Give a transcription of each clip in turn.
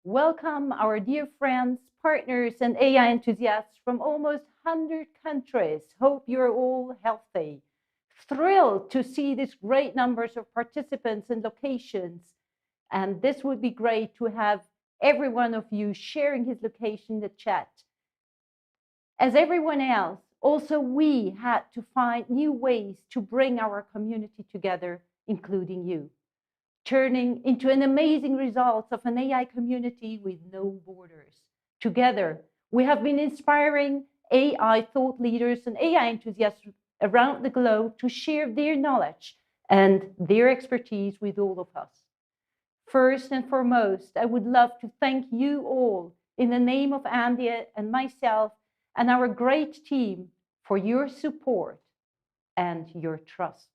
welcome our dear friends, partners, and AI enthusiasts from almost 100 countries. Hope you're all healthy. Thrilled to see these great numbers of participants and locations. And this would be great to have every one of you sharing his location in the chat. As everyone else, also we had to find new ways to bring our community together, including you, turning into an amazing result of an AI community with no borders. Together, we have been inspiring AI thought leaders and AI enthusiasts around the globe to share their knowledge and their expertise with all of us. First and foremost, I would love to thank you all in the name of Andy and myself and our great team for your support and your trust.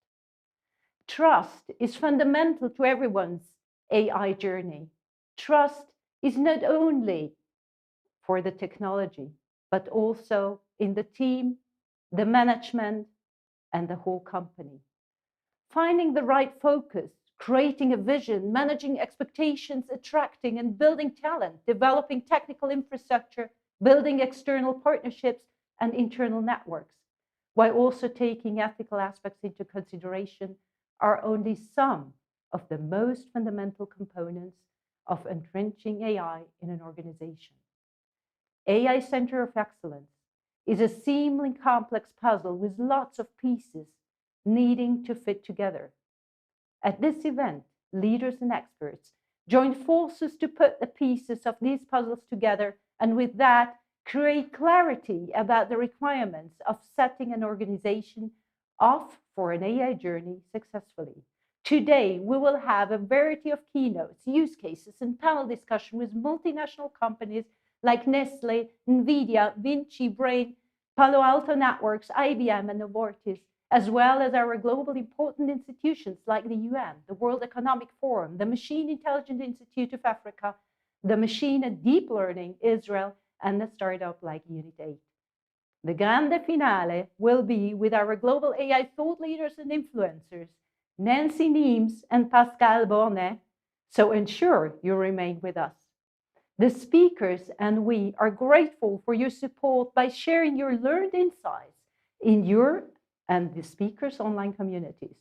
Trust is fundamental to everyone's AI journey. Trust is not only for the technology, but also in the team, the management, and the whole company. Finding the right focus, creating a vision, managing expectations, attracting and building talent, developing technical infrastructure, building external partnerships and internal networks, while also taking ethical aspects into consideration, are only some of the most fundamental components of entrenching AI in an organization. AI Center of Excellence is a seemingly complex puzzle with lots of pieces needing to fit together. At this event, leaders and experts join forces to put the pieces of these puzzles together, and with that, create clarity about the requirements of setting an organization off for an AI journey successfully. Today, we will have a variety of keynotes, use cases, and panel discussion with multinational companies like Nestlé, NVIDIA, VINCI, Bain, Palo Alto Networks, IBM, and Novartis, as well as our globally important institutions like the UN, the World Economic Forum, the Machine Intelligence Institute of Africa, the Machine and Deep Learning Israel, and a startup like UNICRI. The grande finale will be with our global AI thought leaders and influencers, Nancy Nemes and Pascal Bornet, so ensure you remain with us. The speakers and we are grateful for your support by sharing your learned insights in your and the speakers' online communities.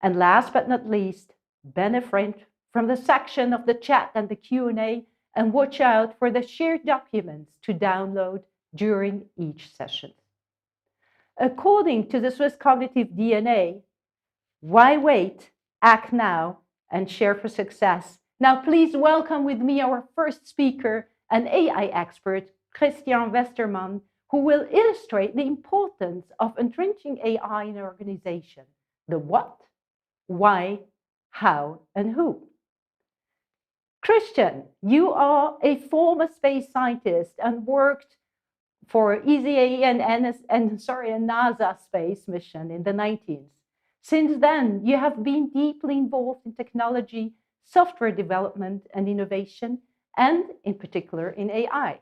And last but not least, benefit from the section of the chat and the Q&A, and watch out for the shared documents to download during each session. According to the SwissCognitive DNA, why wait, act now, and share for success. Now please welcome with me our first speaker, an AI expert, Julien Westermann, who will illustrate the importance of entrenching AI in an organization. The what, why, how, and who. Christian, you are a former space scientist and worked for ESA and NASA space mission in the 1990s. Since then, you have been deeply involved in technology, software development and innovation, and in particular in AI.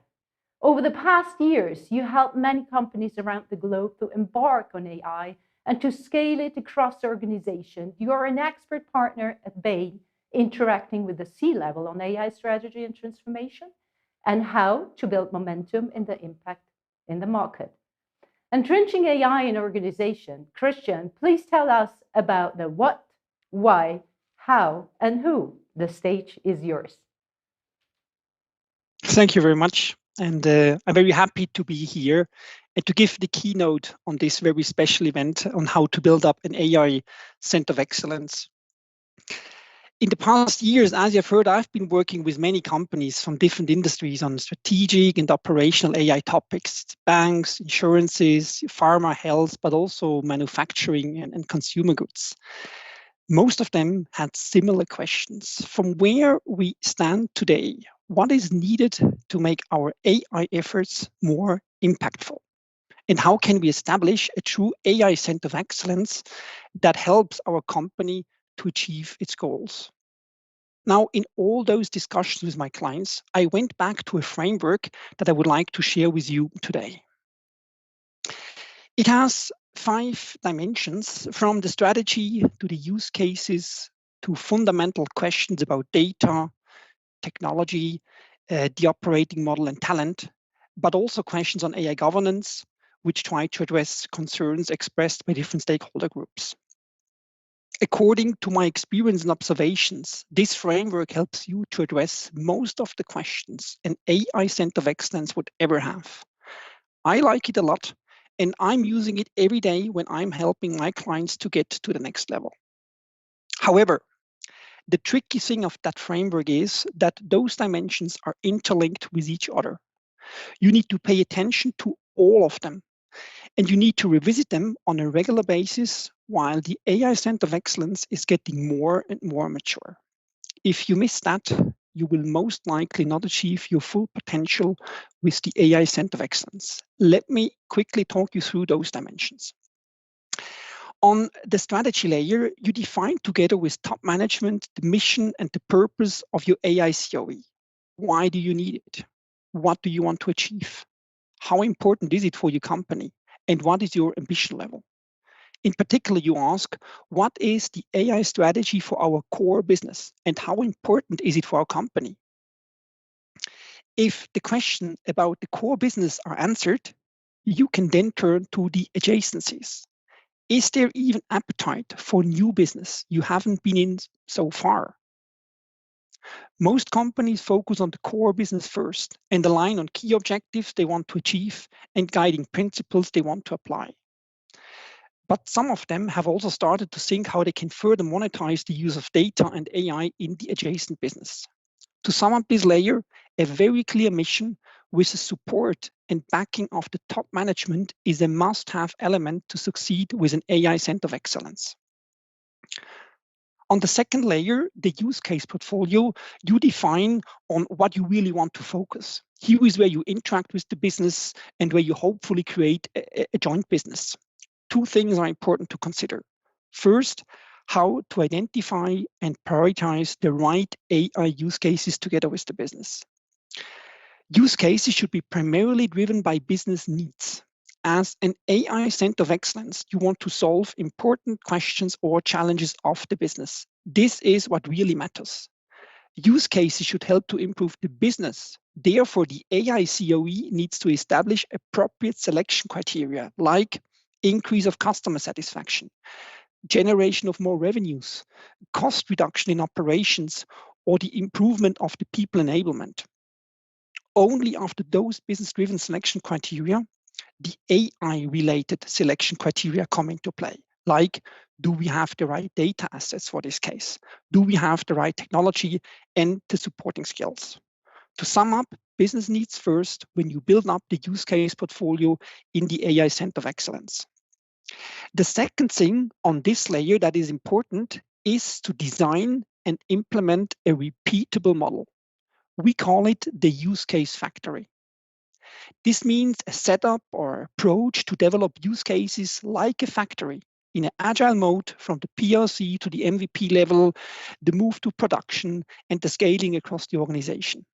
Over the past years, you helped many companies around the globe to embark on AI and to scale it across the organization. You are an expert partner at Bain, interacting with the C-level on AI strategy and transformation, and how to build momentum in the impact in the market. Entrenching AI in organization, Christian, please tell us about the what, why, how, and who. The stage is yours. Thank you very much. And I'm very happy to be here and to give the keynote on this very special event on how to build up an AI Center of Excellence. In the past years, as you've heard, I've been working with many companies from different industries on strategic and operational AI topics, banks, insurances, pharma, health, but also manufacturing and consumer goods. Most of them had similar questions. From where we stand today, what is needed to make our AI efforts more impactful? And how can we establish a true AI Center of Excellence that helps our company to achieve its goals? Now, in all those discussions with my clients, I went back to a framework that I would like to share with you today. It has 5 dimensions, from the strategy to the use cases to fundamental questions about data, technology, the operating model and talent, but also questions on AI governance, which try to address concerns expressed by different stakeholder groups. According to my experience and observations, this framework helps you to address most of the questions an AI Center of Excellence would ever have. I like it a lot, and I'm using it every day when I'm helping my clients to get to the next level. However, the tricky thing of that framework is that those dimensions are interlinked with each other. You need to pay attention to all of them, and you need to revisit them on a regular basis while the AI Center of Excellence is getting more and more mature. If you miss that, you will most likely not achieve your full potential with the AI Center of Excellence. Let me quickly talk you through those dimensions. On the strategy layer, you define together with top management the mission and the purpose of your AI COE. Why do you need it? What do you want to achieve? How important is it for your company? And what is your ambition level? In particular, you ask, what is the AI strategy for our core business? And how important is it for our company? If the question about the core business are answered, you can then turn to the adjacencies. Is there even appetite for new business you haven't been in so far? Most companies focus on the core business first and align on key objectives they want to achieve and guiding principles they want to apply. But some of them have also started to think how they can further monetize the use of data and AI in the adjacent business. To sum up this layer, a very clear mission with the support and backing of the top management is a must-have element to succeed with an AI Center of Excellence. On the second layer, the use case portfolio, you define on what you really want to focus. Here is where you interact with the business and where you hopefully create a joint business. Two things are important to consider. First, how to identify and prioritize the right AI use cases together with the business. Use cases should be primarily driven by business needs. As an AI Center of Excellence, you want to solve important questions or challenges of the business. This is what really matters. Use cases should help to improve the business. Therefore, the AI COE needs to establish appropriate selection criteria like increase of customer satisfaction, generation of more revenues, cost reduction in operations, or the improvement of the people enablement. Only after those business-driven selection criteria, the AI-related selection criteria come into play. Like, do we have the right data assets for this case? Do we have the right technology and the supporting skills? To sum up, business needs first when you build up the use case portfolio in the AI Center of Excellence. The second thing on this layer that is important is to design and implement a repeatable model. We call it the use case factory. This means a setup or approach to develop use cases like a factory in an agile mode from the PRC to the MVP level, the move to production, and the scaling across the organization.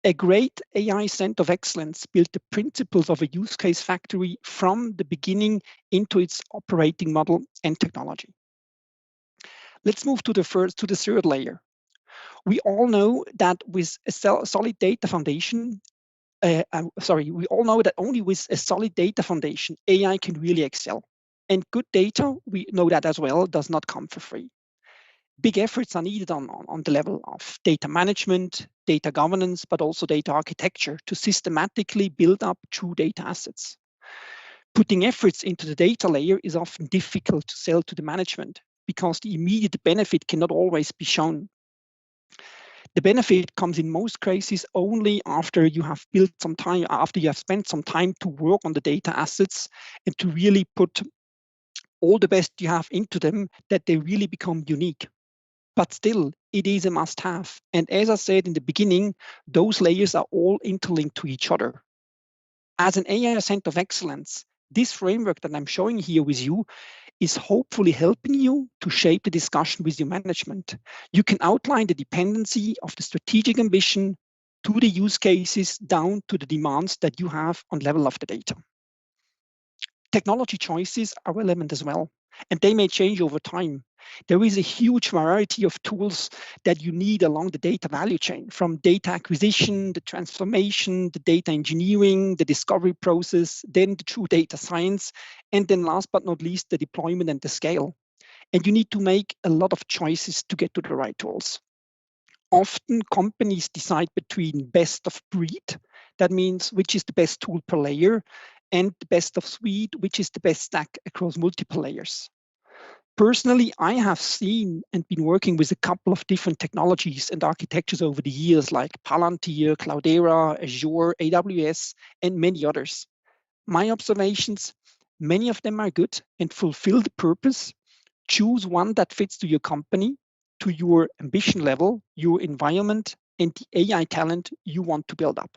A great AI Center of Excellence built the principles of a use case factory from the beginning into its operating model and technology. Let's move to the third layer. We all know that with a solid data foundation, we all know that only with a solid data foundation, AI can really excel. And good data, we know that as well, does not come for free. Big efforts are needed on the level of data management, data governance, but also data architecture to systematically build up true data assets. Putting efforts into the data layer is often difficult to sell to the management because the immediate benefit cannot always be shown. The benefit comes in most cases only after you have built some time, after you have spent some time to work on the data assets and to really put all the best you have into them, that they really become unique. But still, it is a must-have. And as I said in the beginning, those layers are all interlinked to each other. As an AI Center of Excellence, this framework that I'm showing here with you is hopefully helping you to shape the discussion with your management. You can outline the dependency of the strategic ambition to the use cases down to the demands that you have on level of the data. Technology choices are relevant as well. and they may change over time. There is a huge variety of tools that you need along the data value chain, from data acquisition, the transformation, the data engineering, the discovery process, then the true data science, and then last but not least, the deployment and the scale. And you need to make a lot of choices to get to the right tools. Often companies decide between best of breed, that means which is the best tool per layer, and the best of suite, which is the best stack across multiple layers. Personally, I have seen and been working with a couple of different technologies and architectures over the years, like Palantir, Cloudera, Azure, AWS, and many others. My observations, many of them are good and fulfill the purpose. Choose one that fits to your company, to your ambition level, your environment, and the AI talent you want to build up.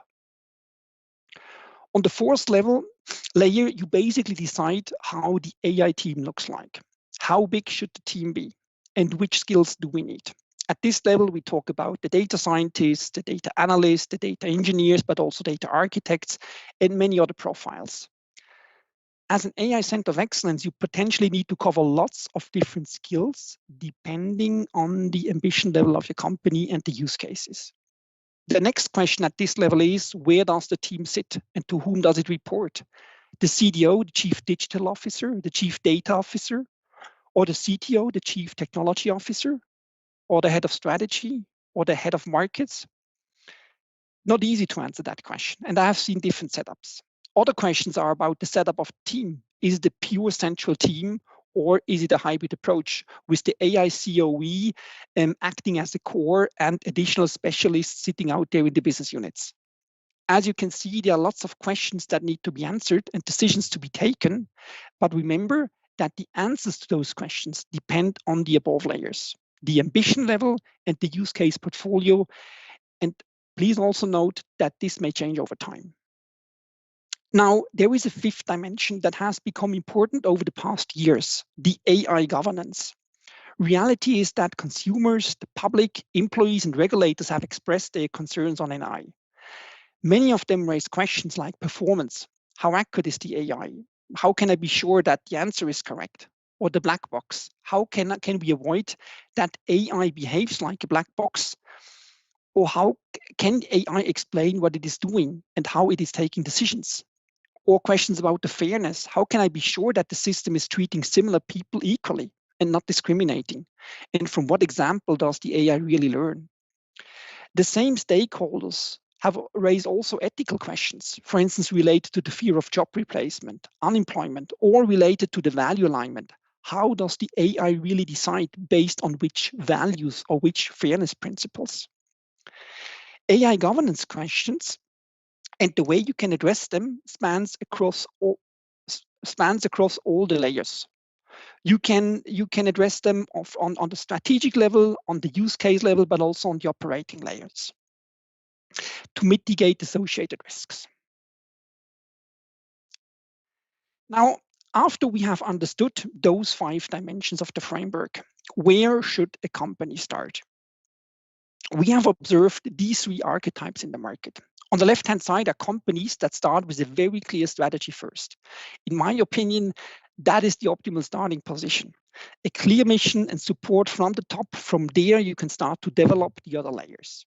On the fourth layer, you basically decide how the AI team looks like. How big should the team be? And which skills do we need? At this level, we talk about the data scientists, the data analysts, the data engineers, but also data architects, and many other profiles. As an AI center of excellence, you potentially need to cover lots of different skills depending on the ambition level of your company and the use cases. The next question at this level is, where does the team sit and to whom does it report? The CDO, the Chief Digital Officer, the Chief Data Officer, or the CTO, the Chief Technology Officer, or the Head of Strategy, or the Head of Markets? Not easy to answer that question, and I have seen different setups. Other questions are about the setup of the team. Is it a pure central team, or is it a hybrid approach with the AI COE acting as the core and additional specialists sitting out there in the business units? As you can see, there are lots of questions that need to be answered and decisions to be taken, but remember that the answers to those questions depend on the above layers, the ambition level and the use case portfolio. And please also note that this may change over time. Now, there is a fifth dimension that has become important over the past years, the AI governance. Reality is that consumers, the public, employees, and regulators have expressed their concerns on AI. Many of them raise questions like performance. How accurate is the AI? How can I be sure that the answer is correct? Or the black box. How can we avoid that AI behaves like a black box? Or how can AI explain what it is doing and how it is taking decisions? Or questions about the fairness. How can I be sure that the system is treating similar people equally and not discriminating? And from what example does the AI really learn? The same stakeholders have raised also ethical questions, for instance, related to the fear of job replacement, unemployment, or related to the value alignment. How does the AI really decide based on which values or which fairness principles? AI governance questions and the way you can address them spans across all the layers. You can address them on the strategic level, on the use case level, but also on the operating layers to mitigate associated risks. Now, after we have understood those 5 dimensions of the framework, where should a company start? We have observed these 3 archetypes in the market. On the left-hand side are companies that start with a very clear strategy first. In my opinion, that is the optimal starting position. A clear mission and support from the top. From there, you can start to develop the other layers.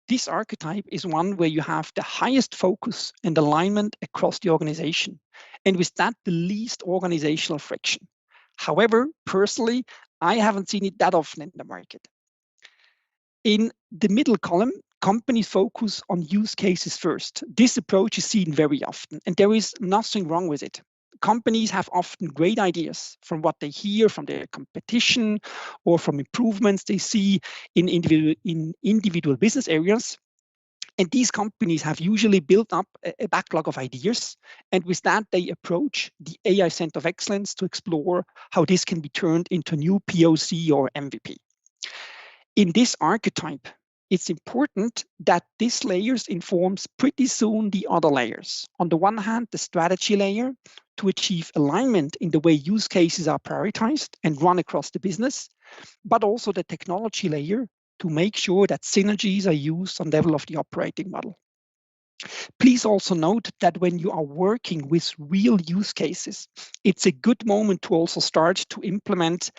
This archetype is one where you have the highest focus and alignment across the organization, and with that, the least organizational friction. However, personally, I haven't seen it that often in the market. In the middle column, companies focus on use cases first. This approach is seen very often, and there is nothing wrong with it. Companies have often great ideas from what they hear from their competition or from improvements they see in individual business areas. And these companies have usually built up a backlog of ideas. And with that, they approach the AI Center of Excellence to explore how this can be turned into new POC or MVP. In this archetype, it's important that this layers informs pretty soon the other layers. On the one hand, the strategy layer to achieve alignment in the way use cases are prioritized and run across the business, but also the technology layer to make sure that synergies are used on the level of the operating model. Please also note that when you are working with real use cases, it's a good moment to also start to implement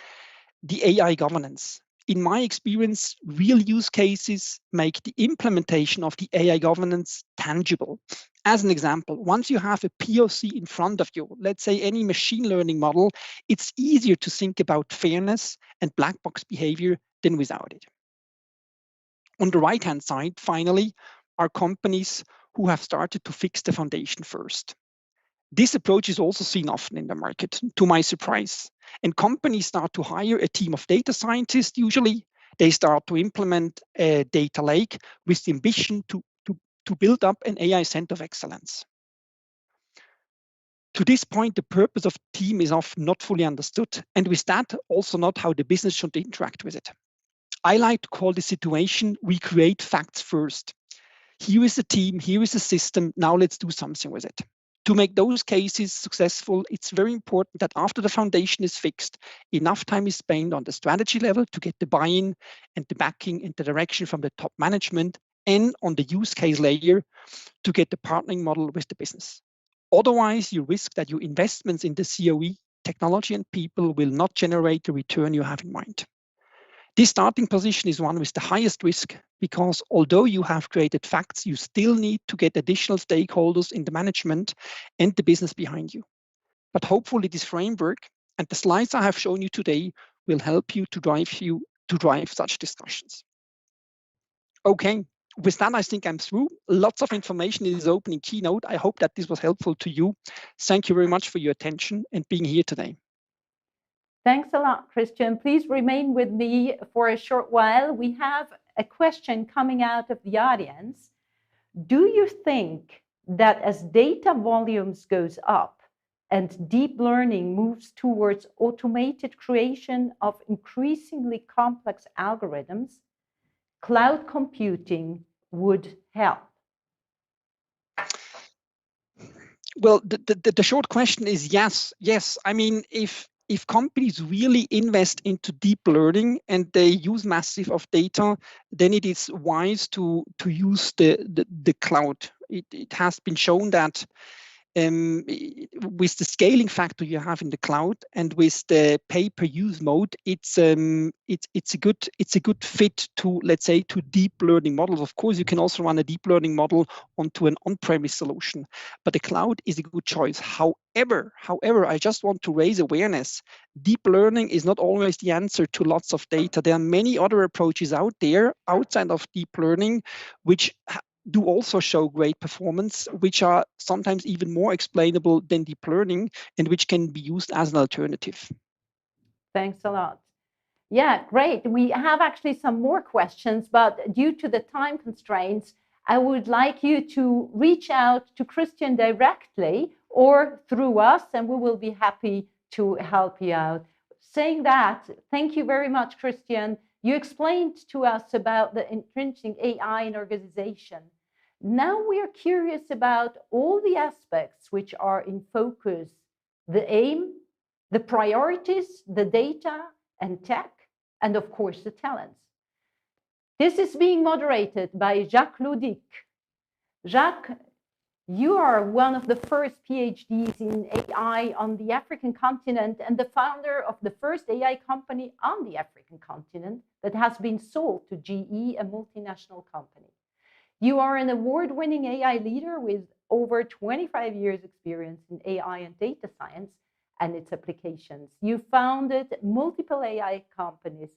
the AI governance. In my experience, real use cases make the implementation of the AI governance tangible. As an example, once you have a POC in front of you, let's say any machine learning model, it's easier to think about fairness and black box behavior than without it. On the right-hand side, finally, are companies who have started to fix the foundation first. This approach is also seen often in the market, to my surprise. And companies start to hire a team of data scientists, usually. They start to implement a data lake with the ambition to build up an AI center of excellence. To this point, the purpose of the team is often not fully understood, and with that, also not how the business should interact with it. I like to call the situation, we create facts first. Here is the team, here is the system, now let's do something with it. To make those cases successful, it's very important that after the foundation is fixed, enough time is spent on the strategy level to get the buy-in and the backing and the direction from the top management, and on the use case layer to get the partnering model with the business. Otherwise, you risk that your investments in the COE, technology and people, will not generate the return you have in mind. This starting position is one with the highest risk because although you have created facts, you still need to get additional stakeholders in the management and the business behind you. But hopefully this framework and the slides I have shown you today will help you to drive such discussions. Okay, with that, I think I'm through. Lots of information in this opening keynote. I hope that this was helpful to you. Thank you very much for your attention and being here today. Thanks a lot, Christian. Please remain with me for a short while. We have a question coming out of the audience. Do you think that as data volumes goes up and deep learning moves towards automated creation of increasingly complex algorithms, cloud computing would help? Well, the short question is yes. Yes. I mean, if companies really invest into deep learning and they use massive of data, then it is wise to use the cloud. It has been shown that with the scaling factor you have in the cloud and with the pay-per-use mode, it's a good fit to, let's say, to deep learning models. Of course, you can also run a deep learning model onto an on-premise solution, but the cloud is a good choice. However, I just want to raise awareness. Deep learning is not always the answer to lots of data. There are many other approaches out there outside of deep learning, which do also show great performance, which are sometimes even more explainable than deep learning and which can be used as an alternative. Thanks a lot. Yeah, great. We have actually some more questions, but due to the time constraints, I would like you to reach out to Christian directly or through us, and we will be happy to help you out. Saying that, thank you very much, Christian. You explained to us about the entrenching AI in organization. Now we are curious about all the aspects which are in focus: the aim, the priorities, the data and tech, and of course the talents. This is being moderated by Jacques Ludic. Jacques, you are one of the first PhDs in AI on the African continent and the founder of the first AI company on the African continent that has been sold to GE, a multinational company. You are an award-winning AI leader with over 25 years experience in AI and data science and its applications. You founded multiple AI companies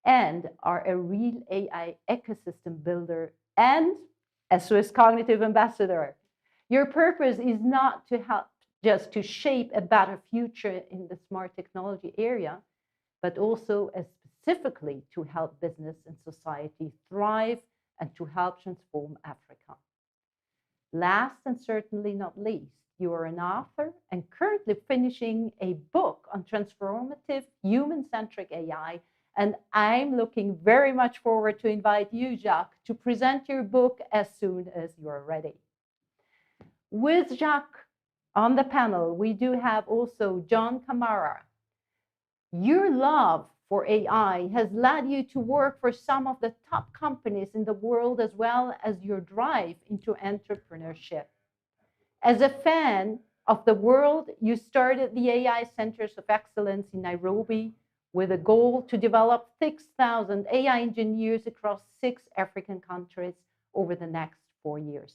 and are a real AI ecosystem builder and a SwissCognitive ambassador. Your purpose is not to help just to shape a better future in the smart technology area, but also specifically to help business and society thrive and to help transform Africa. Last and certainly not least, you are an author and currently finishing a book on transformative human-centric AI. And I'm looking very much forward to invite you, Jacques, to present your book as soon as you are ready. With Jacques on the panel, we do have also John Kamara. Your love for AI has led you to work for some of the top companies in the world, as well as your drive into entrepreneurship. As a fan of the world, you started the AI Centers of Excellence in Nairobi with a goal to develop 6,000 AI engineers across 6 African countries over the next 4 years.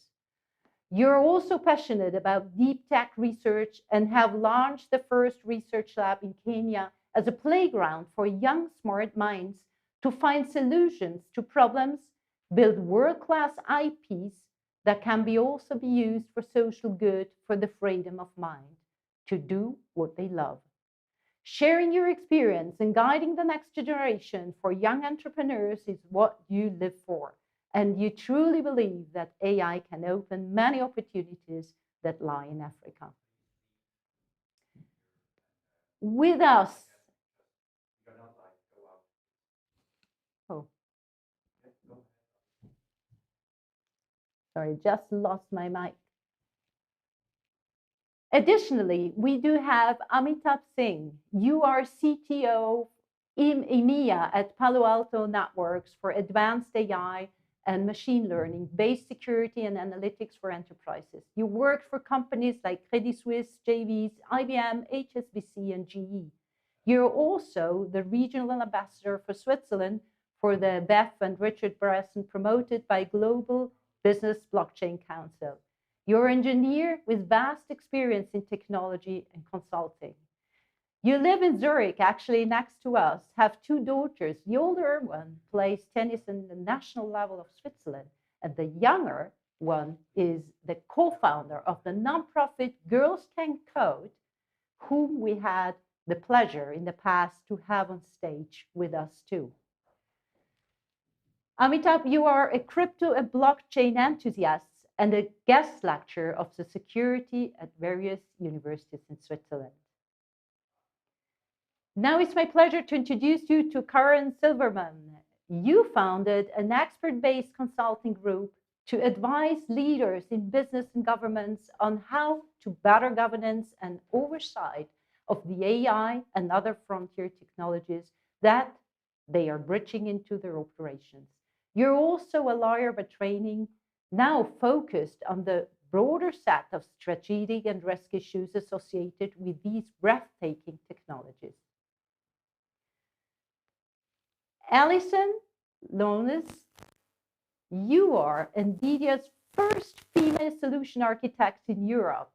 You're also passionate about deep tech research and have launched the first research lab in Kenya as a playground for young, smart minds to find solutions to problems, build world-class IPs that can also be used for social good, for the freedom of mind, to do what they love. Sharing your experience and guiding the next generation for young entrepreneurs is what you live for. And you truly believe that AI can open many opportunities that lie in Africa. With us, sorry, just lost my mic. Additionally, we do have Amitabh Singh. You are CTO in EMEA at Palo Alto Networks for advanced AI and machine learning, based security and analytics for enterprises. You worked for companies like Credit Suisse, JVs, IBM, HSBC, and GE. You're also the regional ambassador for Switzerland for the Beth and Richard Branson, promoted by Global Business Blockchain Council. You're an engineer with vast experience in technology and consulting. You live in Zurich, actually next to us, have 2 daughters. The older one plays tennis in the national level of Switzerland, and the younger one is the co-founder of the nonprofit Girls Can Code, whom we had the pleasure in the past to have on stage with us too. Amitabh, you are a crypto and blockchain enthusiast and a guest lecturer of the security at various universities in Switzerland. Now it's my pleasure to introduce you to Karen Silverman. You founded an expert-based consulting group to advise leaders in business and governments on how to better governance and oversight of the AI and other frontier technologies that they are bridging into their operations. You're also a lawyer by training, now focused on the broader set of strategic and risk issues associated with these breathtaking technologies. Alison Lones, you are NVIDIA's first female solution architect in Europe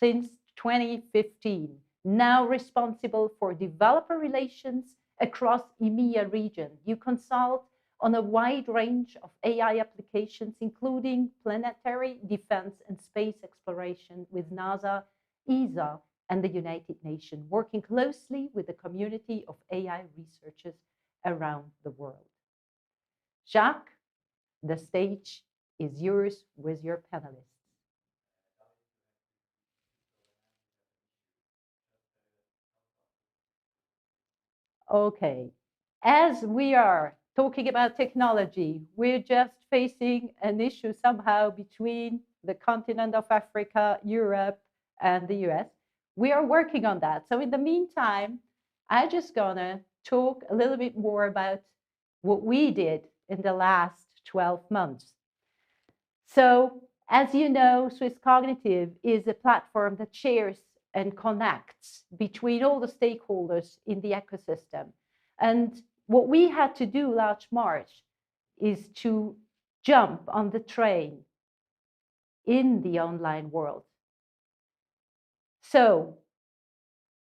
since 2015, now responsible for developer relations across EMEA region. You consult on a wide range of AI applications, including planetary defense and space exploration with NASA, ESA, and the United Nations, working closely with the community of AI researchers around the world. Jacques, the stage is yours with your panelists. Okay, as we are talking about technology, we're just facing an issue somehow between the continent of Africa, Europe, and the US. We are working on that. So in the meantime, I'm just gonna talk a little bit more about what we did in the last 12 months. So as you know, SwissCognitive is a platform that shares and connects between all the stakeholders in the ecosystem. And what we had to do last March is to jump on the train in the online world. So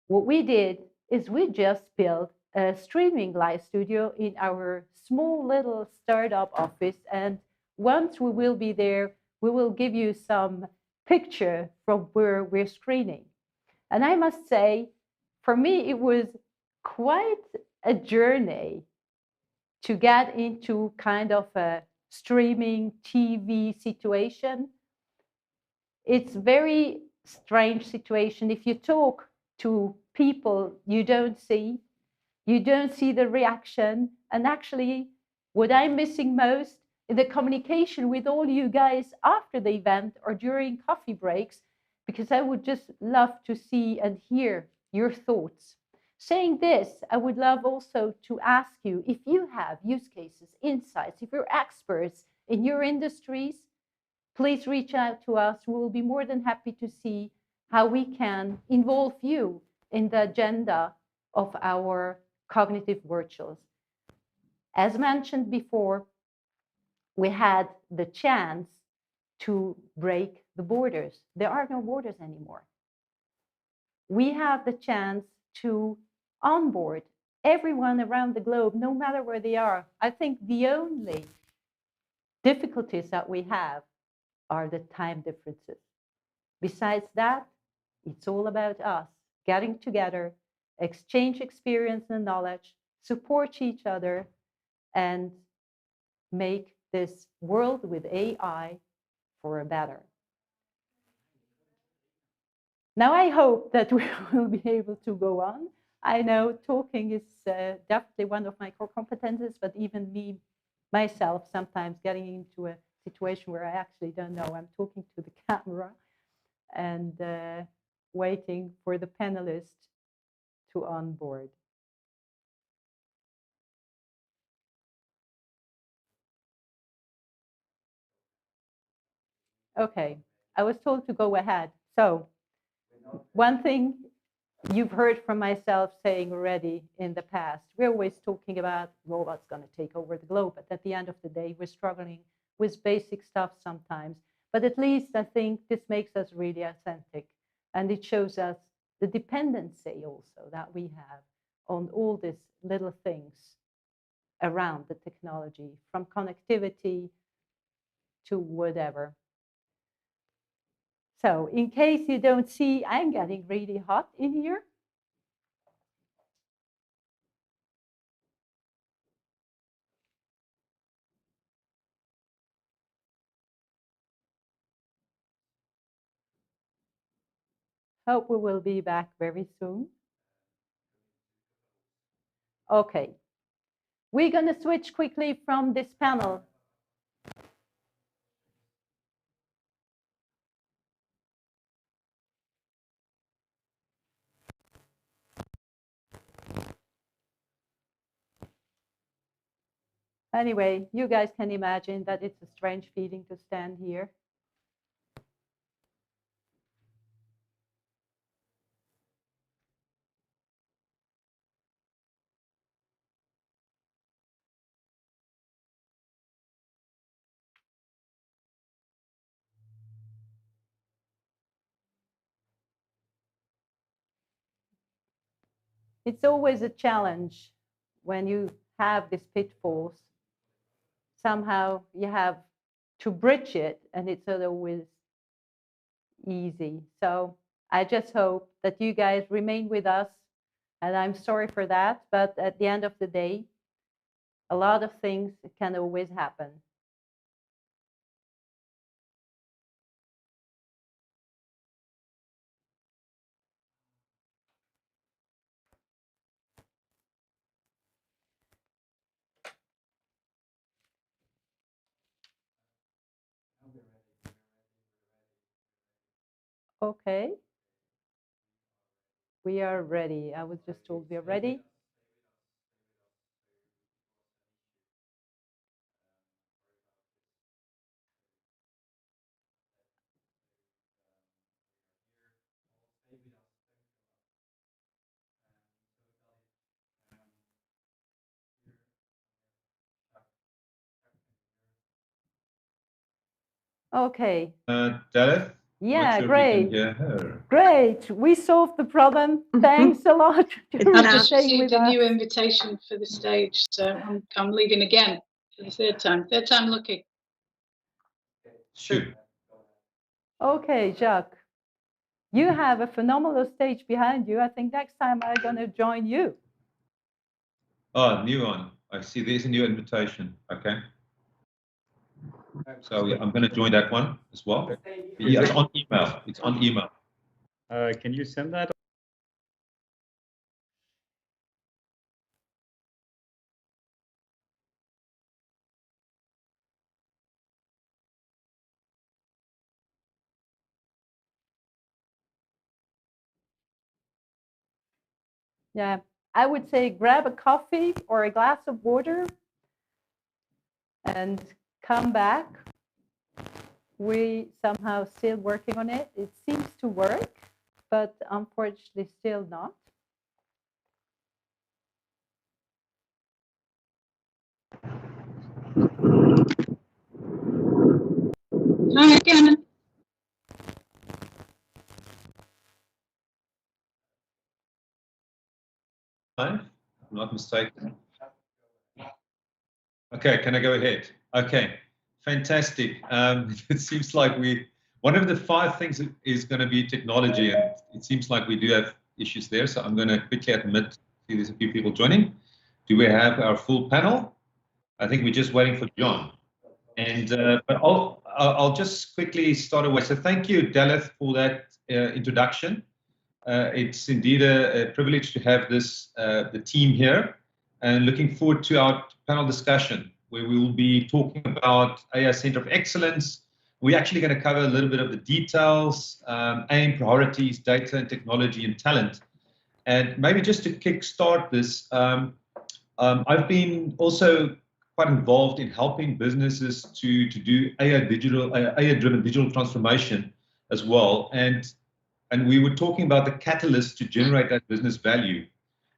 what we did is we just built a streaming live studio in our small little startup office. And once we will be there, we will give you some picture from where we're screening. And I must say, for me, it was quite a journey to get into kind of a streaming TV situation. It's a very strange situation. If you talk to people you don't see the reaction. And actually, what I'm missing most is the communication with all you guys after the event or during coffee breaks, because I would just love to see and hear your thoughts. Saying this, I would love also to ask you if you have use cases, insights, if you're experts in your industries, please reach out to us. We will be more than happy to see how we can involve you in the agenda of our cognitive virtuals. As mentioned before, we had the chance to break the borders. There are no borders anymore. We have the chance to onboard everyone around the globe, no matter where they are. I think the only difficulties that we have are the time differences. Besides that, it's all about us getting together, exchange experience and knowledge, support each other, and make this world with AI for a better. Now, I hope that we will be able to go on. I know talking is definitely one of my core competences, but even me, myself, sometimes getting into a situation where I actually don't know. I'm talking to the camera and waiting for the panelists to onboard. Okay, I was told to go ahead. So one thing you've heard from myself saying already in the past, we're always talking about robots going to take over the globe, but at the end of the day, we're struggling with basic stuff sometimes. But at least I think this makes us really authentic, and it shows us the dependency also that we have on all these little things around the technology, from connectivity to whatever. So in case you don't see, I'm getting really hot in here. Hope we will be back very soon. Okay, we're going to switch quickly from this panel. Anyway, you guys can imagine that it's a strange feeling to stand here. It's always a challenge when you have these pitfalls. Somehow you have to bridge it, and it's not always easy. So I just hope that you guys remain with us, and I'm sorry for that, but at the end of the day, a lot of things can always happen. Okay, we are ready. I was just told we are ready. Okay. Daleth? Yeah, Not sure great. if you can hear her. Great. We solved the problem. Thanks a lot. I've just received a new invitation for the stage, so I'm leaving again for the third time. Third time lucky. Shoot. Okay, Jacques. You have a phenomenal stage behind you. I think next time I'm going to join you. Oh, new one. I see there's a new invitation. Okay. So yeah, I'm going to join that one as well. Yeah, it's on email. It's on email. Can you send that? Yeah, I would say grab a coffee or a glass of water and come back. We somehow still working on it. It seems to work, but unfortunately still not. Hi again. I'm not mistaken. Okay, can I go ahead? Okay, fantastic. It seems like one of the 5 things is going to be technology, and it seems like we do have issues there. So I'm going to quickly admit there's a few people joining. Do we have our full panel? I think we're just waiting for John. And but I'll just quickly start away. So thank you, Daleth, for that introduction. It's indeed a privilege to have the team here, and looking forward to our panel discussion, where we will be talking about AI Center of Excellence. We're actually going to cover a little bit of the details, aim, priorities, data and technology and talent. And maybe just to kickstart this, I've been also quite involved in helping businesses to do AI-driven digital transformation as well. And we were talking about the catalyst to generate that business value.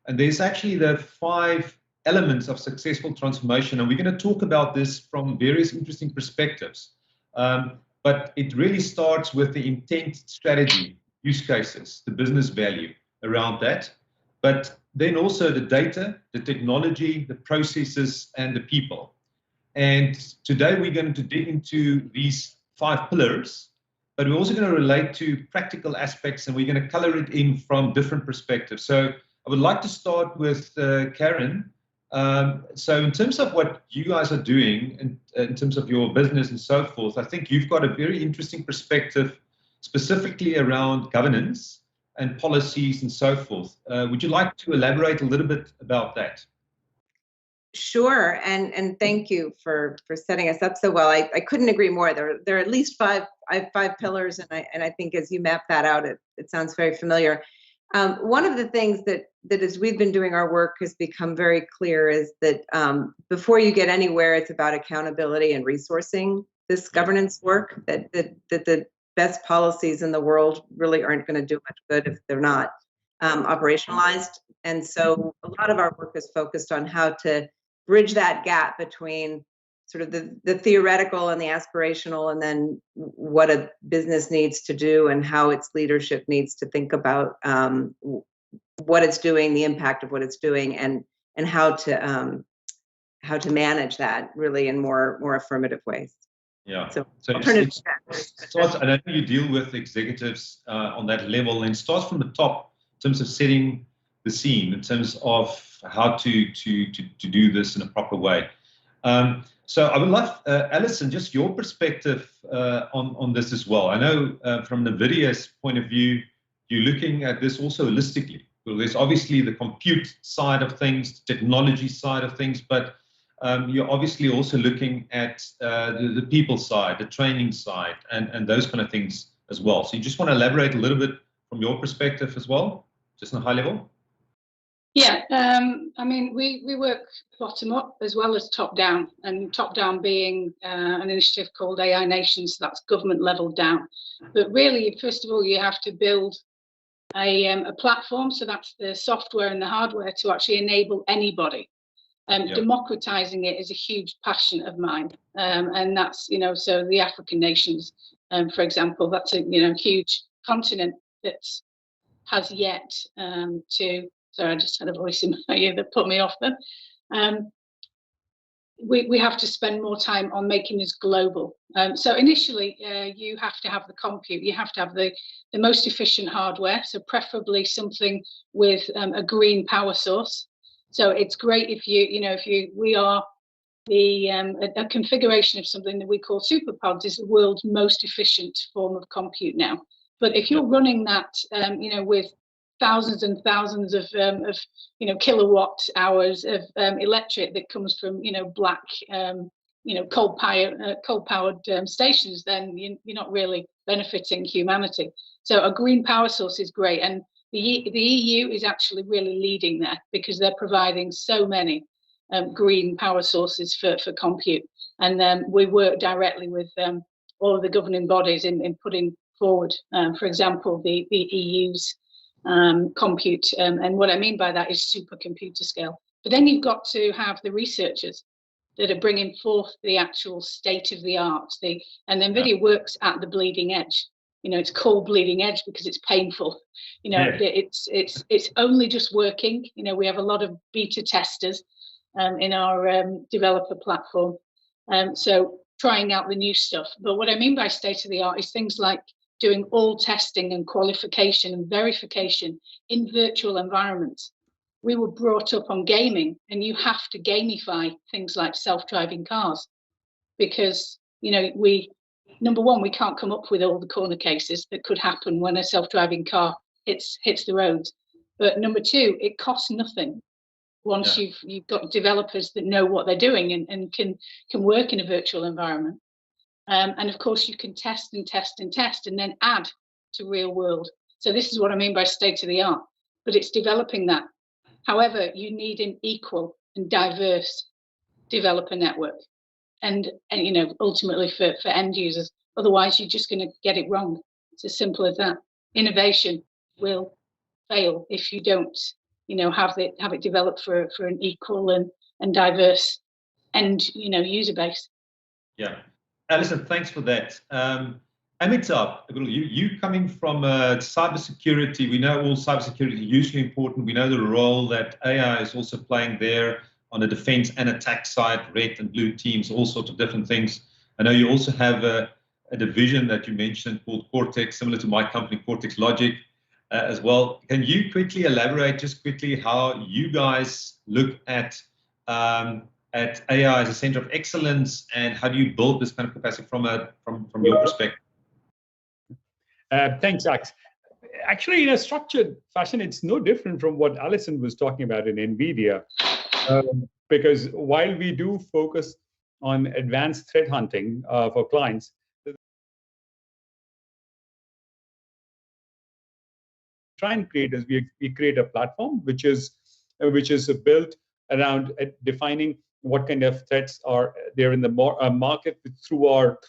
And there's actually the 5 elements of successful transformation. And we're going to talk about this from various interesting perspectives. But it really starts with the intent, strategy, use cases, the business value around that. But then also the data, the technology, the processes, and the people. And today we're going to dig into these 5 pillars, but we're also going to relate to practical aspects, and we're going to color it in from different perspectives. So I would like to start with Karen. So in terms of what you guys are doing, in terms of your business and so forth, I think you've got a very interesting perspective, specifically around governance and policies and so forth. Would you like to elaborate a little bit about that? Sure, and thank you for setting us up so well. I couldn't agree more. There are at least 5 pillars, and I think as you map that out, it sounds very familiar. One of the things that as we've been doing our work has become very clear is that before you get anywhere, it's about accountability and resourcing this governance work. That the best policies in the world really aren't going to do much good if they're not operationalized. And so a lot of our work is focused on how to bridge that gap between sort of the theoretical and the aspirational, and then what a business needs to do and how its leadership needs to think about what it's doing, the impact of what it's doing, and how to manage that really in more affirmative ways. Yeah. So I know you deal with executives on that level, and it starts from the top in terms of setting the scene, in terms of how to do this in a proper way. So I would love, Alison, just your perspective on this as well. I know from NVIDIA's point of view, you're looking at this also holistically. Well, there's obviously the compute side of things, the technology side of things, but you're obviously also looking at the people side, the training side, and those kind of things as well. So you just want to elaborate a little bit from your perspective as well, just on a high level? Yeah, I mean, we work bottom up as well as top down, and top down being an initiative called AI Nations, so that's government level down. But really, first of all, you have to build a platform, so that's the software and the hardware to actually enable anybody. Democratizing it is a huge passion of mine, and that's, so the African nations, for example, that's a huge continent that has yet to. Sorry, I just had a voice in my ear that put me off then. We have to spend more time on making this global. So initially, you have to have the compute. You have to have the most efficient hardware. So preferably something with a green power source. So it's great if we are a configuration of something that we call superpods is the world's most efficient form of compute now. But if you're running that, with thousands and thousands of kilowatt hours of electric that comes from black coal powered stations, then you're not really benefiting humanity. So a green power source is great, and The EU is actually really leading there because they're providing so many green power sources for compute. And we work directly with all of the governing bodies in putting forward, for example, the EU's compute. And what I mean by that is supercomputer scale. But then you've got to have the researchers that are bringing forth the actual state of the art. And NVIDIA works at the bleeding edge. You know, it's called bleeding edge because it's painful. You know, it's only just working. You know, we have a lot of beta testers in our developer platform. So trying out the new stuff. But what I mean by state of the art is things like doing all testing and qualification and verification in virtual environments. We were brought up on gaming, and you have to gamify things like self-driving cars because, you know, number one, we can't come up with all the corner cases that could happen when a self-driving car hits the roads. But number two, it costs nothing once you've got developers that know what they're doing and can work in a virtual environment. And of course, you can test and test and test and then add to real world. So this is what I mean by state of the art, but it's developing that. However, you need an equal and diverse developer network. And you know, ultimately for end users, otherwise you're just going to get it wrong. It's as simple as that. Innovation will fail if you don't, you know, have it developed for an equal and diverse end, you know, user base. Yeah, Alison, thanks for that. Amitabh, you coming from cybersecurity, we know all cybersecurity is hugely important. We know the role that AI is also playing there on the defense and attack side, red and blue teams, all sorts of different things. I know you also have a division that you mentioned called Cortex, similar to my company, Cortex Logic, as well. Can you quickly elaborate, just quickly, how you guys look at AI as a center of excellence, and how do you build this kind of capacity from your perspective? Thanks, Ax. Actually, in a structured fashion, it's no different from what Alison was talking about in NVIDIA. Because while we do focus on advanced threat hunting for clients, try and create is we create a platform which is built around defining what kind of threats are there in the market through our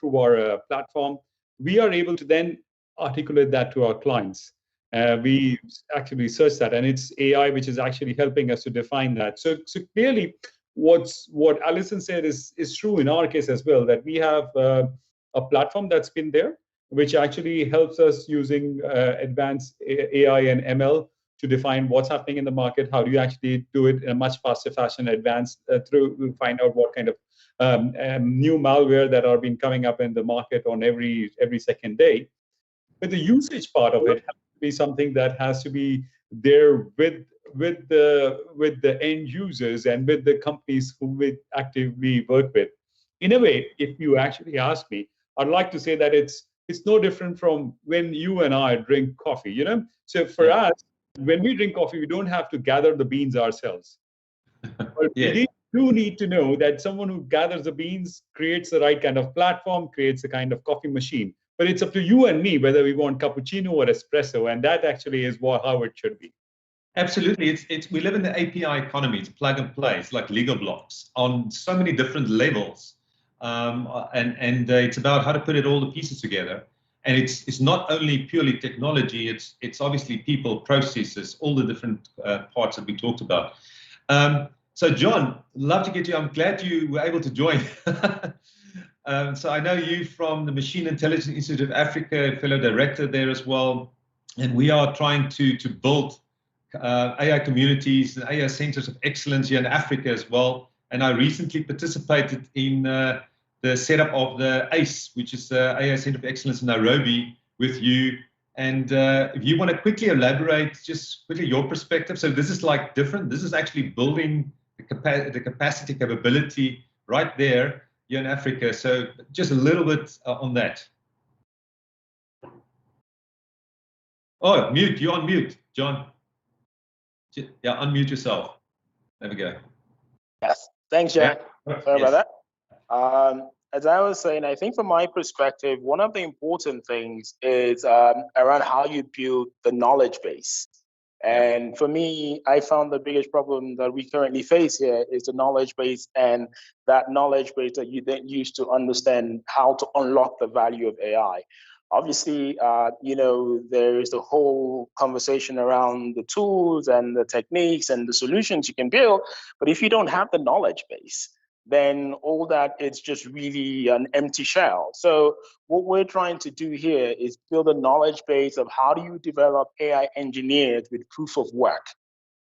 platform. We are able to then articulate that to our clients. We actually search that, and it's AI which is actually helping us to define that. So clearly, what Alison said is true in our case as well, that we have a platform that's been there, which actually helps us using advanced AI and ML to define what's happening in the market. How do you actually do it in a much faster fashion, advanced through find out what kind of new malware that are being coming up in the market on every second day. But the usage part of it has to be something that has to be there with the end users and with the companies who we actively work with. In a way, if you actually ask me, I'd like to say that it's no different from when you and I drink coffee, you know? So for us, when we drink coffee, we don't have to gather the beans ourselves. But we do need to know that someone who gathers the beans creates the right kind of platform, creates a kind of coffee machine. But it's up to you and me whether we want cappuccino or espresso, and that actually is how it should be. Absolutely, we live in the API economy. It's plug and play. It's like Lego blocks on so many different levels, and it's about how to put all the pieces together. And it's not only purely technology. It's obviously people, processes, all the different parts that we talked about. So John, love to get you. I'm glad you were able to join. So I know you from the Machine Intelligence Institute of Africa, fellow director there as well. And we are trying to build AI communities and AI centers of excellence here in Africa as well. And I recently participated in the setup of the ACE, which is the AI Center of Excellence in Nairobi, with you. And if you want to quickly elaborate, just quickly your perspective. So this is like different. This is actually building the capacity, capability right there here in Africa. So just a little bit on that. Oh, mute. You're on mute, John. Yeah, unmute yourself. There we go. Yes. Thanks, Jack. Yeah. Sorry about that. As I was saying, I think from my perspective, one of the important things is around how you build the knowledge base. And for me, I found the biggest problem that we currently face here is the knowledge base, and that knowledge base that you then use to understand how to unlock the value of AI. Obviously, there is the whole conversation around the tools and the techniques and the solutions you can build. But if you don't have the knowledge base, then all that is just really an empty shell. So what we're trying to do here is build a knowledge base of how do you develop AI engineers with proof of work.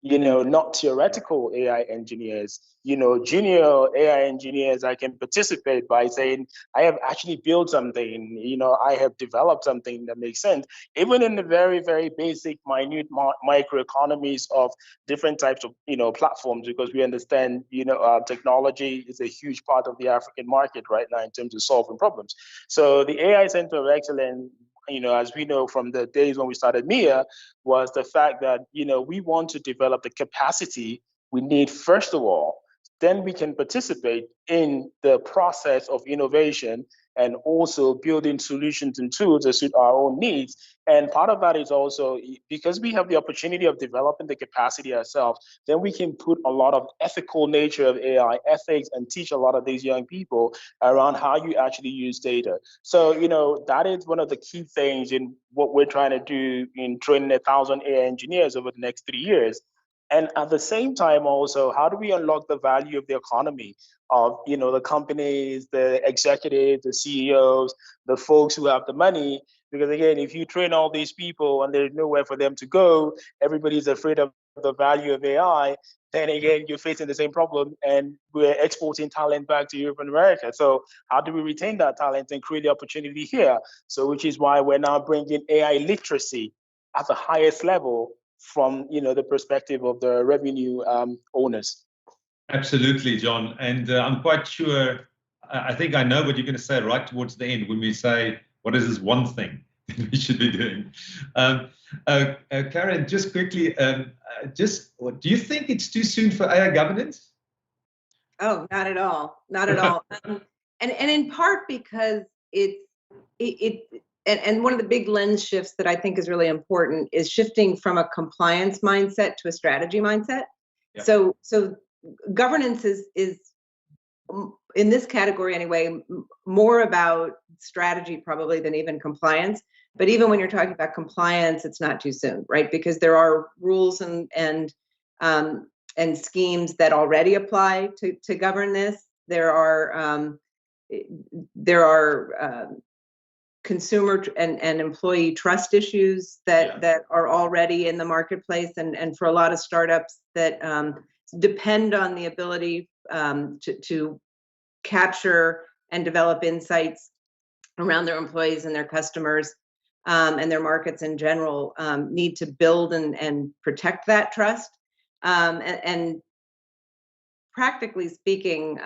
Not theoretical AI engineers, junior AI engineers. I can participate by saying, I have actually built something, I have developed something that makes sense, even in the very, very basic, minute microeconomies of different types of, platforms, because we understand, technology is a huge part of the African market right now in terms of solving problems. So the AI Center of Excellence, as we know from the days when we started MIA, was the fact that, we want to develop the capacity we need, first of all, then we can participate in the process of innovation and also building solutions and tools that suit our own needs. And part of that is also because we have the opportunity of developing the capacity ourselves, then we can put a lot of ethical nature of AI, ethics, and teach a lot of these young people around how you actually use data. So, that is one of the key things in what we're trying to do in training 1,000 AI engineers over the next 3 years. And at the same time, also, how do we unlock the value of the economy of, the companies, the executives, the CEOs, the folks who have the money? Because again, if you train all these people and there's nowhere for them to go, everybody's afraid of the value of AI, then again, you're facing the same problem, and we're exporting talent back to Europe and America. So how do we retain that talent and create the opportunity here? So which is why we're now bringing AI literacy at the highest level from the perspective of the revenue owners. Absolutely, John. And I'm quite sure, I think I know what you're going to say right towards the end when we say, what is this one thing that we should be doing? Karen, just quickly, do you think it's too soon for AI governance? Oh, not at all. Not at all. And in part because and one of the big lens shifts that I think is really important is shifting from a compliance mindset to a strategy mindset. Yeah. So governance is in this category anyway, more about strategy probably than even compliance. But even when you're talking about compliance, it's not too soon, right? Because there are rules and schemes that already apply to govern this. There are consumer and employee trust issues that are already in the marketplace, and for a lot of startups that depend on the ability to capture and develop insights around their employees and their customers and their markets in general, need to build and protect that trust. And practically speaking,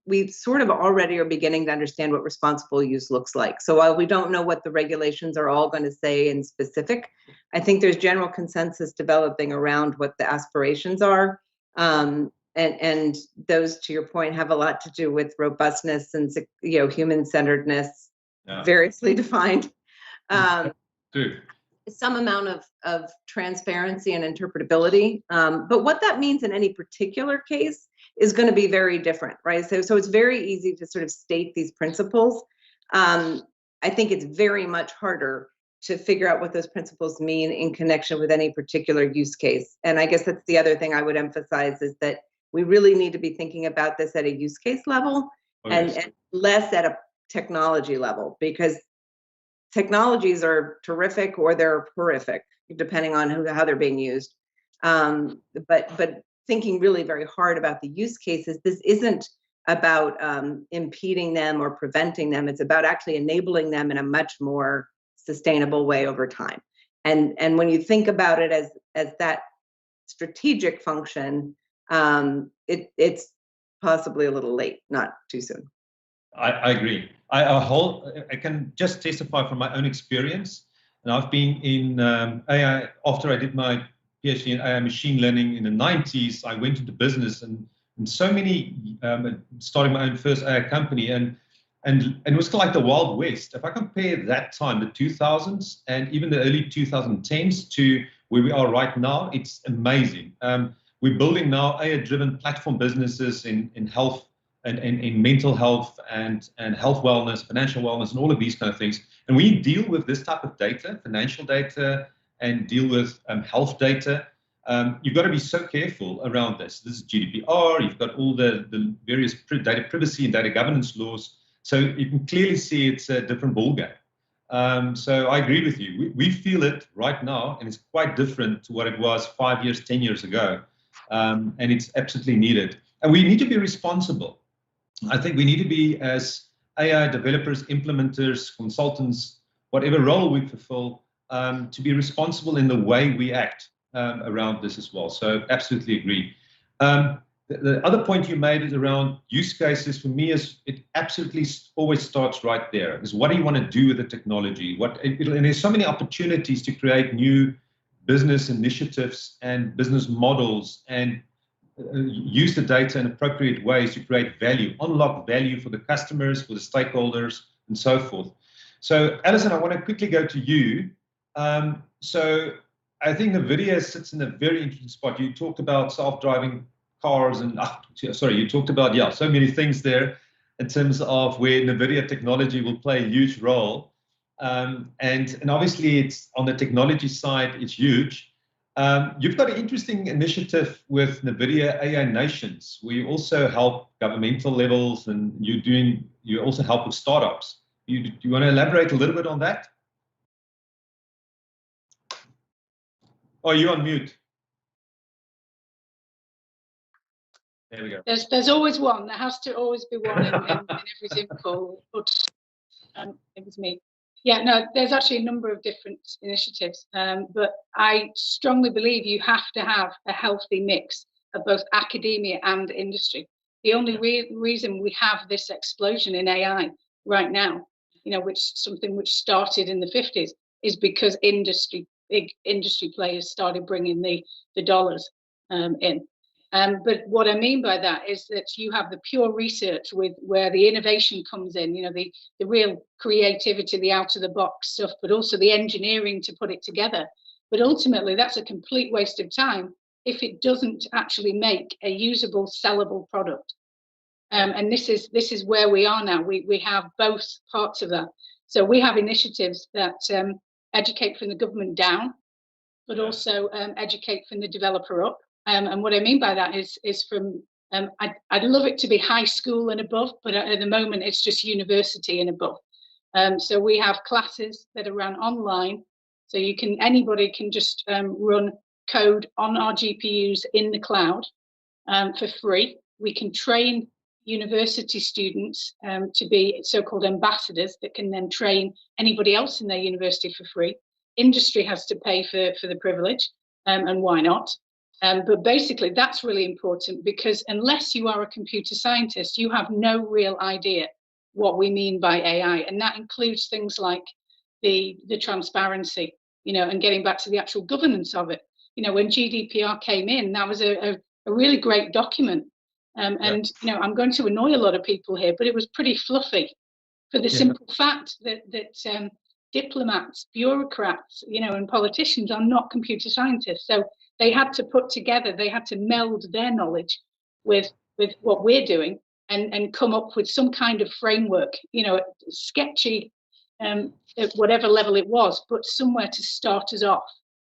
we sort of already are beginning to understand what responsible use looks like. So while we don't know what the regulations are all going to say in specific, I think there's general consensus developing around what the aspirations are. And those, to your point, have a lot to do with robustness and human-centeredness, variously defined. Some amount of transparency and interpretability. But what that means in any particular case is going to be very different, right? So it's very easy to sort of state these principles. I think it's very much harder to figure out what those principles mean in connection with any particular use case. And I guess that's the other thing I would emphasize, is that we really need to be thinking about this at a use case level and less at a technology level, because technologies are terrific or they're horrific, depending on how they're being used. But thinking really very hard about the use cases, this isn't about impeding them or preventing them. It's about actually enabling them in a much more sustainable way over time. And when you think about it as that strategic function, it's possibly a little late, not too soon. I agree. I can just testify from my own experience. And I've been in AI, after I did my PhD in AI machine learning in the 90s, I went into business and so many, starting my own first AI company, and it was like the Wild West. If I compare that time, the 2000s and even the early 2010s, to where we are right now, it's amazing. We're building now AI-driven platform businesses in health and in mental health and health wellness, financial wellness, and all of these kind of things. And when you deal with this type of data, financial data, and deal with health data, you've got to be so careful around this. This is GDPR. You've got all the various data privacy and data governance laws. So you can clearly see it's a different ballgame. So I agree with you. We feel it right now, and it's quite different to what it was 5 years, 10 years ago. And it's absolutely needed. And we need to be responsible. I think we need to be, as AI developers, implementers, consultants, whatever role we fulfill, to be responsible in the way we act around this as well. So absolutely agree. The other point you made is around use cases. For me, is it absolutely always starts right there. Is what do you want to do with the technology? And there's so many opportunities to create new business initiatives and business models and use the data in appropriate ways to create value, unlock value for the customers, for the stakeholders, and so forth. So, Alison, I want to quickly go to you. So, I think NVIDIA sits in a very interesting spot. You talked about self-driving cars and, you talked about, so many things there in terms of where NVIDIA technology will play a huge role. And obviously, it's on the technology side, it's huge. You've got an interesting initiative with NVIDIA AI Nations, where you also help governmental levels, and you also help with startups. Do you want to elaborate a little bit on that? Oh, you're on mute. There we go. There's always one. There has to always be one in every Zoom call. But it was me. Yeah, no, there's actually a number of different initiatives, but I strongly believe you have to have a healthy mix of both academia and industry. The only reason we have this explosion in AI right now, something which started in the 50s, is because big industry players started bringing the dollars in. But what I mean by that is that you have the pure research where the innovation comes in, the real creativity, the out of the box stuff, but also the engineering to put it together. But ultimately, that's a complete waste of time if it doesn't actually make a usable, sellable product. And this is where we are now. We have both parts of that. So we have initiatives that educate from the government down, but also educate from the developer up. And what I mean by that is from, I'd love it to be high school and above, but at the moment it's just university and above. So we have classes that are run online. So anybody can just run code on our GPUs in the cloud for free. We can train university students to be so-called ambassadors that can then train anybody else in their university for free. Industry has to pay for the privilege, and why not? But basically, that's really important, because unless you are a computer scientist, you have no real idea what we mean by AI. And that includes things like the transparency, and getting back to the actual governance of it. When GDPR came in, that was a really great document. And I'm going to annoy a lot of people here, but it was pretty fluffy, for the simple fact that diplomats, bureaucrats, and politicians are not computer scientists. So they had to meld their knowledge with what we're doing and come up with some kind of framework, sketchy at whatever level it was, but somewhere to start us off.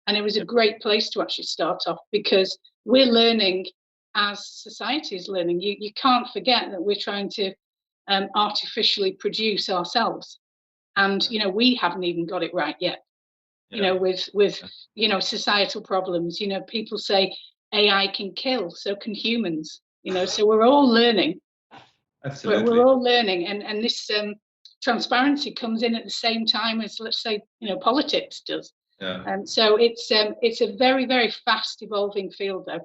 And it was a great place to actually start off, because we're learning as society is learning. You can't forget that we're trying to artificially produce ourselves. And, we haven't even got it right yet. With societal problems, people say AI can kill, so can humans, so we're all learning. Absolutely. We're all learning, and this transparency comes in at the same time as, let's say, politics does. Yeah. And so it's a very, very fast evolving field, though,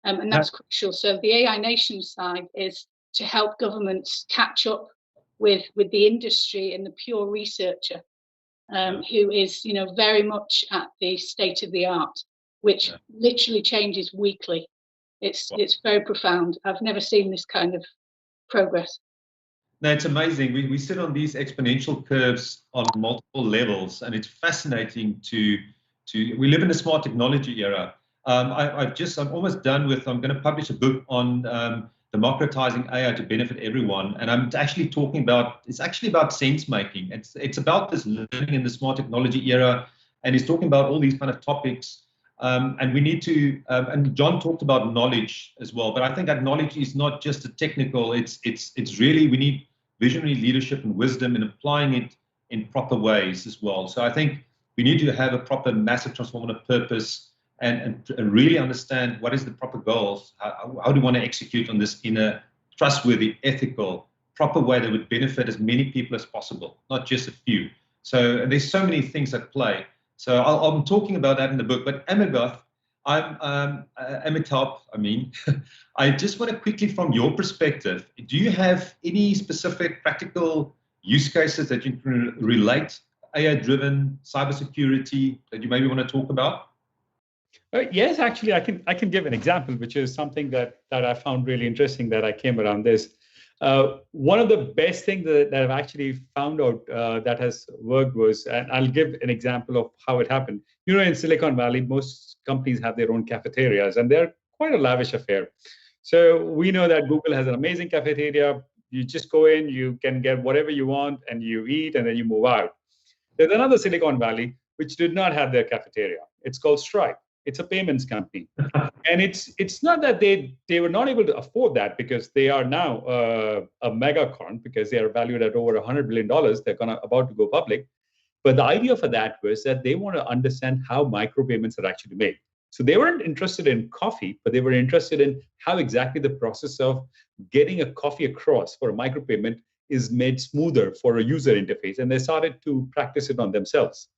and that's crucial. So the AI Nation side is to help governments catch up with the industry and the pure researcher. Who is, very much at the state of the art, which literally changes weekly. It's very profound. I've never seen this kind of progress. No, it's amazing. We sit on these exponential curves on multiple levels, and it's fascinating to we live in a smart technology era. I'm almost done with, I'm going to publish a book on democratizing AI to benefit everyone. And I'm actually talking about, it's actually about sense making. It's about this learning in the smart technology era. And he's talking about all these kind of topics. And we need to, and John talked about knowledge as well, but I think that knowledge is not just a technical, it's really, we need visionary leadership and wisdom in applying it in proper ways as well. So I think we need to have a proper massive transformative purpose and really understand what is the proper goals, how do we want to execute on this in a trustworthy, ethical, proper way that would benefit as many people as possible, not just a few. So there's so many things at play. So I'm talking about that in the book, but Amitabh, I just want to quickly, from your perspective, do you have any specific practical use cases that you can relate AI-driven cybersecurity that you maybe want to talk about? Yes, actually, I can give an example, which is something that I found really interesting that I came around this. One of the best things that I've actually found out that has worked was, and I'll give an example of how it happened. You know, in Silicon Valley, most companies have their own cafeterias, and they're quite a lavish affair. So we know that Google has an amazing cafeteria. You just go in, you can get whatever you want, and you eat, and then you move out. There's another Silicon Valley which did not have their cafeteria. It's called Stripe. It's a payments company. And it's not that they were not able to afford that, because they are now a megacorn, because they are valued at over $100 billion. They're about to go public. But the idea for that was that they want to understand how micropayments are actually made. So they weren't interested in coffee, but they were interested in how exactly the process of getting a coffee across for a micropayment is made smoother for a user interface. And they started to practice it on themselves.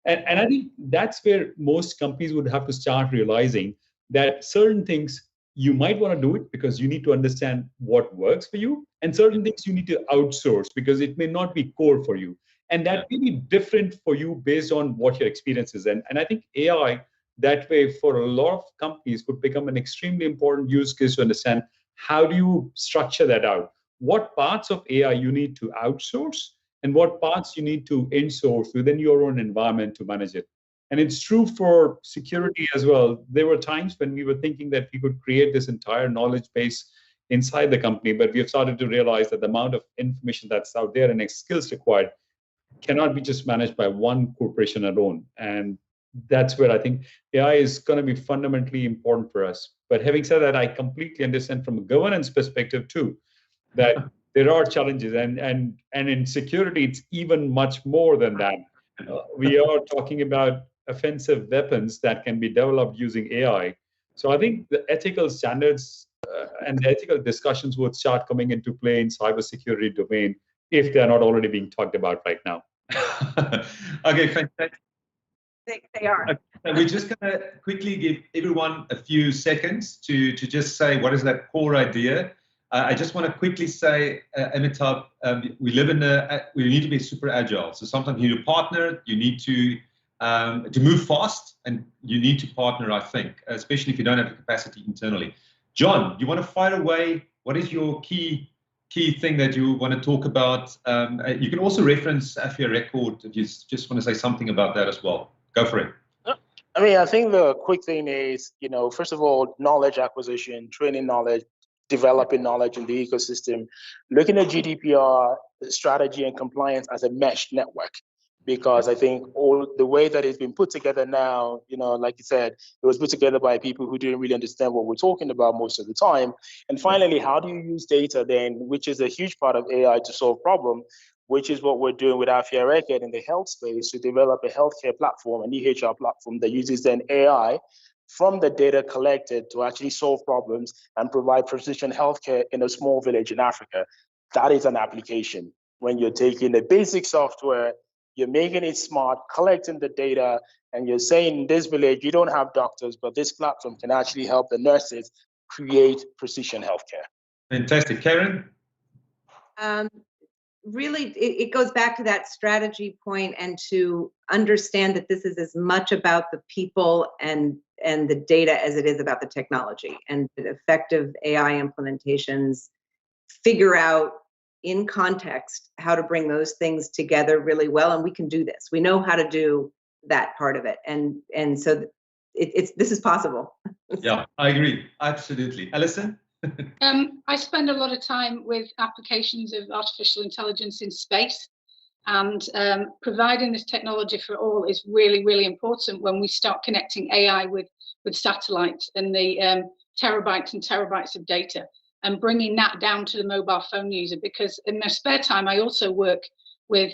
And I think that's where most companies would have to start realizing that certain things you might want to do it because you need to understand what works for you, and certain things you need to outsource because it may not be core for you. And that may be different for you based on what your experience is. And I think AI, that way, for a lot of companies, would become an extremely important use case to understand how do you structure that out? What parts of AI you need to outsource, and what parts you need to in-source within your own environment to manage it. And it's true for security as well. There were times when we were thinking that we could create this entire knowledge base inside the company, but we have started to realize that the amount of information that's out there and skills required cannot be just managed by one corporation alone. And that's where I think AI is going to be fundamentally important for us. But having said that, I completely understand from a governance perspective too, that there are challenges, and in security, it's even much more than that. We are talking about offensive weapons that can be developed using AI. So I think the ethical standards and the ethical discussions would start coming into play in cybersecurity domain if they're not already being talked about right now. Okay, fantastic. They are. We're just going to quickly give everyone a few seconds to just say what is that core idea. I just want to quickly say, Amitabh, we need to be super agile. So sometimes you need to partner, you need to move fast, and you need to partner, I think, especially if you don't have the capacity internally. John, you want to fire away? What is your key thing that you want to talk about? You can also reference AFIA record if you just want to say something about that as well. Go for it. I mean, I think the quick thing is, first of all, knowledge acquisition, training knowledge, developing knowledge in the ecosystem, looking at GDPR strategy and compliance as a mesh network. Because I think all the way that it's been put together now, like you said, it was put together by people who didn't really understand what we're talking about most of the time. And finally, how do you use data then, which is a huge part of AI to solve problems, which is what we're doing with AFIA Record in the health space to develop a healthcare platform, an EHR platform that uses then AI from the data collected to actually solve problems and provide precision healthcare in a small village in Africa. That is an application. When you're taking the basic software, you're making it smart, collecting the data, and you're saying in this village, you don't have doctors, but this platform can actually help the nurses create precision healthcare. Fantastic. Karen? Really, it goes back to that strategy point and to understand that this is as much about the people and the data as it is about the technology, and the effective AI implementations figure out in context how to bring those things together really well. And we can do this. We know how to do that part of it. And so this is possible. Yeah, I agree. Absolutely. Alison? I spend a lot of time with applications of artificial intelligence in space, and providing this technology for all is really, really important when we start connecting AI with satellites and the terabytes and terabytes of data, and bringing that down to the mobile phone user. Because in my spare time, I also work with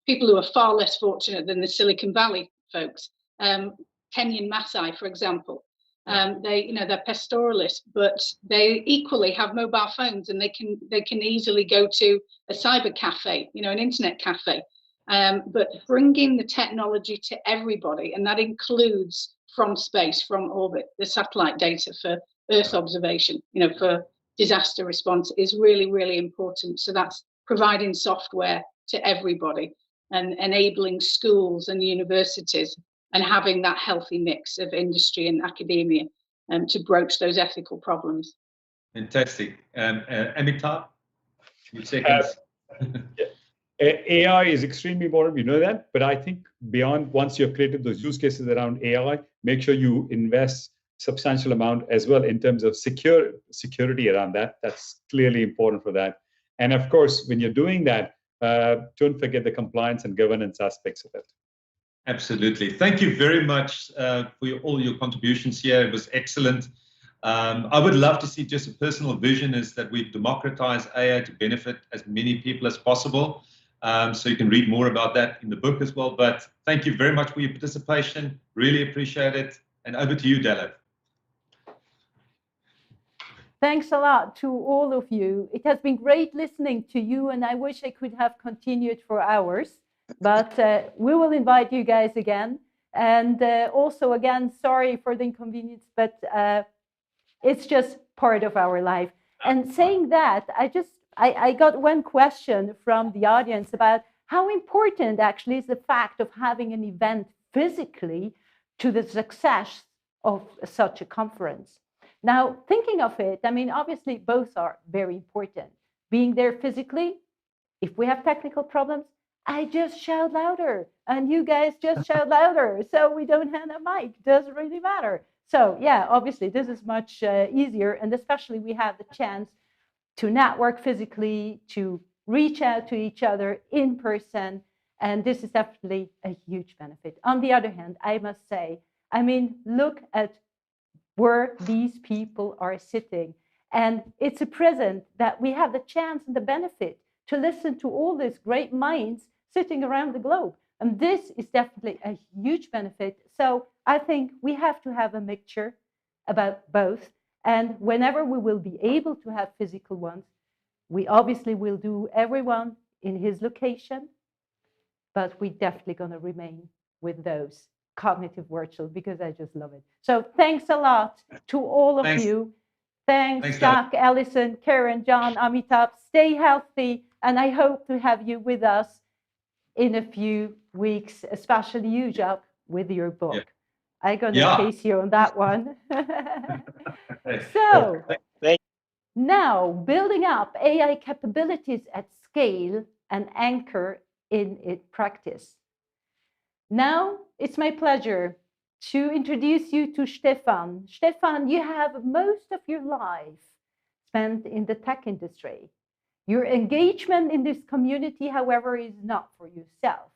people who are far less fortunate than the Silicon Valley folks. Kenyan Maasai, for example. They're pastoralists, but they equally have mobile phones, and they can easily go to a cyber cafe, an internet cafe. But bringing the technology to everybody, and that includes from space, from orbit, the satellite data for Earth observation, for disaster response, is really, really important. So that's providing software to everybody and enabling schools and universities, and having that healthy mix of industry and academia to broach those ethical problems. Fantastic. Amitabh, few seconds. AI is extremely important, we know that, but I think beyond, once you've created those use cases around AI, make sure you invest substantial amount as well in terms of security around that. That's clearly important for that. And of course, when you're doing that, don't forget the compliance and governance aspects of it. Absolutely. Thank you very much for all your contributions here. It was excellent. I would love to see, just a personal vision is that we democratize AI to benefit as many people as possible. So you can read more about that in the book as well. But thank you very much for your participation. Really appreciate it. And over to you, Della. Thanks a lot to all of you. It has been great listening to you, and I wish I could have continued for hours. But we will invite you guys again. And also, again, sorry for the inconvenience, but it's just part of our life. And saying that, I got one question from the audience about how important actually is the fact of having an event physically to the success of such a conference. Now, thinking of it, I mean, obviously, both are very important. Being there physically, if we have technical problems, I just shout louder, and you guys just shout louder. So we don't have a mic. Doesn't really matter. So yeah, obviously, this is much easier, and especially we have the chance to network physically, to reach out to each other in person, and this is definitely a huge benefit. On the other hand, I must say, I mean, look at where these people are sitting. And it's a present that we have the chance and the benefit to listen to all these great minds sitting around the globe. And this is definitely a huge benefit. So I think we have to have a mixture about both. And whenever we will be able to have physical ones, we obviously will do everyone in his location, but we definitely going to remain with those CognitiveVirtual, because I just love it. So thanks a lot to all of you. Thanks, Jack, Alison, Karen, John, Amitabh. Stay healthy, and I hope to have you with us in a few weeks, especially you, Jack, with your book. Yeah. I'm going to chase you on that one. So now, building up AI capabilities at scale and anchor in it practice. Now, it's my pleasure to introduce you to Stefan. Stefan, you have most of your life spent in the tech industry. Your engagement in this community, however, is not for yourself.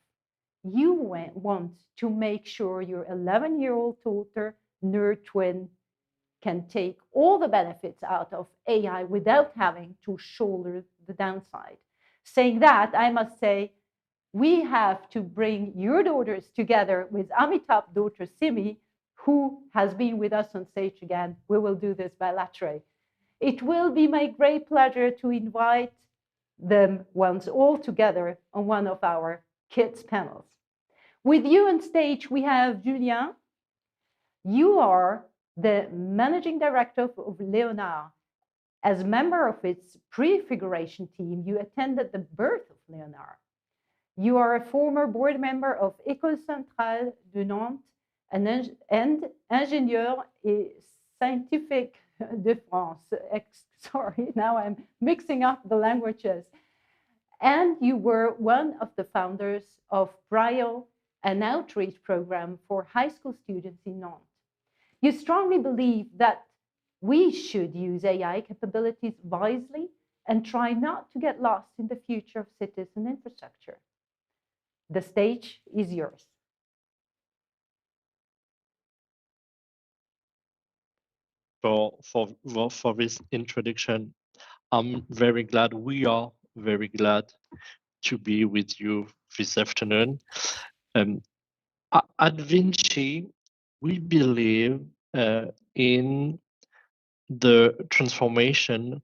You want to make sure your 11-year-old daughter, nerd twin, can take all the benefits out of AI without having to shoulder the downside. Saying that, I must say, we have to bring your daughters together with Amitabh's daughter, Simi, who has been with us on stage again. We will do this bilaterally. It will be my great pleasure to invite them once all together on one of our kids panels. With you on stage, we have Julien. You are the managing director of Leonard. As a member of its prefiguration team, you attended the birth of Leonard. You are a former board member of École Centrale de Nantes and ingénieur et scientifique de France. Sorry, now I'm mixing up the languages. And you were one of the founders of Palo an outreach program for high school students in Nantes. You strongly believe that we should use AI capabilities wisely and try not to get lost in the future of cities and infrastructure. The stage is yours. For this introduction. I'm very glad, we are very glad to be with you this afternoon. At VINCI, we believe in the transformation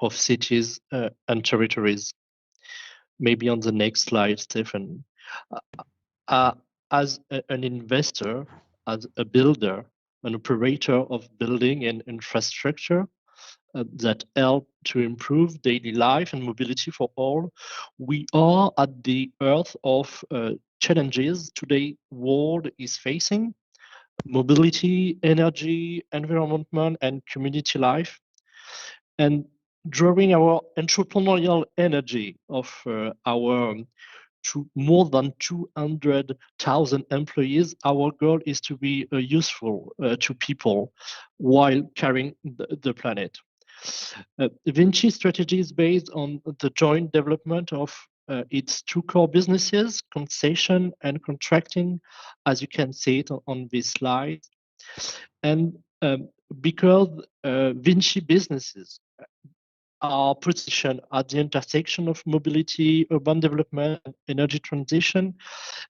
of cities and territories. Maybe on the next slide, Stefan. As an investor, as a builder, an operator of building and infrastructure that help to improve daily life and mobility for all, we are at the heart of challenges today world is facing: mobility, energy, environment, and community life. And drawing our entrepreneurial energy of our to more than 200,000 employees, our goal is to be useful to people while carrying the planet. VINCI strategy is based on the joint development of its two core businesses, concession and contracting, as you can see it on this slide. And because VINCI businesses are positioned at the intersection of mobility, urban development, and energy transition,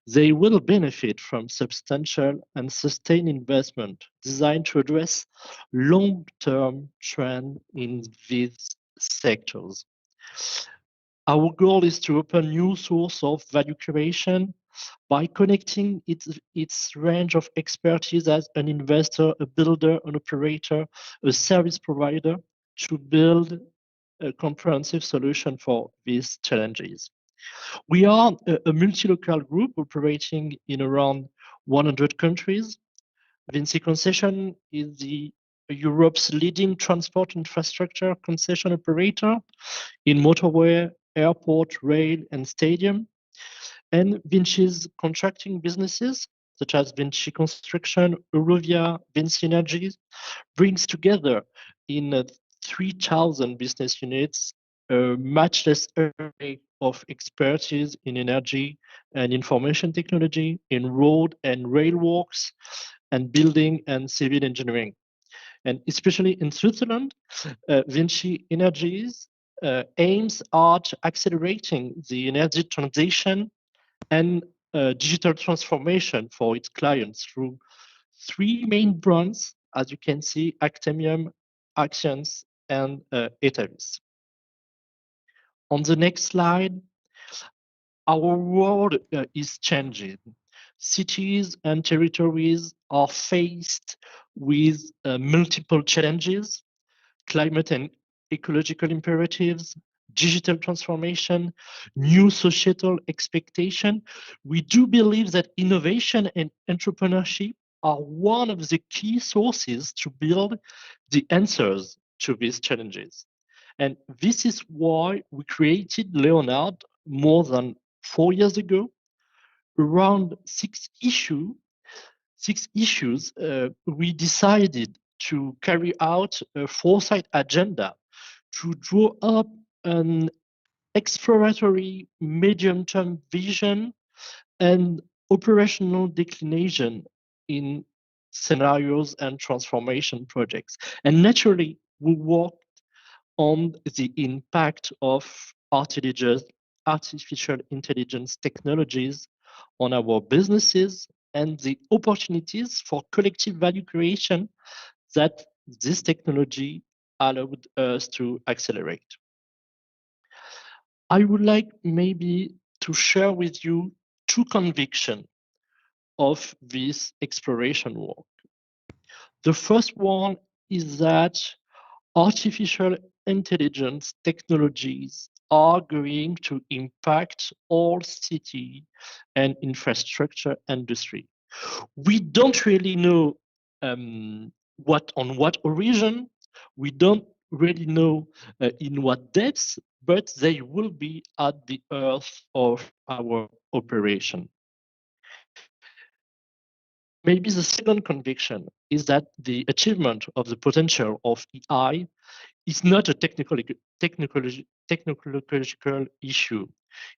they will benefit from substantial and sustained investment designed to address long-term trends in these sectors. Our goal is to open new source of value creation by connecting its range of expertise as an investor, a builder, an operator, a service provider, to build a comprehensive solution for these challenges. We are a multi-local group operating in around 100 countries. VINCI Concession is Europe's leading transport infrastructure concession operator in motorway, airport, rail, and stadium. And VINCI's contracting businesses, such as VINCI Construction, Eurovia, VINCI Energies, brings together in 3,000 business units a matchless array of expertise in energy and information technology, in road and rail works, and building and civil engineering. And especially in Switzerland, VINCI Energies aims at accelerating the energy transition and digital transformation for its clients through three main brands, as you can see: Actemium, Actions, and Etavis. On the next slide, our world is changing. Cities and territories are faced with multiple challenges: climate and ecological imperatives, digital transformation, new societal expectation. We do believe that innovation and entrepreneurship are one of the key sources to build the answers to these challenges. And this is why we created Leonard more than 4 years ago. Around six issues, we decided to carry out a foresight agenda to draw up an exploratory medium-term vision and operational declination in scenarios and transformation projects. And naturally, we worked on the impact of artificial intelligence technologies on our businesses and the opportunities for collective value creation that this technology allowed us to accelerate. I would like maybe to share with you two convictions of this exploration work. The first one is that artificial intelligence technologies are going to impact all city and infrastructure industry. We don't really know what origin, we don't really know in what depth, but they will be at the heart of our operation. Maybe the second conviction is that the achievement of the potential of AI is not a technological issue.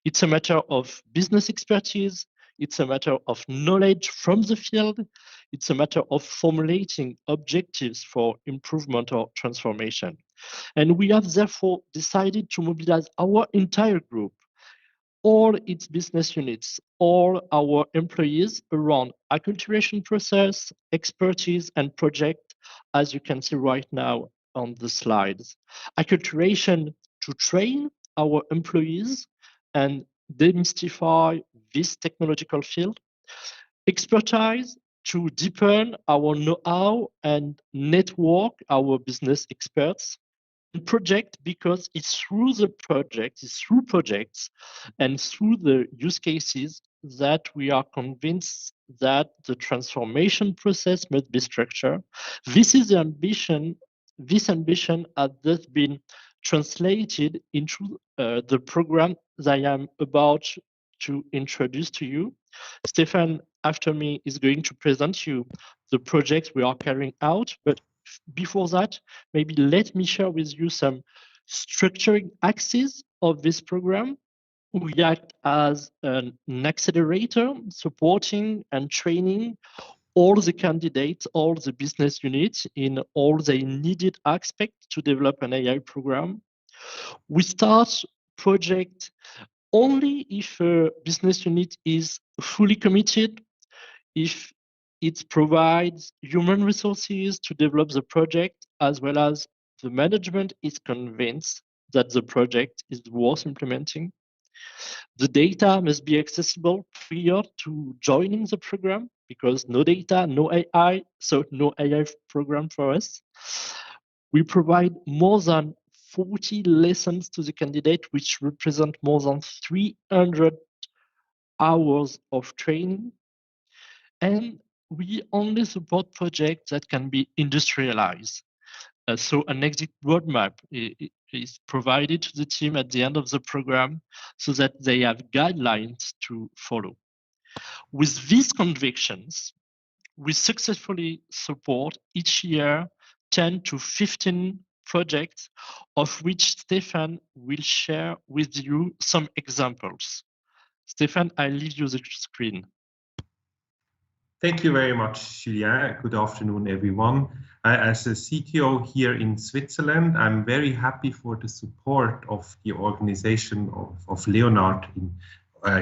It's a matter of business expertise. It's a matter of knowledge from the field. It's a matter of formulating objectives for improvement or transformation. And we have therefore decided to mobilize our entire group, all its business units, all our employees around acculturation process, expertise, and project, as you can see right now on the slides. Acculturation to train our employees and demystify this technological field. Expertise to deepen our know-how and network our business experts. Project, because it's through the project, it's through projects and through the use cases that we are convinced that the transformation process must be structured. This is the ambition. This ambition has thus been translated into the program that I am about to introduce to you. Stefan, after me, is going to present you the projects we are carrying out, but before that, maybe let me share with you some structuring axes of this program. We act as an accelerator, supporting and training all the candidates, all the business units in all the needed aspects to develop an AI program. We start project only if a business unit is fully committed, if it provides human resources to develop the project, as well as the management is convinced that the project is worth implementing. The data must be accessible prior to joining the program, because no data, no AI, so no AI program for us. We provide more than 40 lessons to the candidate, which represent more than 300 hours of training. And we only support projects that can be industrialized. So an exit roadmap is provided to the team at the end of the program so that they have guidelines to follow. With these convictions, we successfully support each year 10 to 15 projects, of which Stefan will share with you some examples. Stefan, I leave you the screen. Thank you very much, Julien. Good afternoon, everyone. As a CTO here in Switzerland, I'm very happy for the support of the organization of Leonard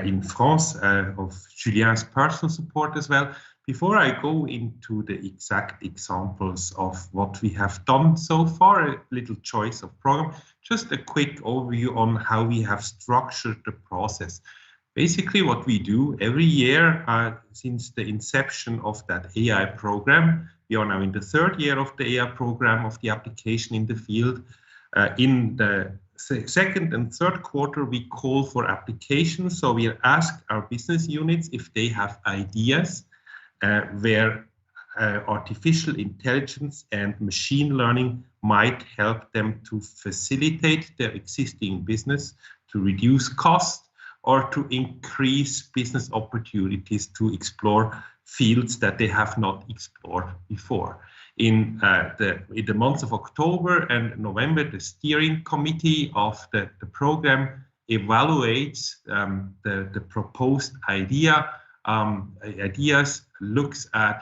in France, of Julien's personal support as well. Before I go into the exact examples of what we have done so far, a little choice of program, just a quick overview on how we have structured the process. Basically, what we do every year since the inception of that AI program, we are now in the third year of the AI program of the application in the field. In the second and third quarter, we call for applications. So we ask our business units if they have ideas where artificial intelligence and machine learning might help them to facilitate their existing business, to reduce cost, or to increase business opportunities to explore fields that they have not explored before. In the months of October and November, the steering committee of the program evaluates the proposed ideas, looks at,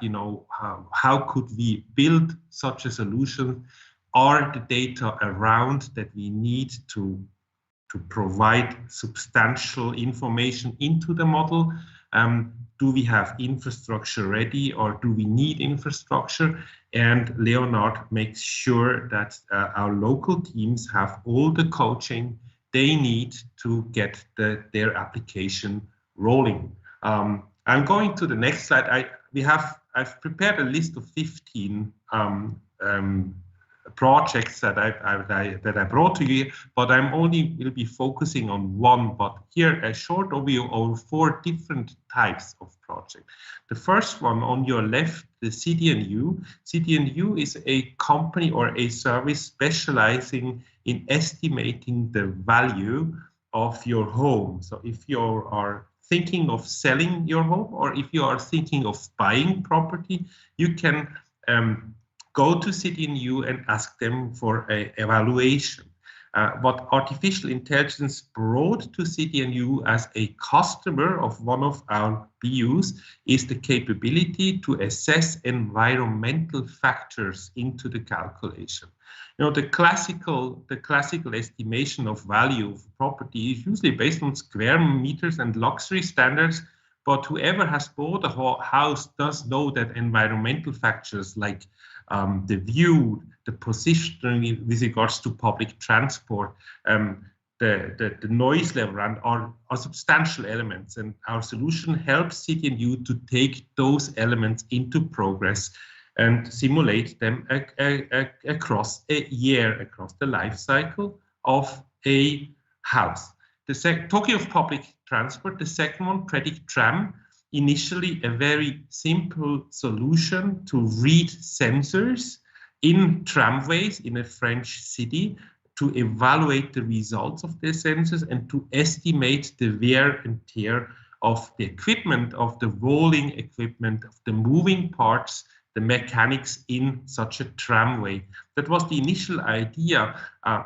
how could we build such a solution? Are the data around that we need to provide substantial information into the model? Do we have infrastructure ready, or do we need infrastructure? And Leonard makes sure that our local teams have all the coaching they need to get their application rolling. I'm going to the next slide. I've prepared a list of 15 projects that I brought to you, but I'm only will be focusing on one. But here a short overview of 4 different types of project. The first one on your left, the CDNU. CDNU is a company or a service specializing in estimating the value of your home. So if you are thinking of selling your home, or if you are thinking of buying property, you can go to CityNU and ask them for an evaluation. What artificial intelligence brought to CityNU as a customer of one of our BUs is the capability to assess environmental factors into the calculation. You know, the classical estimation of value of property is usually based on square meters and luxury standards, but whoever has bought a house does know that environmental factors like the view, the positioning with regards to public transport, the noise level are substantial elements, and our solution helps CityNU to take those elements into progress and simulate them across a year, across the life cycle of a house. Talking of public transport, the second one, Predict Tram, initially a very simple solution to read sensors in tramways in a French city, to evaluate the results of the sensors and to estimate the wear and tear of the equipment, of the rolling equipment, of the moving parts, the mechanics in such a tramway. That was the initial idea.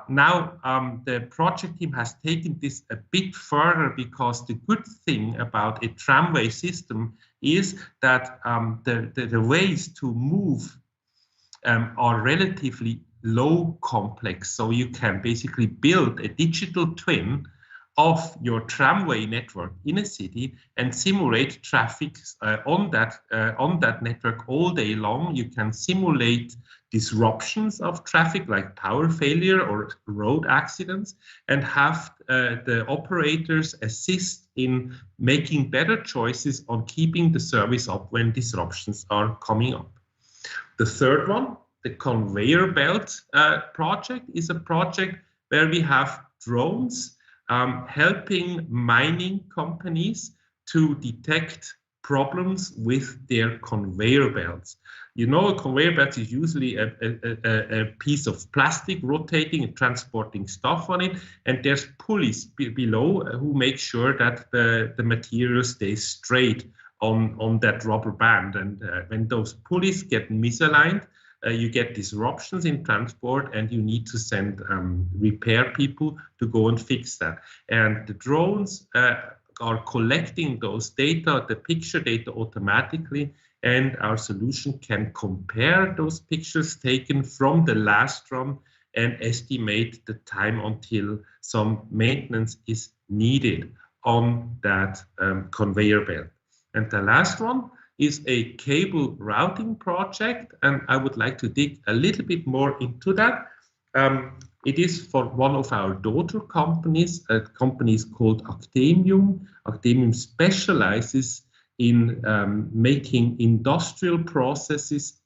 Now the project team has taken this a bit further, because the good thing about a tramway system is that the ways to move are relatively low complex. So you can basically build a digital twin of your tramway network in a city and simulate traffic on that network all day long. You can simulate disruptions of traffic like power failure or road accidents, and have the operators assist in making better choices on keeping the service up when disruptions are coming up. The third one, the conveyor belt project, is a project where we have drones helping mining companies to detect problems with their conveyor belts. You know, a conveyor belt is usually a piece of plastic rotating and transporting stuff on it, and there's pulleys below who make sure that the material stays straight on that rubber band. And when those pulleys get misaligned, you get disruptions in transport, and you need to send repair people to go and fix that. And the drones are collecting those data, the picture data, automatically, and our solution can compare those pictures taken from the last run and estimate the time until some maintenance is needed on that conveyor belt. And the last one is a cable routing project, and I would like to dig a little bit more into that. It is for one of our daughter companies. A company is called Actemium. Actemium specializes in making industrial processes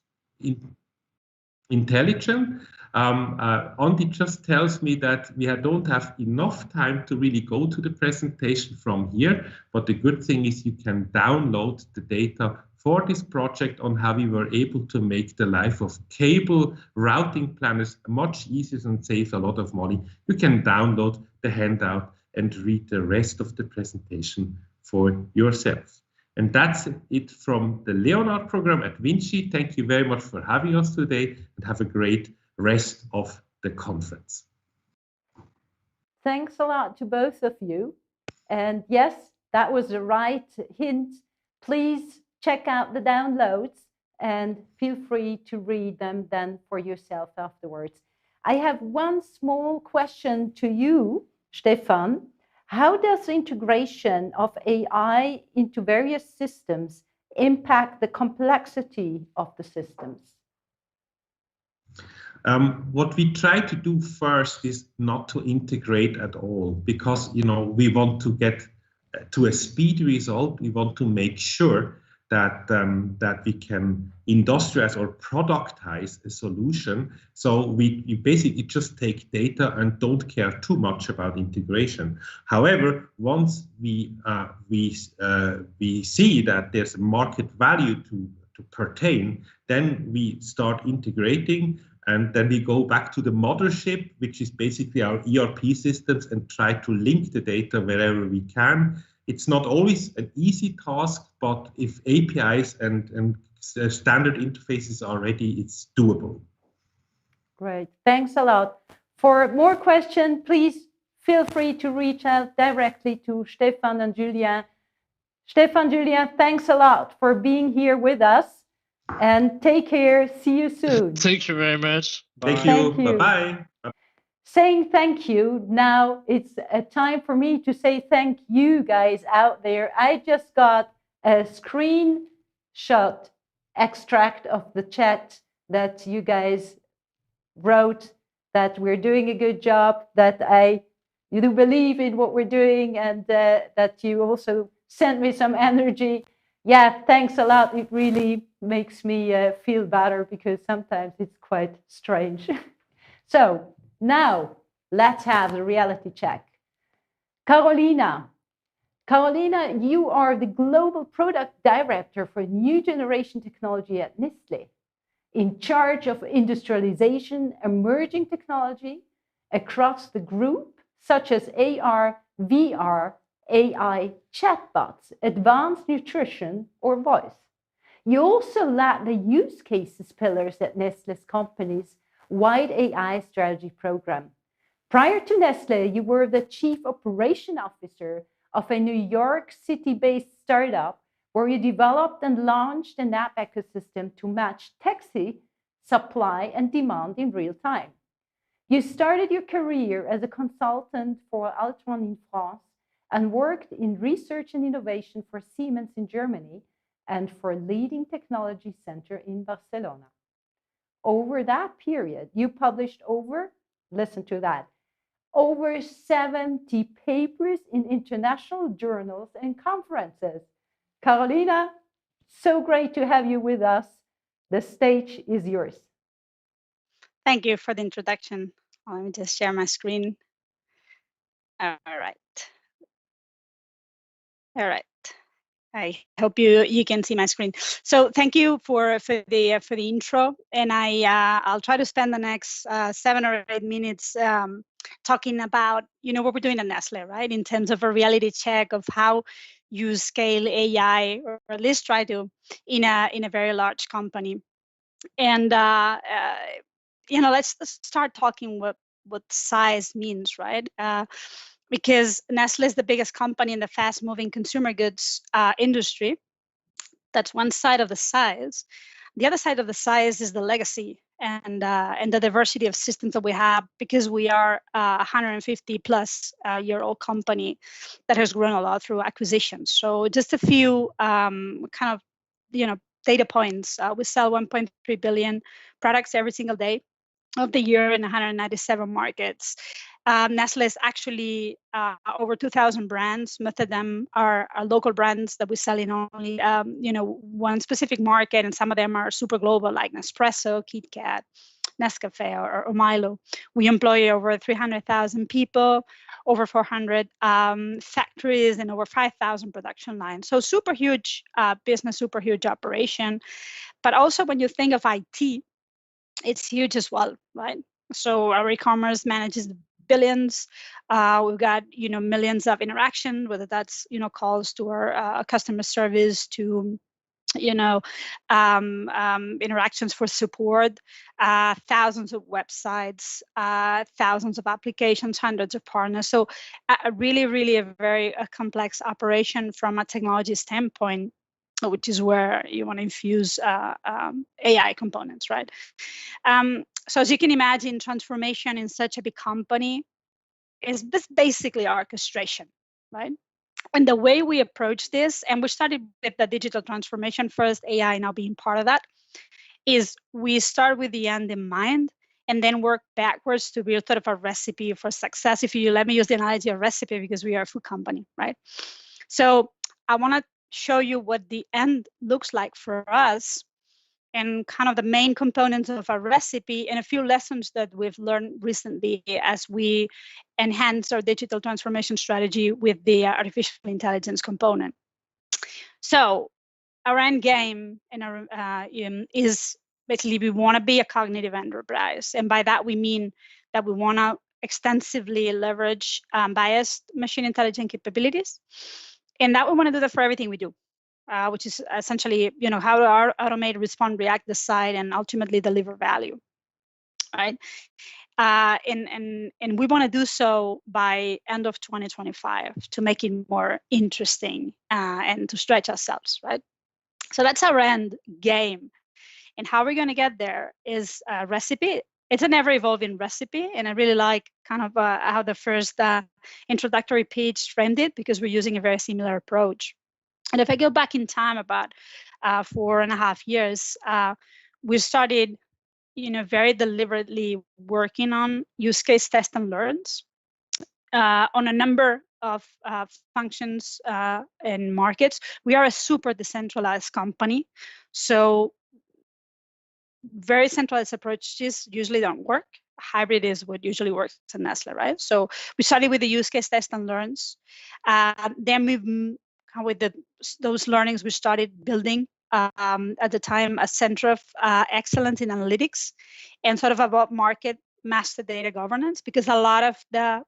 intelligent. Andy just tells me that we don't have enough time to really go to the presentation from here, but the good thing is you can download the data for this project on how we were able to make the life of cable routing planners much easier and save a lot of money. You can download the handout and read the rest of the presentation for yourself. And that's it from the Leonard program at VINCI. Thank you very much for having us today, and have a great rest of the conference. Thanks a lot to both of you. And yes, that was the right hint. Please check out the downloads and feel free to read them then for yourself afterwards. I have one small question to you, Stefan. How does the integration of AI into various systems impact the complexity of the systems? What we try to do first is not to integrate at all, because we want to get to a speedy result. We want to make sure that that we can industrialize or productize a solution. So we basically just take data and don't care too much about integration. However, once we see that there's a market value to pertain, then we start integrating. And then we go back to the mothership, which is basically our ERP systems, and try to link the data wherever we can. It's not always an easy task, but if APIs and standard interfaces are ready, it's doable. Great, thanks a lot. For more questions, please feel free to reach out directly to Stefan and Julien. Stefan, Julien, thanks a lot for being here with us, and take care. See you soon. Thank you very much. Bye. Thank you. Bye-bye. Saying thank you, now it's a time for me to say thank you guys out there. I just got a screenshot extract of the chat that you guys wrote, that we're doing a good job, that you do believe in what we're doing, and that you also sent me some energy. Yeah, thanks a lot. It really makes me feel better, because sometimes it's quite strange. So now let's have the reality check. Carolina, you are the Global Product Director for New Generation Technology at Nestlé, in charge of industrialization, emerging technology across the group, such as AR, VR, AI, chatbots, advanced nutrition, or voice. You also led the use cases pillars at Nestlé's company's wide AI strategy program. Prior to Nestlé, you were the Chief Operation Officer of a New York City-based startup where you developed and launched an app ecosystem to match taxi supply and demand in real time. You started your career as a consultant for Alto in France and worked in research and innovation for Siemens in Germany and for Leading Technology Center in Barcelona. Over that period, you published listen to that, over 70 papers in international journals and conferences. Carolina, so great to have you with us. The stage is yours. Thank you for the introduction. Let me just share my screen. All right. I hope you can see my screen. So thank you for the intro, and I'll try to spend the next 7 or 8 minutes talking about what we're doing at Nestlé, right? In terms of a reality check of how you scale AI, or at least try to, in a very large company. And let's start talking what size means, right? Because Nestlé is the biggest company in the fast-moving consumer goods industry. That's one side of the size. The other side of the size is the legacy and the diversity of systems that we have, because we are a 150-plus-year-old company that has grown a lot through acquisitions. So just a few data points. We sell 1.3 billion products every single day of the year in 197 markets. Nestlé is actually over 2,000 brands. Most of them are local brands that we sell in only one specific market, and some of them are super global, like Nespresso, KitKat, Nescafe, or Milo. We employ over 300,000 people, over 400 factories, and over 5,000 production lines. So super huge business, super huge operation. But also when you think of IT, it's huge as well, right? So our e-commerce manages billions. We've got millions of interactions, whether that's calls to our customer service, to interactions for support, thousands of websites, thousands of applications, hundreds of partners. So really a very complex operation from a technology standpoint, which is where you want to infuse AI components, right? So as you can imagine, transformation in such a big company is basically orchestration, right? And the way we approach this, and we started with the digital transformation first, AI now being part of that, is we start with the end in mind and then work backwards to build sort of a recipe for success. If you let me use the analogy of recipe, because we are a food company, right? So I want to show you what the end looks like for us, and kind of the main components of our recipe, and a few lessons that we've learned recently as we enhance our digital transformation strategy with the artificial intelligence component. So our end game is basically we want to be a cognitive enterprise. And by that, we mean that we want to extensively leverage biased machine intelligence capabilities And that we want to do that for everything we do, which is essentially, how to automate, respond, react, decide, and ultimately deliver value, right? And we want to do so by end of 2025 to make it more interesting and to stretch ourselves, right? So that's our end game. And how we're going to get there is a recipe. It's an ever-evolving recipe, and I really like kind of how the first introductory pitch framed it, because we're using a very similar approach. And if I go back in time about 4.5 years, we started, very deliberately working on use case test and learns on a number of functions and markets. We are a super decentralized company, so very centralized approaches usually don't work. Hybrid is what usually works at Nestlé, right? So we started with the use case test and learns. Then with those learnings, we started building at the time a center of excellence in analytics and sort of about market master data governance, because a lot of the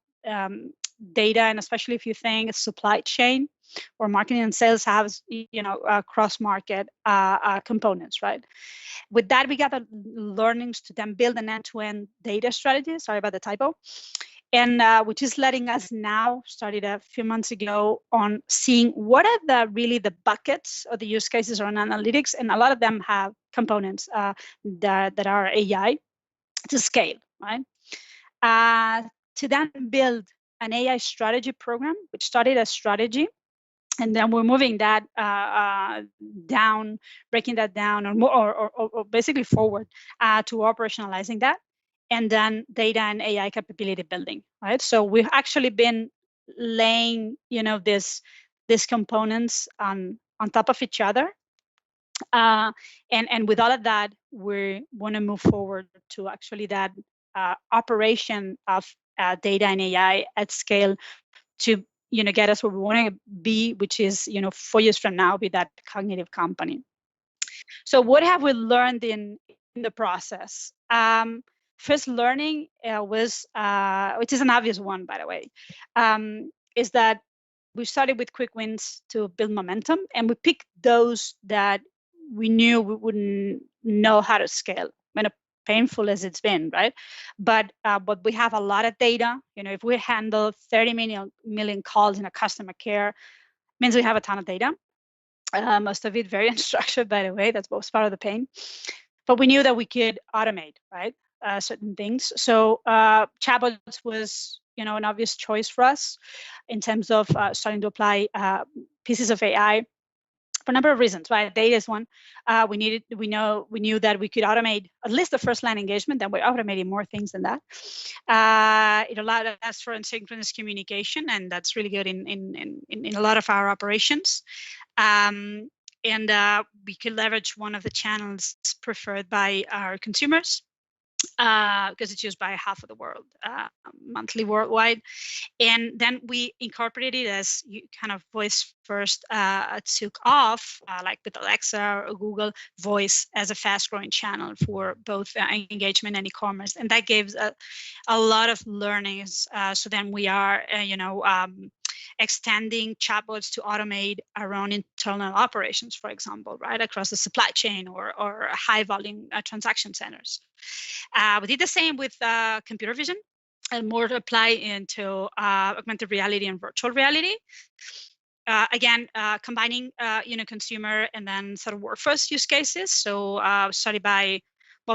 data, and especially if you think supply chain or marketing and sales, has cross-market components, right? With that, we got the learnings to then build an end-to-end data strategy. Sorry about the typo. And which is letting us now, started a few months ago, on seeing what are the buckets of the use cases around analytics, and a lot of them have components that are AI to scale, right? To then build an AI strategy program, which started as strategy, and then we're moving that down, breaking that down, or basically forward to operationalizing that, and then data and AI capability building, right? So we've actually been laying, these components on top of each other, and with all of that, we want to move forward to actually that operation of data and AI at scale to get us where we want to be, which is 4 years from now, be that cognitive company. So what have we learned in the process? First learning was, which is an obvious one, by the way, is that we started with quick wins to build momentum, and we picked those that we knew we wouldn't know how to scale, painful as it's been, right? But we have a lot of data. If we handle 30 million calls in a customer care, means we have a ton of data. Most of it very unstructured, by the way. That's both part of the pain. But we knew that we could automate, right? Certain things. So chatbots was, an obvious choice for us in terms of starting to apply pieces of AI for a number of reasons, right? Data is one. We knew that we could automate at least the first line engagement, then we're automating more things than that. It allowed us for asynchronous communication, and that's really good in a lot of our operations. And we could leverage one of the channels preferred by our consumers, because it's used by half of the world monthly worldwide. And then we incorporated it as kind of voice first took off, like with Alexa or Google Voice, as a fast growing channel for both engagement and e-commerce. And that gives a lot of learnings. So then we are, extending chatbots to automate our own internal operations, for example, right, across the supply chain or high volume transaction centers. We did the same with computer vision, and more to apply into augmented reality and virtual reality. Again, combining consumer and then sort of workforce use cases. So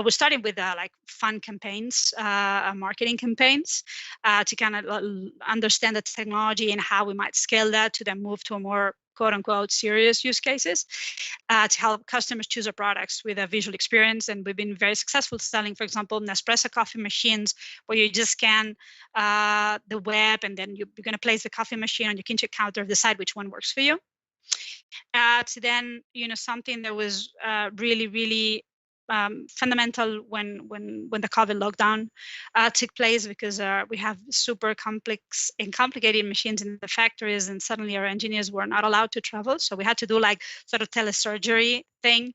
we started with like fun campaigns, marketing campaigns, to kind of understand the technology and how we might scale that to then move to a more quote unquote serious use cases to help customers choose our products with a visual experience. And we've been very successful selling, for example, Nespresso coffee machines, where you just scan the web and then you're going to place the coffee machine on your kitchen counter, decide which one works for you. To then, something that was really, really fundamental when the COVID lockdown took place, because we have super complex and complicated machines in the factories, and suddenly our engineers were not allowed to travel. So we had to do like sort of telesurgery thing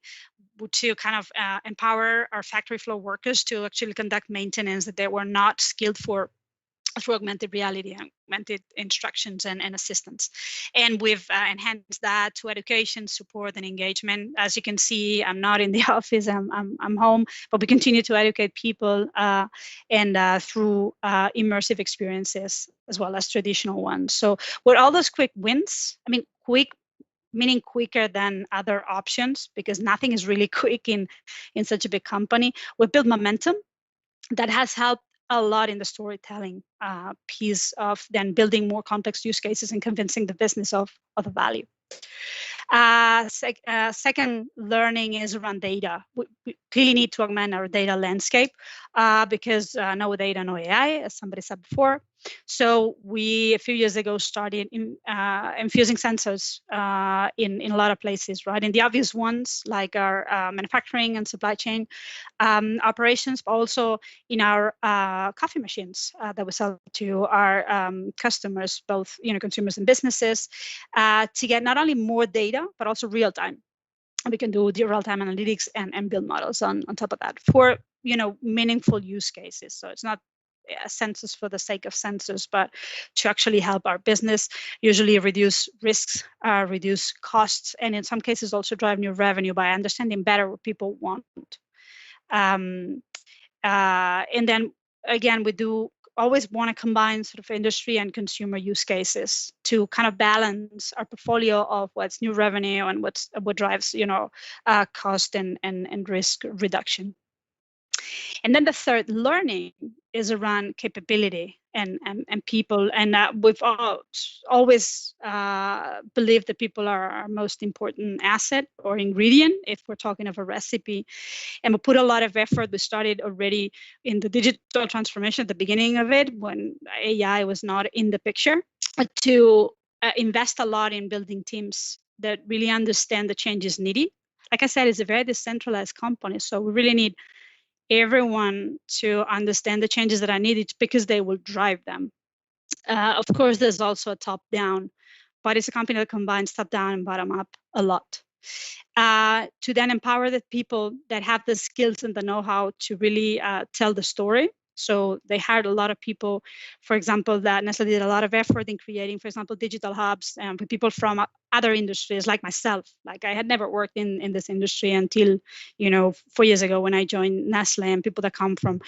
to kind of empower our factory floor workers to actually conduct maintenance that they were not skilled for through augmented reality, augmented instructions and assistance. And we've enhanced that to education, support, and engagement. As you can see, I'm not in the office, I'm home, but we continue to educate people and through immersive experiences as well as traditional ones. So with all those quick wins, I mean, quick meaning quicker than other options, because nothing is really quick in such a big company. We built momentum that has helped a lot in the storytelling piece of then building more complex use cases and convincing the business of the value. Second learning is around data. We clearly need to augment our data landscape because no data, no AI, as somebody said before. So we, a few years ago, started infusing sensors in a lot of places, right? And the obvious ones, like our manufacturing and supply chain operations, but also in our coffee machines that we sell to our customers, both consumers and businesses, to get not only more data, but also real time. We can do the real-time analytics and build models on top of that for meaningful use cases. So it's not sensors for the sake of sensors, but to actually help our business, usually reduce risks, reduce costs, and in some cases also drive new revenue by understanding better what people want. And then again, we do always want to combine sort of industry and consumer use cases to kind of balance our portfolio of what's new revenue and what drives cost and risk reduction. And then the third learning is around capability and people. And we've always believed that people are our most important asset or ingredient if we're talking of a recipe. And we put a lot of effort. We started already in the digital transformation at the beginning of it when AI was not in the picture, to invest a lot in building teams that really understand the changes needed. Like I said, it's a very decentralized company, so we really need everyone to understand the changes that are needed because they will drive them. Of course, there's also a top-down, but it's a company that combines top-down and bottom-up a lot. To then empower the people that have the skills and the know-how to really tell the story. So they hired a lot of people, for example, that Nestlé did a lot of effort in creating, for example, digital hubs with people from other industries like myself. Like I had never worked in this industry until, 4 years ago when I joined Nestlé, and people that come from,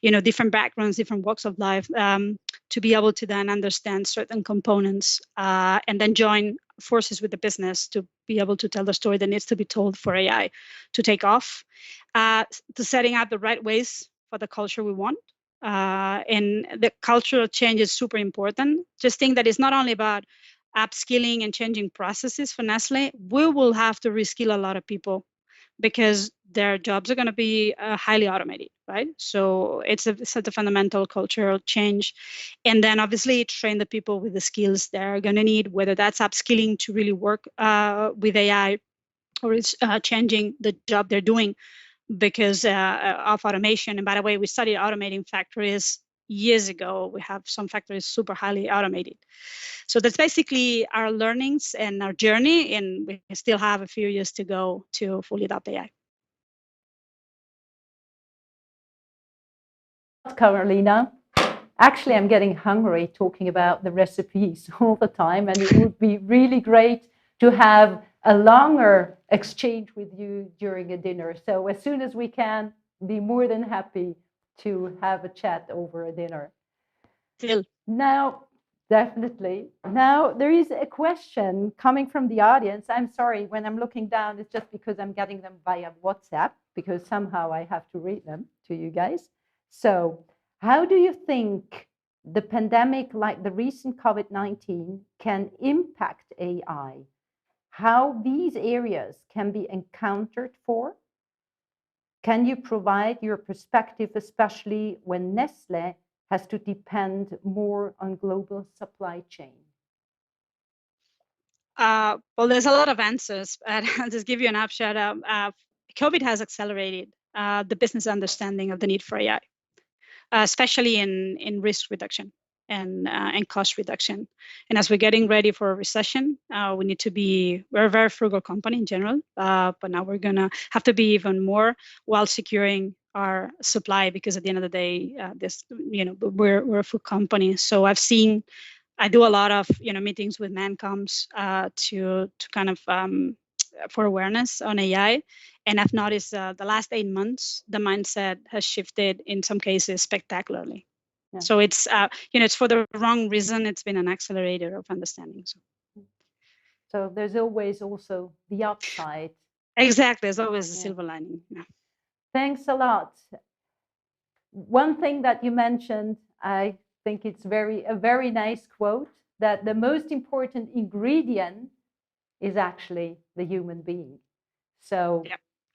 different backgrounds, different walks of life, to be able to then understand certain components and then join forces with the business to be able to tell the story that needs to be told for AI to take off, to setting up the right ways for the culture we want. And the cultural change is super important. Just think that it's not only about upskilling and changing processes for Nestlé. We will have to reskill a lot of people because their jobs are going to be highly automated, right? So it's a fundamental cultural change. And then obviously train the people with the skills they're going to need, whether that's upskilling to really work with AI or it's changing the job they're doing because of automation. And by the way, we studied automating factories years ago. We have some factories super highly automated. So that's basically our learnings and our journey, and we still have a few years to go to fully adopt AI. Carolina, actually, I'm getting hungry talking about the recipes all the time, and it would be really great to have a longer exchange with you during a dinner. So as soon as we can, be more than happy to have a chat over a dinner. Still. Now, definitely. Now, there is a question coming from the audience. I'm sorry, when I'm looking down, it's just because I'm getting them via WhatsApp, because somehow I have to read them to you guys. So, how do you think the pandemic, like the recent COVID-19, can impact AI? How these areas can be encountered for? Can you provide your perspective, especially when Nestlé has to depend more on global supply chain? Well, there's a lot of answers, but I'll just give you an upshot. COVID has accelerated the business understanding of the need for AI, especially in risk reduction and cost reduction. And as we're getting ready for a recession, we need to we're a very frugal company in general, but now we're gonna have to be even more while securing our supply, because at the end of the day, we're a food company. So I do a lot of meetings with mancoms to kind of for awareness on AI, and I've noticed the last 8 months the mindset has shifted in some cases spectacularly. Yeah. So it's it's for the wrong reason. It's been an accelerator of understanding. So there's always also the upside. Exactly, there's always a silver lining. Yeah. Thanks a lot. One thing that you mentioned, I think it's a very nice quote, that the most important ingredient is actually the human being. So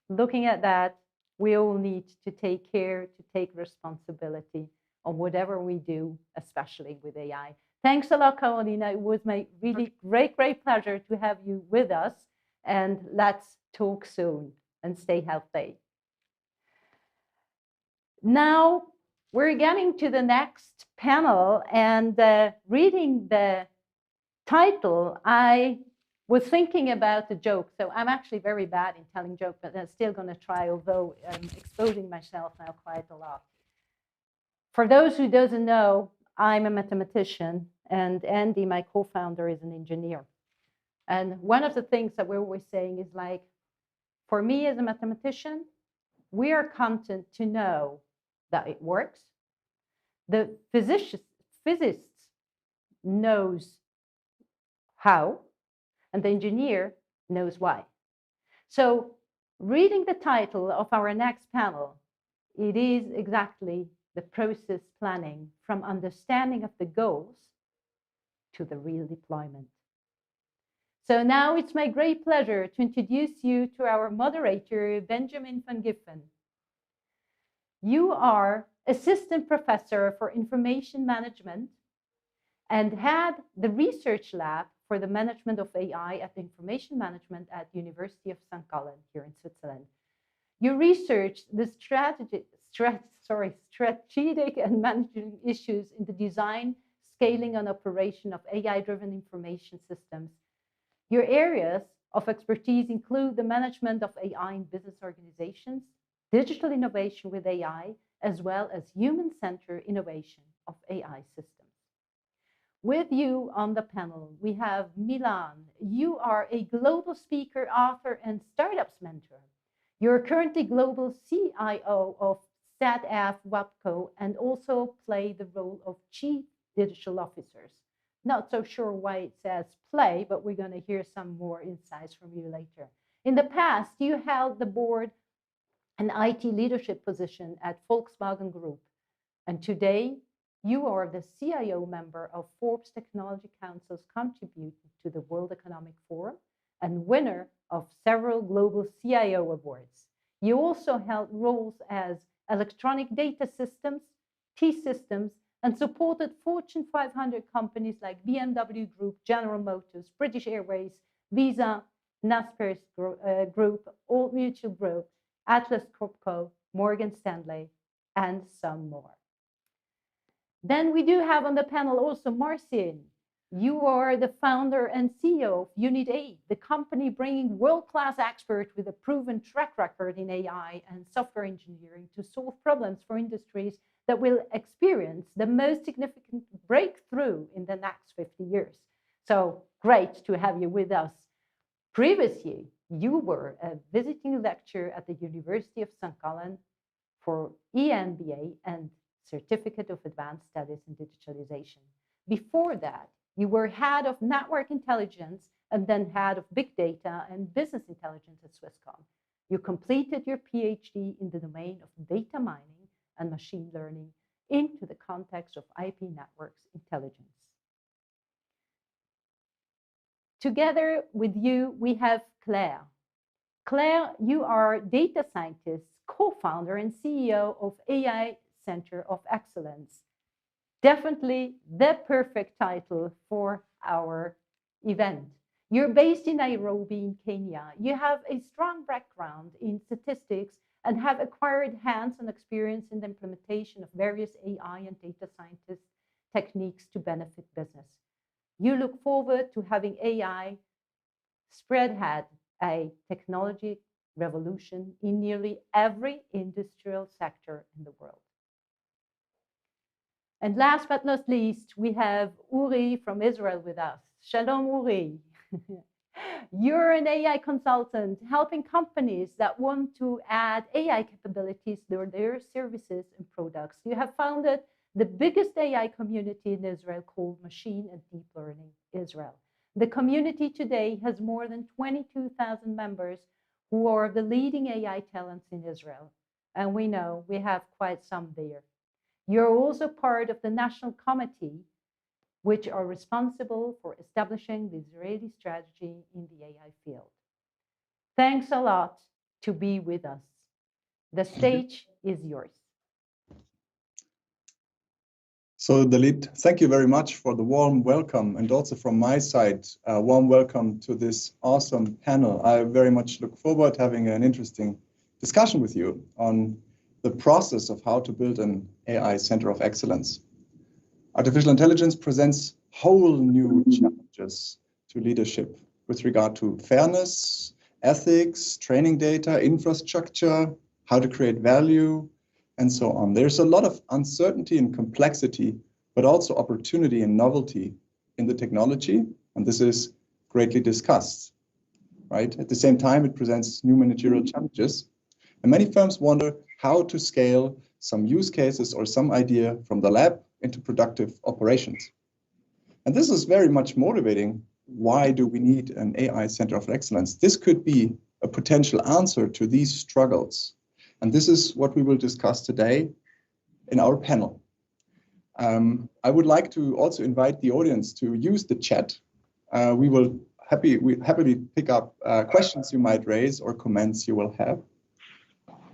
looking at that, we all need to take care, to take responsibility on whatever we do, especially with AI. Thanks a lot, Carolina. It was my really great pleasure to have you with us. And let's talk soon and stay healthy. Now we're getting to the next panel, and reading the title, I was thinking about the joke. So I'm actually very bad in telling jokes, but I'm still going to try, although I'm exposing myself now quite a lot. For those who doesn't know, I'm a mathematician, and Andy, my co-founder, is an engineer. And one of the things that we're always saying is, like, for me as a mathematician, we are content to know that it works. The physicist knows how, and the engineer knows why. So reading the title of our next panel, it is exactly the process planning from understanding of the goals to the real deployment. So now it's my great pleasure to introduce you to our moderator, Benjamin van Giffen. You are assistant professor for information management and had the research lab for the management of AI at information management at the University of St. Gallen here in Switzerland. You researched the strategic and managing issues in the design, scaling, and operation of AI-driven information systems. Your areas of expertise include the management of AI in business organizations, digital innovation with AI, as well as human-centered innovation of AI systems. With you on the panel, we have Milan. You are a global speaker, author, and startups mentor. You're currently global CIO of SADF WAPCO and also play the role of Chief Digital Officers. Not so sure why it says play, but we're going to hear some more insights from you later. In the past, you held the board and IT leadership position at Volkswagen Group. And today, you are the CIO member of Forbes Technology Council's contribution to the World Economic Forum and winner of several global CIO awards. You also held roles as Electronic Data Systems, T-Systems, and supported Fortune 500 companies like BMW Group, General Motors, British Airways, Visa, Naspers Group, Old Mutual Group, Atlas Copco, Morgan Stanley, and some more. Then we do have on the panel also Marcin. You are the founder and CEO of UNICRI, the company bringing world-class experts with a proven track record in AI and software engineering to solve problems for industries that will experience the most significant breakthrough in the next 50 years. So great to have you with us. Previously, you were a visiting lecturer at the University of St. Gallen for EMBA and Certificate of Advanced Studies in Digitalization. Before that, you were head of network intelligence and then head of big data and business intelligence at Swisscom. You completed your PhD in the domain of data mining and machine learning into the context of IP networks intelligence. Together with you, we have Claire. Claire, you are data scientist, co-founder and CEO of AI Center of Excellence. Definitely the perfect title for our event. You're based in Nairobi in Kenya. You have a strong background in statistics and have acquired hands-on experience in the implementation of various AI and data scientist techniques to benefit business. You look forward to having AI spearhead a technology revolution in nearly every industrial sector in the world. And last but not least, we have Uri from Israel with us. Shalom, Uri. You're an AI consultant helping companies that want to add AI capabilities to their services and products. You have founded the biggest AI community in Israel called Machine and Deep Learning Israel. The community today has more than 22,000 members who are the leading AI talents in Israel. And we know we have quite some there. You're also part of the National Committee, which are responsible for establishing the Israeli strategy in the AI field. Thanks a lot to be with us. The stage is yours. So Dalit, thank you very much for the warm welcome, and also from my side, a warm welcome to this awesome panel. I very much look forward to having an interesting discussion with you on the process of how to build an AI center of excellence. Artificial intelligence presents whole new challenges to leadership with regard to fairness, ethics, training data, infrastructure, how to create value, and so on. There's a lot of uncertainty and complexity, but also opportunity and novelty in the technology, and this is greatly discussed, right? At the same time, it presents new managerial challenges, and many firms wonder how to scale some use cases or some idea from the lab into productive operations. And this is very much motivating. Why do we need an AI center of excellence? This could be a potential answer to these struggles. And this is what we will discuss today in our panel. I would like to also invite the audience to use the chat. We will happily pick up questions you might raise or comments you will have.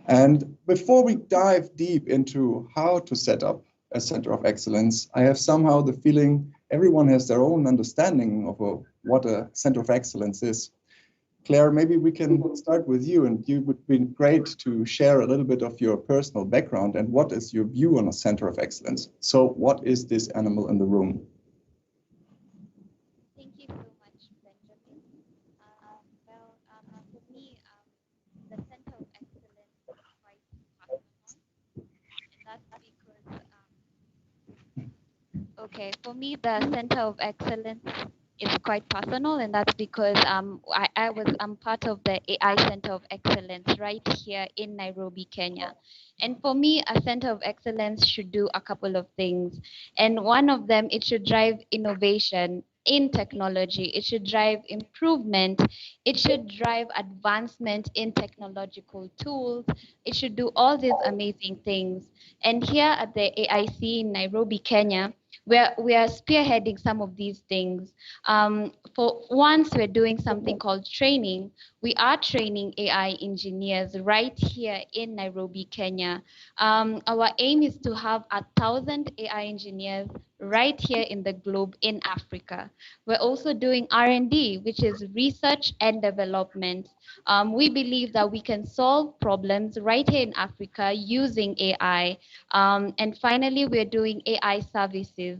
And before we dive deep into how to set up a center of excellence, I have somehow the feeling everyone has their own understanding of what a center of excellence is. Claire, maybe we can start with you, and you would be great to share a little bit of your personal background and what is your view on a center of excellence. So what is this animal in the room? Thank you so much, Benjamin. For me, the center of excellence is quite personal, and that's because, okay, for me, the center of excellence is quite personal, and that's because I'm part of the AI Center of Excellence right here in Nairobi, Kenya. And for me, a center of excellence should do a couple of things. And one of them, it should drive innovation in technology. It should drive improvement. It should drive advancement in technological tools. It should do all these amazing things. And here at the AIC in Nairobi, Kenya, we are spearheading some of these things. For once, we're doing something called training. We are training AI engineers right here in Nairobi, Kenya. Our aim is to have 1,000 AI engineers right here in the globe in Africa. We're also doing R&D, which is research and development. We believe that we can solve problems right here in Africa using AI. And finally, we're doing AI services,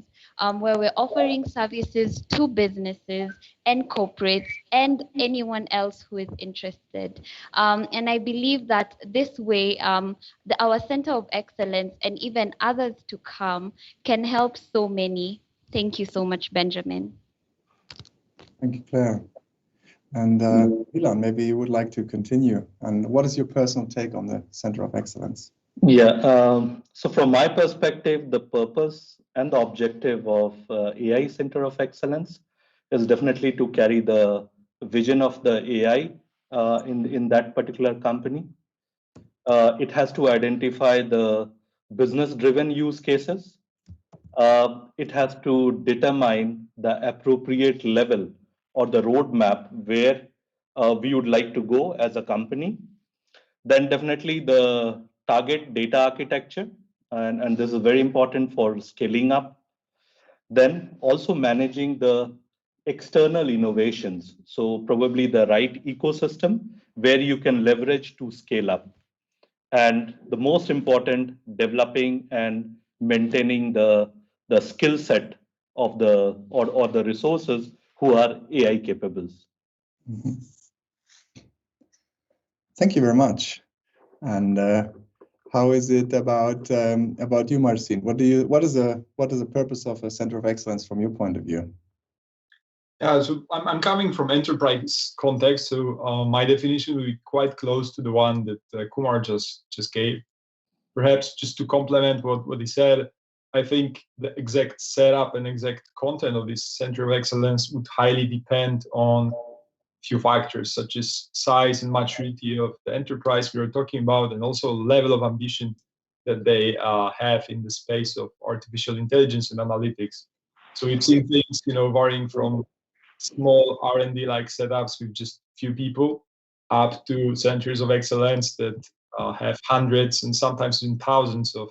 where we're offering services to businesses and corporates and anyone else who is interested. And I believe that this way, our Center of Excellence and even others to come can help so many. Thank you so much, Benjamin. Thank you, Claire. And Ilan, maybe you would like to continue. And what is your personal take on the Center of Excellence? Yeah, so from my perspective, the purpose and the objective of AI Center of Excellence is definitely to carry the vision of the AI in that particular company. It has to identify the business-driven use cases. It has to determine the appropriate level or the roadmap where we would like to go as a company. Then definitely the target data architecture, and this is very important for scaling up. Then also managing the external innovations. So probably the right ecosystem where you can leverage to scale up. And the most important, developing and maintaining the skill set of the or the resources who are AI capables. Mm-hmm. Thank you very much. And how is it about you, Marcin? What is the purpose of a center of excellence from your point of view? Yeah, so I'm coming from enterprise context, so my definition will be quite close to the one that Kumar just gave. Perhaps just to complement what he said, I think the exact setup and exact content of this center of excellence would highly depend on few factors, such as size and maturity of the enterprise we are talking about, and also level of ambition that they have in the space of artificial intelligence and analytics. So we've seen things, varying from small R&D like setups with just few people up to centers of excellence that have hundreds and sometimes even thousands of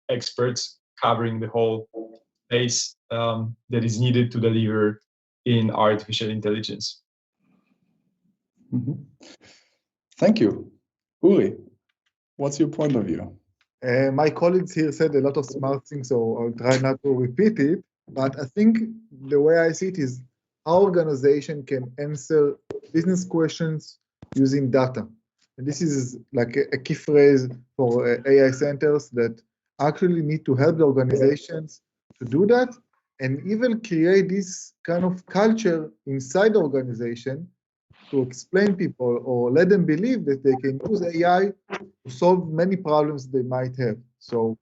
experts covering the whole space that is needed to deliver in artificial intelligence. Mm-hmm. Thank you. Uri, what's your point of view? My colleagues here said a lot of smart things, so I'll try not to repeat it. But I think the way I see it is our organization can answer business questions using data. And this is like a key phrase for AI centers that actually need to help the organizations to do that and even create this kind of culture inside the organization to explain people or let them believe that they can use AI to solve many problems they might have. So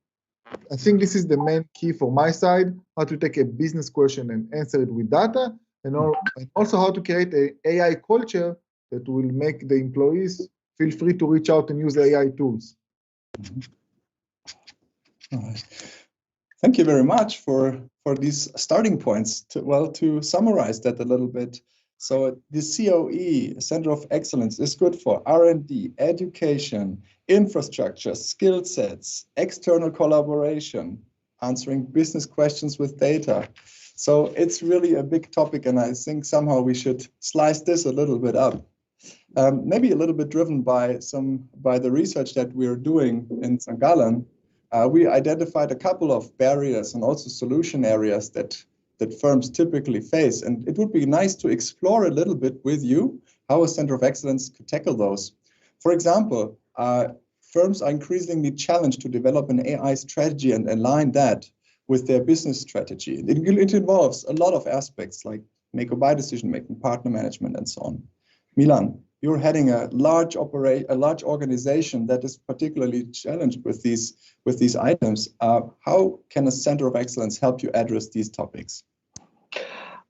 I think this is the main key for my side, how to take a business question and answer it with data, and also how to create an AI culture that will make the employees feel free to reach out and use AI tools. All right. Thank you very much for these starting points. To summarize that a little bit, so the COE, Center of Excellence, is good for R&D, education, infrastructure, skill sets, external collaboration, answering business questions with data. So it's really a big topic, and I think somehow we should slice this a little bit up. Maybe a little bit driven by the research that we're doing in St. Gallen. We identified a couple of barriers and also solution areas that firms typically face. And it would be nice to explore a little bit with you how a center of excellence could tackle those. For example, firms are increasingly challenged to develop an AI strategy and align that with their business strategy. It involves a lot of aspects like make or buy decision making, partner management, and so on. Milan, you're heading a large organization that is particularly challenged with these items. How can a center of excellence help you address these topics?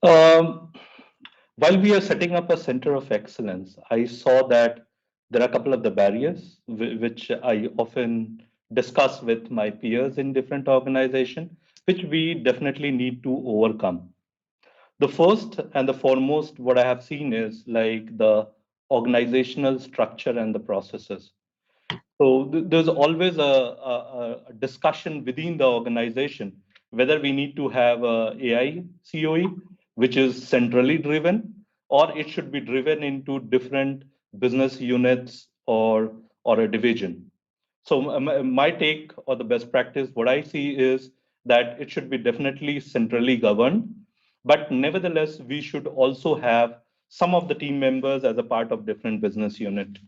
While we are setting up a center of excellence, I saw that there are a couple of the barriers which I often discuss with my peers in different organizations, which we definitely need to overcome. The first and the foremost, what I have seen is like the organizational structure and the processes. So there's always a discussion within the organization whether we need to have a AI COE, which is centrally driven, or it should be driven into different business units or a division. So my take or the best practice, what I see is that it should be definitely centrally governed, but nevertheless, we should also have some of the team members as a part of different business unit.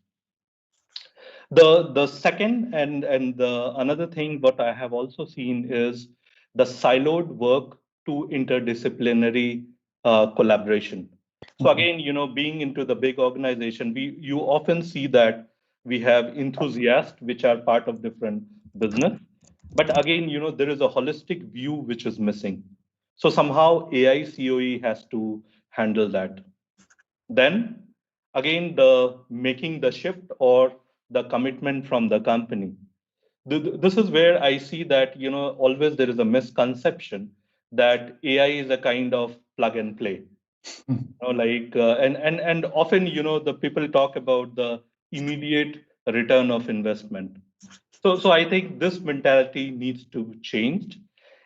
The second and the another thing what I have also seen is the siloed work to interdisciplinary collaboration. So again, being into the big organization, you often see that we have enthusiasts which are part of different business, but again, there is a holistic view which is missing. So somehow AI COE has to handle that. Then again, the making the shift or the commitment from the company. This is where I see that, always there is a misconception that AI is a kind of plug and play. And often, the people talk about the immediate return of investment. So I think this mentality needs to change.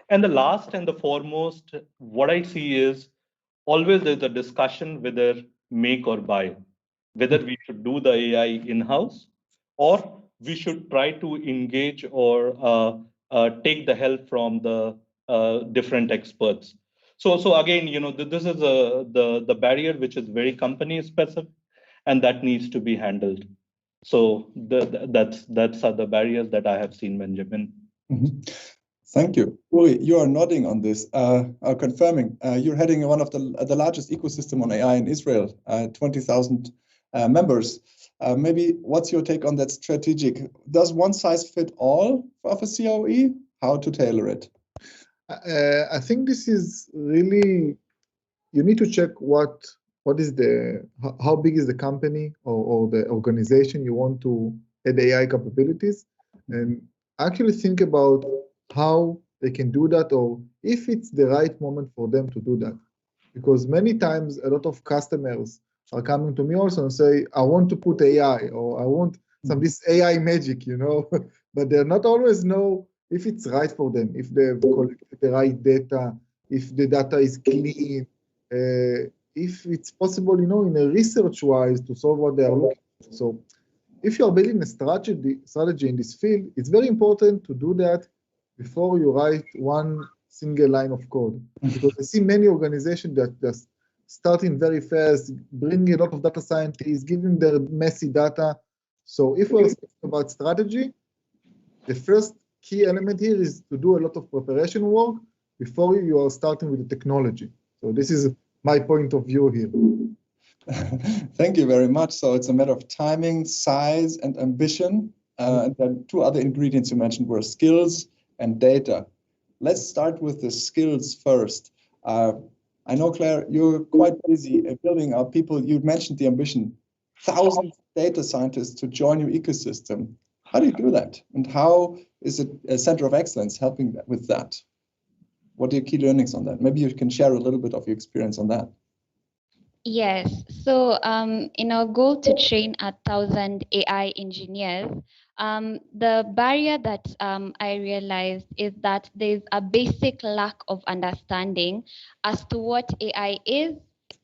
And the last and the foremost, what I see is always there's a discussion whether make or buy, whether we should do the AI in-house or we should try to engage or take the help from the different experts. So again, this is the barrier which is very company specific, and that needs to be handled. So that's are the barriers that I have seen, Benjamin. Mm-hmm. Thank you. Uri, you are nodding on this, confirming. You're heading one of the largest ecosystem on AI in Israel, 20,000 members. Maybe what's your take on that strategic? Does one size fit all of a COE? How to tailor it? I think this is really, you need to check what is how big is the company or the organization you want to add AI capabilities, and actually think about how they can do that, or if it's the right moment for them to do that. Because many times a lot of customers are coming to me also and say, I want to put AI, or I want some this AI magic, but they're not always know if it's right for them, if they've collected the right data, if the data is clean, if it's possible, in a research-wise to solve what they are looking for. So if you're building a strategy in this field, it's very important to do that before you write one single line of code. Because I see many organizations that just starting very fast, bringing a lot of data scientists, giving their messy data. So if we're speaking about strategy, the first key element here is to do a lot of preparation work before you are starting with the technology. So this is my point of view here. Thank you very much. So it's a matter of timing, size, and ambition. And then two other ingredients you mentioned were skills and data. Let's start with the skills first. I know, Claire, you're quite busy building up people. You mentioned the ambition, thousands of data scientists to join your ecosystem. How do you do that? And how is it a center of excellence helping with that? What are your key learnings on that? Maybe you can share a little bit of your experience on that. Yes, so in our goal to train 1,000 AI engineers, the barrier that I realized is that there's a basic lack of understanding as to what AI is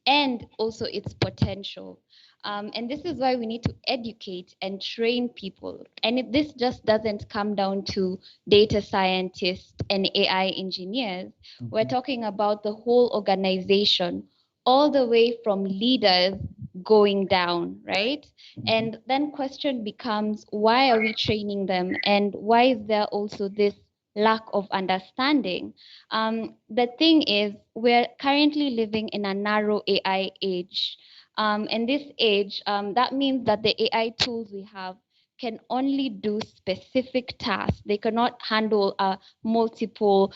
and also its potential. And this is why we need to educate and train people. And this just doesn't come down to data scientists and AI engineers. We're talking about the whole organization, all the way from leaders going down, right? And then question becomes, why are we training them? And why is there also this lack of understanding? The thing is, we're currently living in a narrow AI age. And this age, that means that the AI tools we have can only do specific tasks. They cannot handle multiple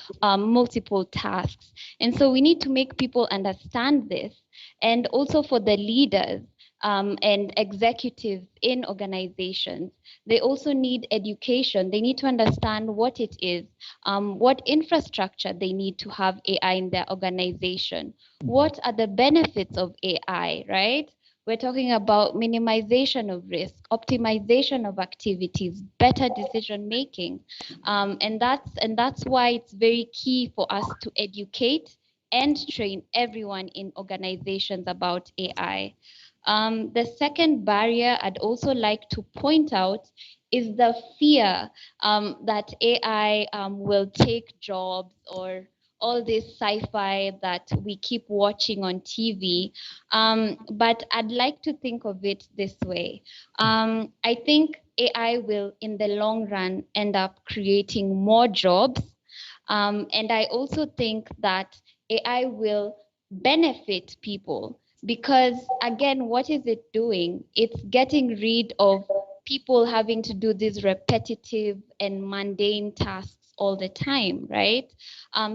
tasks. And so we need to make people understand this. And also for the leaders and executives in organizations, they also need education. They need to understand what it is, what infrastructure they need to have AI in their organization. What are the benefits of AI, right? We're talking about minimization of risk, optimization of activities, better decision making. And that's why it's very key for us to educate and train everyone in organizations about AI. The second barrier I'd also like to point out is the fear that AI will take jobs, or all this sci-fi that we keep watching on TV. But I'd like to think of it this way. I think AI will, in the long run, end up creating more jobs. And I also think that AI will benefit people because, again, what is it doing? It's getting rid of people having to do these repetitive and mundane tasks all the time, right?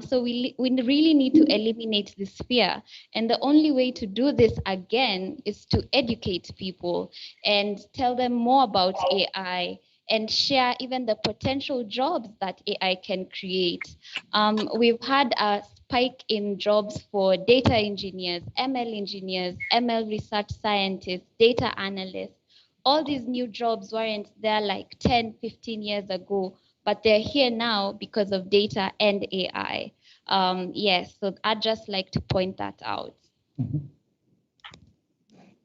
So we really need to eliminate this fear. And the only way to do this, again, is to educate people and tell them more about AI and share even the potential jobs that AI can create. We've had a spike in jobs for data engineers, ML research scientists, data analysts. All these new jobs weren't there like 10, 15 years ago, but they're here now because of data and AI. Yes, so I'd just like to point that out.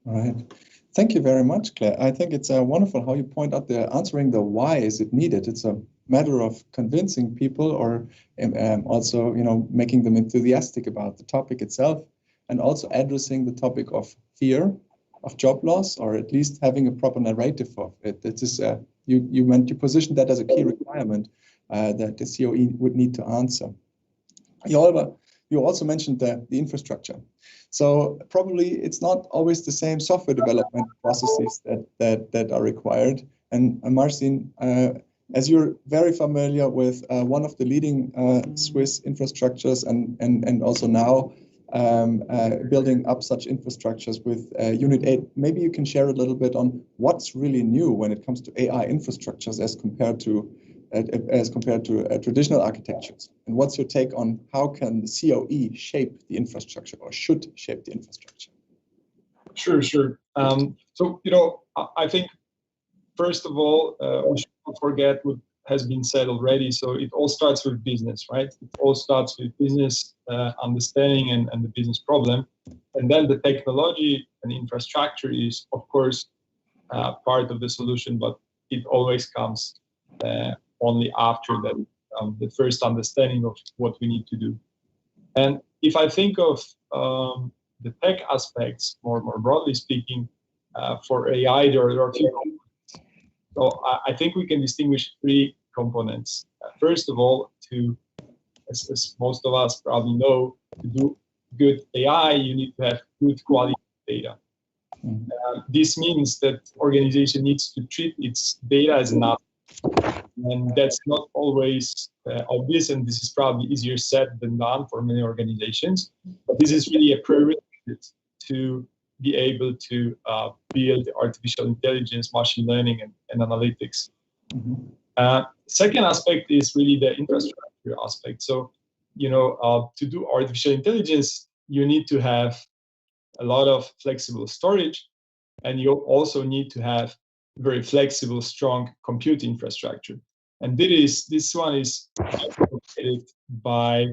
All right. Thank you very much, Claire. I think it's wonderful how you point out answering the why is it needed. It's a matter of convincing people, or also, making them enthusiastic about the topic itself, and also addressing the topic of fear job loss, or at least having a proper narrative of it. It is you positioned that as a key requirement that the COE would need to answer. You also mentioned the infrastructure. So probably it's not always the same software development processes that are required. And Marcin, as you're very familiar with one of the leading Swiss infrastructures and also now building up such infrastructures with Unit 8, maybe you can share a little bit on what's really new when it comes to AI infrastructures as compared to traditional architectures. And what's your take on how can the COE shape the infrastructure, or should shape the infrastructure? Sure. So, I think, first of all, we should not forget what has been said already. So it all starts with business, right? It all starts with business understanding and the business problem. And then the technology and infrastructure is, of course, part of the solution, but it always comes only after that, the first understanding of what we need to do. And if I think of the tech aspects, more broadly speaking, for AI, there are a few components. So I think we can distinguish three components. First of all, as most of us probably know, to do good AI, you need to have good quality data. This means that organization needs to treat its data as an asset. And that's not always obvious, and this is probably easier said than done for many organizations. But this is really a prerequisite to be able to build artificial intelligence, machine learning, and analytics. Second aspect is really the infrastructure aspect. So, to do artificial intelligence, you need to have a lot of flexible storage, and you also need to have very flexible, strong compute infrastructure. And this one is provided by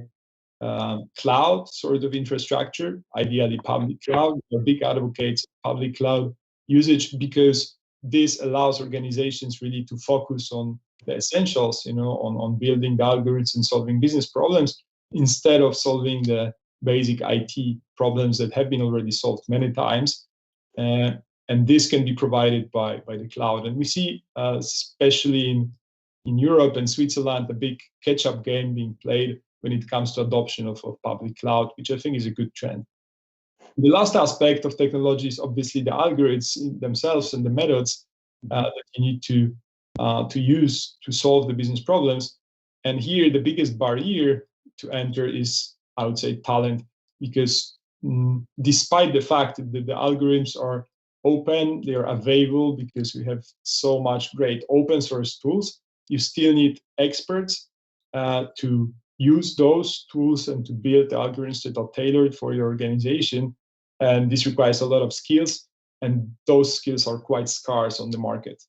cloud sort of infrastructure, ideally public cloud. We're big advocates of public cloud usage because this allows organizations really to focus on the essentials, on building the algorithms and solving business problems instead of solving the basic IT problems that have been already solved many times. And this can be provided by the cloud. And we see, especially in Europe and Switzerland, a big catch-up game being played when it comes to adoption of public cloud, which I think is a good trend. The last aspect of technology is obviously the algorithms themselves and the methods that you need to use to solve the business problems. And here, the biggest barrier to enter is, I would say, talent, because despite the fact that the algorithms are open, they are available because we have so much great open source tools, you still need experts to use those tools and to build the algorithms that are tailored for your organization. And this requires a lot of skills, and those skills are quite scarce on the market.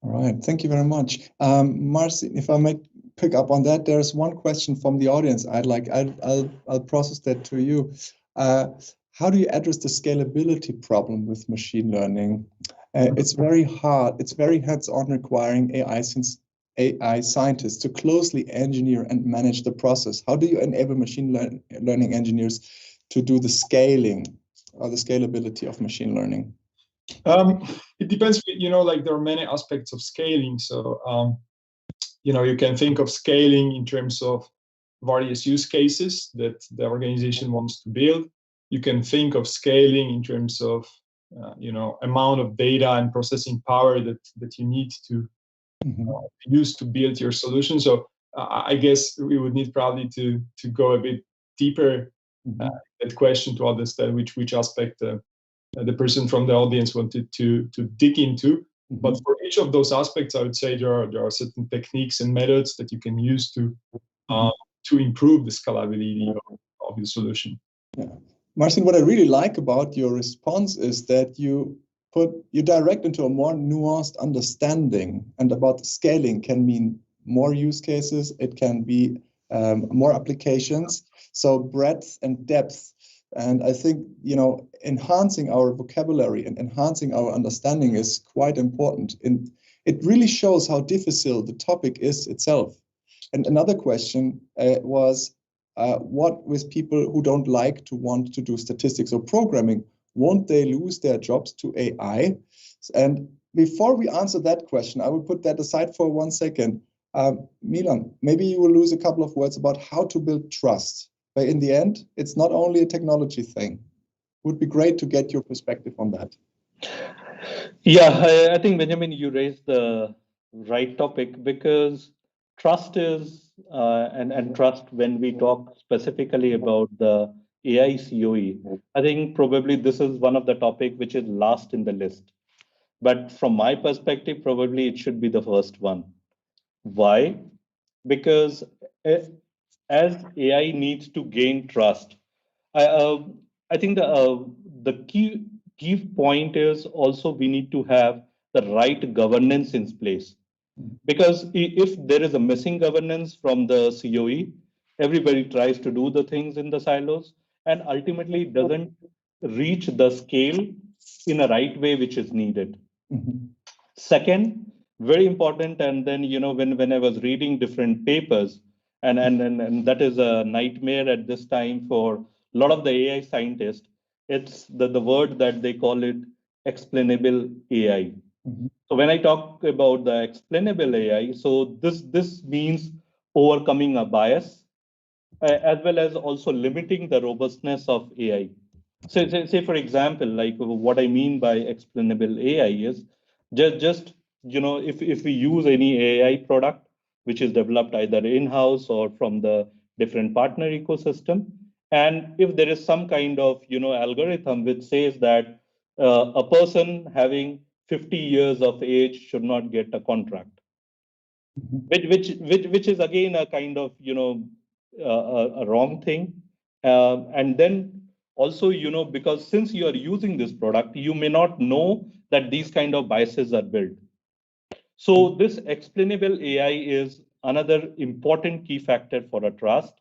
All right, thank you very much. Marcin, if I may pick up on that, there's one question from the audience. I'll process that to you. How do you address the scalability problem with machine learning? It's very hard. It's very hands-on, requiring AI scientists to closely engineer and manage the process. How do you enable machine learning engineers to do the scaling or the scalability of machine learning? It depends. There are many aspects of scaling. So, you can think of scaling in terms of various use cases that the organization wants to build. You can think of scaling in terms of amount of data and processing power that you need to use to build your solution. So I guess we would need probably to go a bit deeper that question to understand which aspect the person from the audience wanted to dig into. But for each of those aspects, I would say there are certain techniques and methods that you can use to improve the scalability of your solution. Yeah. Marcin, what I really like about your response is that you direct into a more nuanced understanding, and about the scaling can mean more use cases, it can be more applications, so breadth and depth. And I think, enhancing our vocabulary and enhancing our understanding is quite important. And it really shows how difficult the topic is itself. And another question was, what with people who don't like to want to do statistics or programming? Won't they lose their jobs to AI? And before we answer that question, I will put that aside for 1 second. Milan, maybe you will lose a couple of words about how to build trust. But in the end, it's not only a technology thing. Would be great to get your perspective on that. Yeah, I think, Benjamin, you raised the right topic, because trust is, and trust when we talk specifically about the AI COE, I think probably this is one of the topics which is last in the list. But from my perspective, probably it should be the first one. Why? Because as AI needs to gain trust, I think the key point is also we need to have the right governance in place. Because if there is a missing governance from the COE, everybody tries to do the things in the silos and ultimately doesn't reach the scale in a right way which is needed. Second, very important, and then when I was reading different papers, and that is a nightmare at this time for a lot of the AI scientists, it's the word that they call it explainable AI. So when I talk about the explainable AI, so this means overcoming a bias, as well as also limiting the robustness of AI. So say for example, like what I mean by explainable AI is just if we use any AI product which is developed either in-house or from the different partner ecosystem, and if there is some kind of algorithm which says that a person having 50 years of age should not get a contract, which is again a kind of a wrong thing, and then also because since you are using this product, you may not know that these kind of biases are built. So this explainable AI is another important key factor for a trust.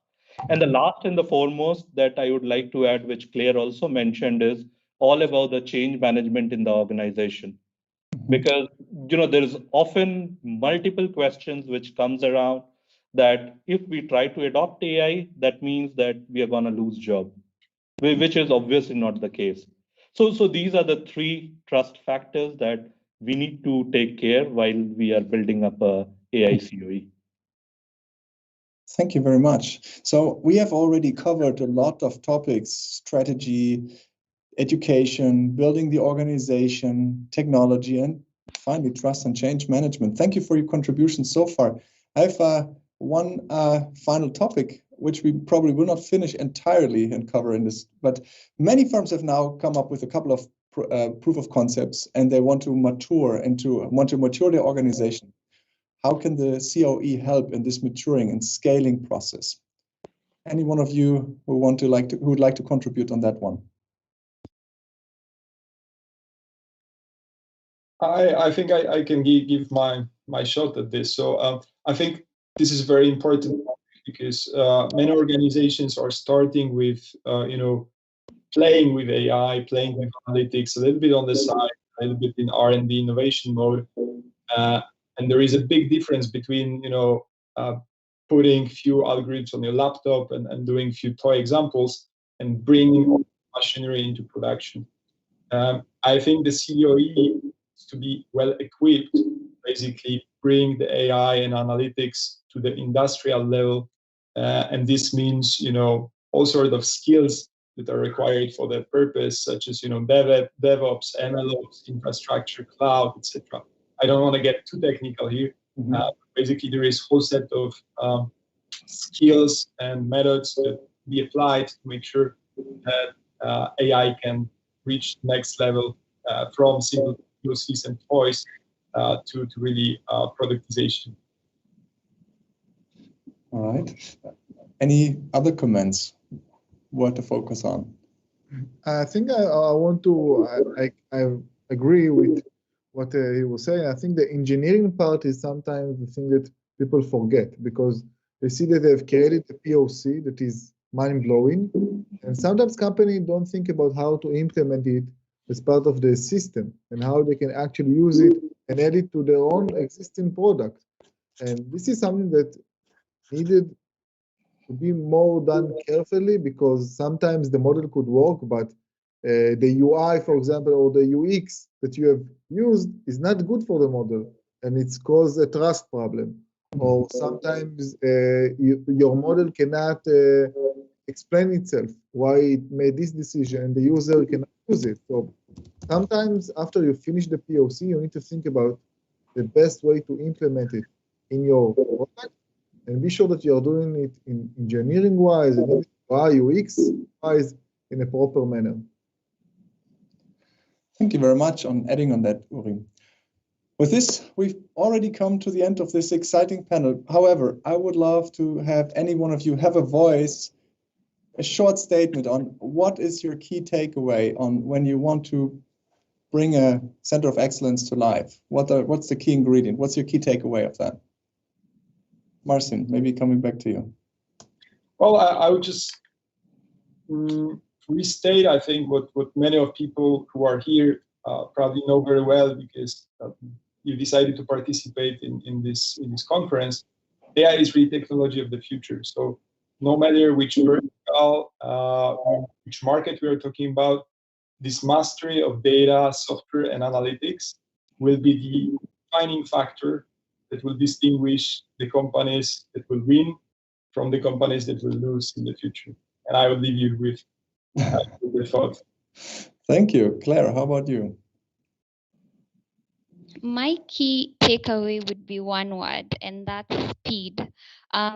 And the last and the foremost that I would like to add, which Claire also mentioned, is all about the change management in the organization. Because there is often multiple questions which comes around that if we try to adopt AI, that means that we are going to lose job, which is obviously not the case. So these are the three trust factors that we need to take care while we are building up a AI COE. Thank you very much. So we have already covered a lot of topics: strategy, education, building the organization, technology, and finally trust and change management. Thank you for your contribution so far. I have one final topic, which we probably will not finish entirely and cover in this, but many firms have now come up with a couple of proof of concepts, and they want to mature their organization. How can the COE help in this maturing and scaling process? Any one of you who would like to contribute on that one? I think I can give my shot at this. So I think this is very important because many organizations are starting with playing with AI, playing with analytics a little bit on the side, a little bit in R&D innovation mode, and there is a big difference between putting few algorithms on your laptop and doing few toy examples and bringing all machinery into production. I think the COE to be well equipped, basically bring the AI and analytics to the industrial level, and this means all sorts of skills that are required for that purpose, such as DevOps, MLOps, infrastructure, cloud, etc. I don't want to get too technical here. Basically, there is a whole set of skills and methods that be applied to make sure that AI can reach the next level from simple POCs and toys to really productization. All right. Any other comments? What to focus on? I think I want to. I agree with what he was saying. I think the engineering part is sometimes the thing that people forget, because they see that they've created a POC that is mind-blowing, and sometimes companies don't think about how to implement it as part of the system and how they can actually use it and add it to their own existing product. And this is something that needed to be more done carefully, because sometimes the model could work, but the UI, for example, or the UX that you have used is not good for the model, and it's caused a trust problem. Or sometimes your model cannot explain itself why it made this decision, and the user cannot use it. So sometimes after you finish the POC, you need to think about the best way to implement it in your product, and be sure that you're doing it in engineering-wise and UX-wise in a proper manner. Thank you very much on adding on that, Uri. With this, we've already come to the end of this exciting panel. However, I would love to have any one of you have a voice, a short statement on what is your key takeaway on when you want to bring a center of excellence to life. What's the key ingredient? What's your key takeaway of that? Marcin, maybe coming back to you. Well, I would just restate, I think, what many of people who are here probably know very well, because you decided to participate in this conference. AI is really technology of the future. So no matter which vertical, which market we are talking about, this mastery of data, software, and analytics will be the defining factor that will distinguish the companies that will win from the companies that will lose in the future. And I will leave you with the thought. Thank you. Claire, how about you? My key takeaway would be one word, and that's speed.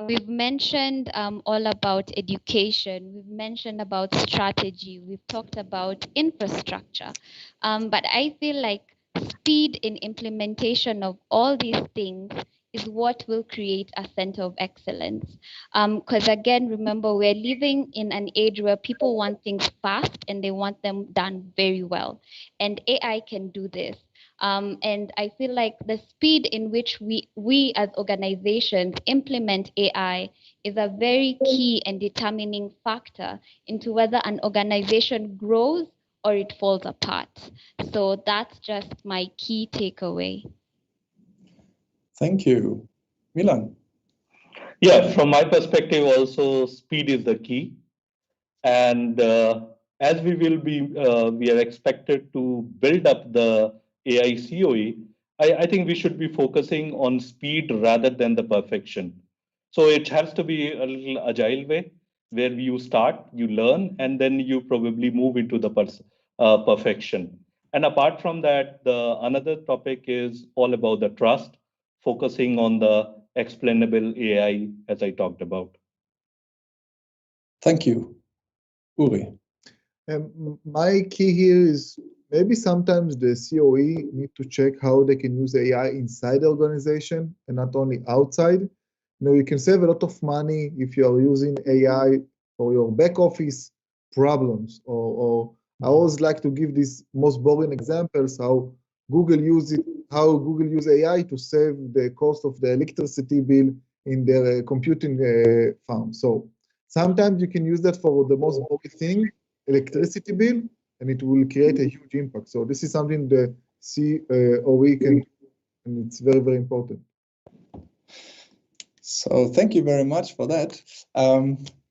We've mentioned all about education. We've mentioned about strategy. We've talked about infrastructure. But I feel like speed in implementation of all these things is what will create a center of excellence. Because again, remember, we're living in an age where people want things fast and they want them done very well. And AI can do this. And I feel like the speed in which we as organizations implement AI is a very key and determining factor into whether an organization grows or it falls apart. So that's just my key takeaway. Thank you. Milan. Yeah, from my perspective also, speed is the key. And as we will be, we are expected to build up the AI COE, I think we should be focusing on speed rather than the perfection. So it has to be a little agile way, where you start, you learn, and then you probably move into the perfection. And apart from that, another topic is all about the trust, focusing on the explainable AI, as I talked about. Thank you. Uri. My key here is maybe sometimes the COE need to check how they can use AI inside the organization and not only outside. You know, you can save a lot of money if you are using AI for your back office problems. Or I always like to give these most boring examples how Google use AI to save the cost of the electricity bill in their computing farm. So sometimes you can use that for the most boring thing, electricity bill, and it will create a huge impact. So this is something the COE can do, and it's very, very important. So thank you very much for that.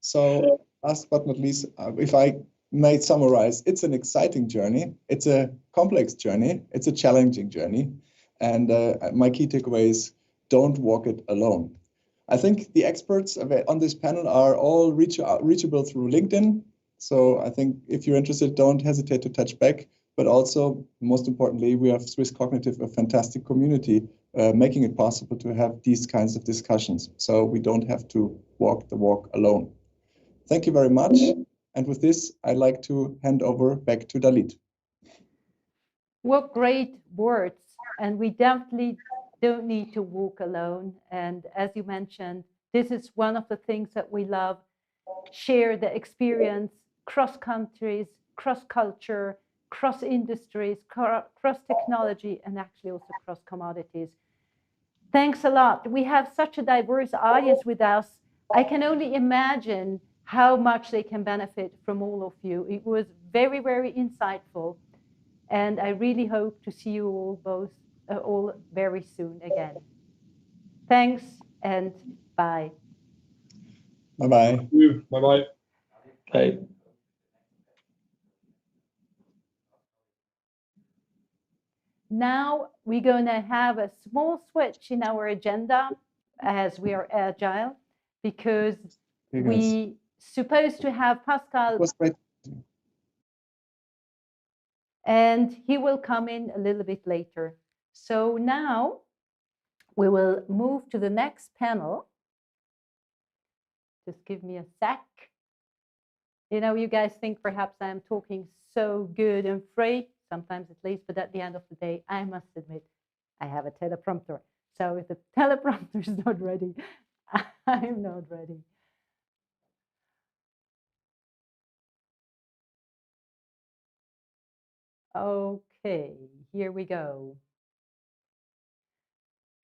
So last but not least, if I may summarize, it's an exciting journey. It's a complex journey. It's a challenging journey. And my key takeaway is don't walk it alone. I think the experts on this panel are all reachable through LinkedIn. So I think if you're interested, don't hesitate to touch back. But also, most importantly, we have SwissCognitive, a fantastic community, making it possible to have these kinds of discussions. So we don't have to walk the walk alone. Thank you very much. And with this, I'd like to hand over back to Dalit. What great words. And we definitely don't need to walk alone. And as you mentioned, this is one of the things that we love. Share the experience, cross countries, cross culture, cross industries, cross technology, and actually also cross commodities. Thanks a lot. We have such a diverse audience with us. I can only imagine how much they can benefit from all of you. It was very, very insightful. And I really hope to see you all very soon again. Thanks and bye. Bye-bye. Bye-bye. Bye. Now we're going to have a small switch in our agenda as we are agile, because we supposed to have Pascal, and he will come in a little bit later. So now we will move to the next panel. Just give me a sec. You know, you guys think perhaps I'm talking so good and free, sometimes at least, but at the end of the day, I must admit, I have a teleprompter. So if the teleprompter is not ready, I'm not ready. Okay, here we go.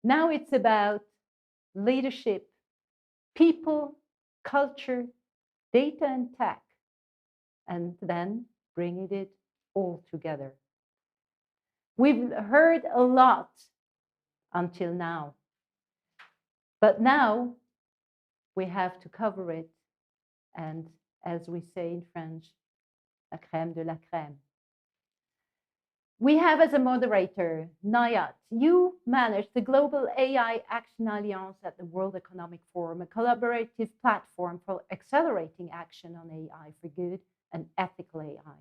Now it's about leadership, people, culture, data and tech, and then bringing it all together. We've heard a lot until now, but now we have to cover it, and as we say in French, la crème de la crème. We have as a moderator, Nayat. You manage the Global AI Action Alliance at the World Economic Forum, a collaborative platform for accelerating action on AI for good and ethical AI.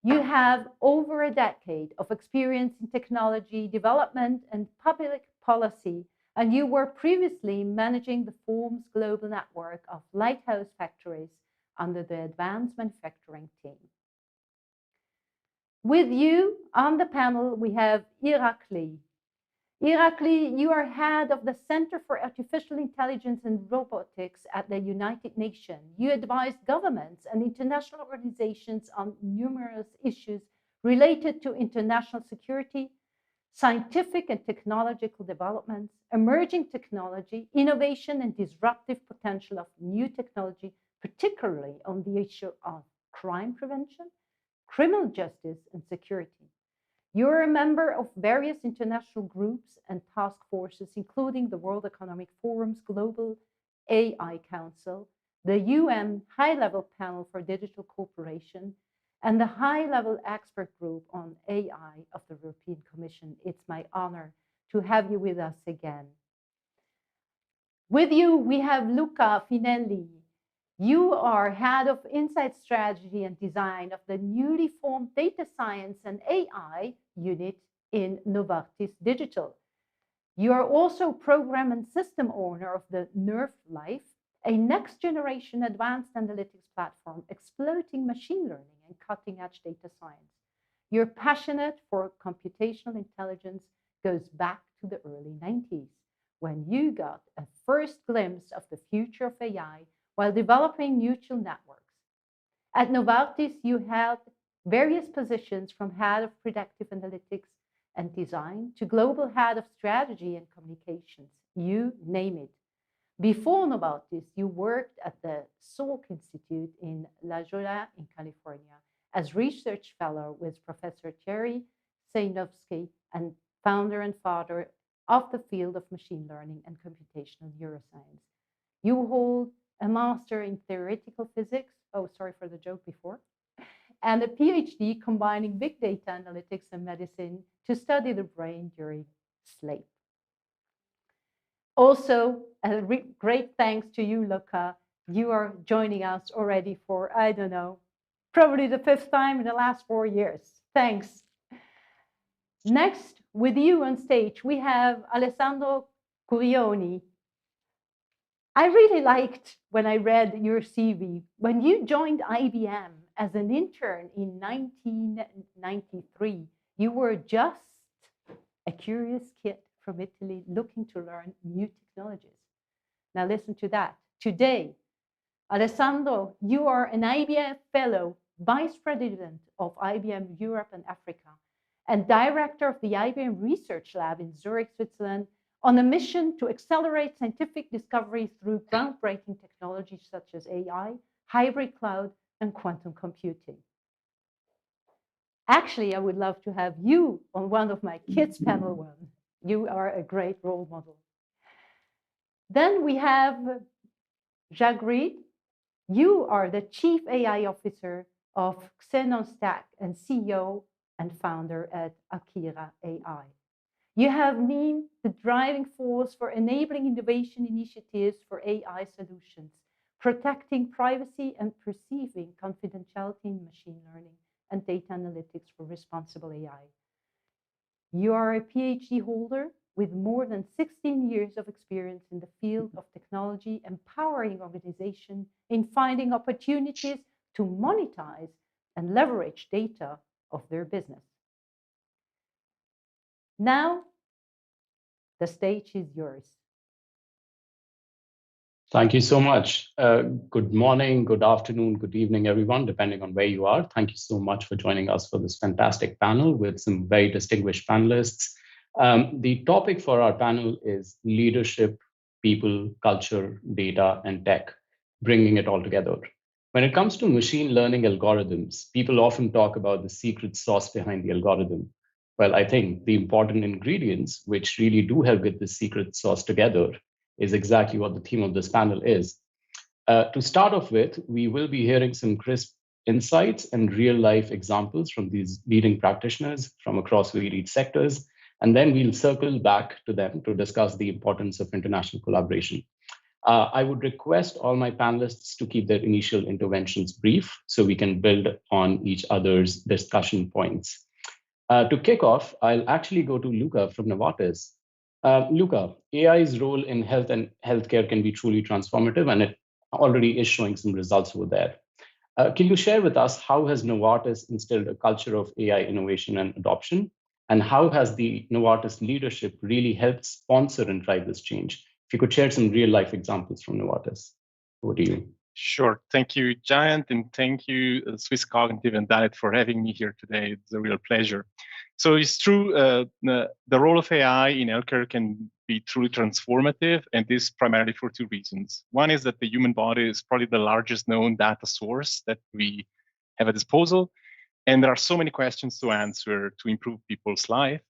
You have over a decade of experience in technology development and public policy, and you were previously managing the Forum's global network of lighthouse factories under the Advanced Manufacturing team. With you on the panel, we have Irakli. Irakli, you are head of the Center for Artificial Intelligence and Robotics at the United Nations. You advise governments and international organizations on numerous issues related to international security, scientific and technological developments, emerging technology, innovation, and disruptive potential of new technology, particularly on the issue of crime prevention, criminal justice, and security. You're a member of various international groups and task forces, including the World Economic Forum's Global AI Council, the UN High-Level Panel for Digital Cooperation, and the High-Level Expert Group on AI of the European Commission. It's my honor to have you with us again. With you, we have Luca Finelli. You are head of Insight Strategy and Design of the newly formed Data Science and AI unit in Novartis Digital. You are also program and system owner of the Nerve Life, a next-generation advanced analytics platform exploiting machine learning and cutting-edge data science. Your passionate for computational intelligence goes back to the early 90s, when you got a first glimpse of the future of AI while developing neural networks. At Novartis, you held various positions from head of predictive analytics and design to global head of strategy and communications, you name it. Before Novartis, you worked at the Salk Institute in La Jolla in California as research fellow with Professor Thierry Sejnowski and founder and father of the field of machine learning and computational neuroscience. You hold a master in theoretical physics, oh, sorry for the joke before, and a PhD combining big data analytics and medicine to study the brain during sleep. Also, a great thanks to you, Luca. You are joining us already for, I don't know, probably the 5th time in the last 4 years. Thanks. Next, with you on stage, we have Alessandro Curioni. I really liked when I read your CV. When you joined IBM as an intern in 1993, you were just a curious kid from Italy looking to learn new technologies. Now listen to that. Today, Alessandro, you are an IBM fellow, vice president of IBM Europe and Africa, and director of the IBM Research Lab in Zurich, Switzerland, on a mission to accelerate scientific discovery through groundbreaking technologies such as AI, hybrid cloud, and quantum computing. Actually, I would love to have you on one of my kids' panel one. You are a great role model. Then we have Jagreed, you are the Chief AI Officer of Xenon-Stack and CEO and founder at Akira AI. You have been the driving force for enabling innovation initiatives for AI solutions, protecting privacy and perceiving confidentiality in machine learning and data analytics for responsible AI. You are a PhD holder with more than 16 years of experience in the field of technology, empowering organizations in finding opportunities to monetize and leverage data of their business. Now, the stage is yours. Thank you so much. Good morning, good afternoon, good evening, everyone, depending on where you are. Thank you so much for joining us for this fantastic panel with some very distinguished panelists. The topic for our panel is leadership, people, culture, data, and tech, bringing it all together. When it comes to machine learning algorithms, people often talk about the secret sauce behind the algorithm. Well, I think the important ingredients which really do help get the secret sauce together is exactly what the theme of this panel is. To start off with, we will be hearing some crisp insights and real-life examples from these leading practitioners from across varied sectors, and then we'll circle back to them to discuss the importance of international collaboration. I would request all my panelists to keep their initial interventions brief so we can build on each other's discussion points. To kick off, I'll actually go to Luca from Novartis. Luca, AI's role in health and healthcare can be truly transformative, and it already is showing some results over there. Can you share with us how has Novartis instilled a culture of AI innovation and adoption? And how has the Novartis leadership really helped sponsor and drive this change? If you could share some real life examples from Novartis. Over to you. Sure. Thank you, Giant, and thank you, SwissCognitive and Dalet, for having me here today. It's a real pleasure. So it's true, the role of AI in healthcare can be truly transformative, and this primarily for two reasons. One is that the human body is probably the largest known data source that we have at disposal, and there are so many questions to answer to improve people's life.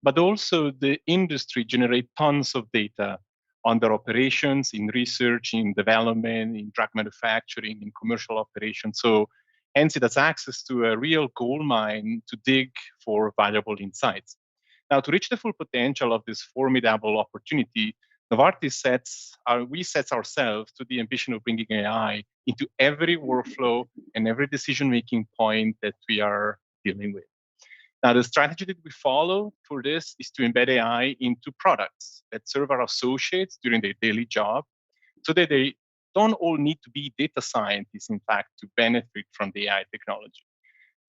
But also the industry generates tons of data on their operations, in research, in development, in drug manufacturing, in commercial operations. So hence it has access to a real gold mine to dig for valuable insights. Now, to reach the full potential of this formidable opportunity, Novartis sets ourselves to the ambition of bringing AI into every workflow and every decision-making point that we are dealing with. Now, the strategy that we follow for this is to embed AI into products that serve our associates during their daily job so that they don't all need to be data scientists, in fact, to benefit from the AI technology.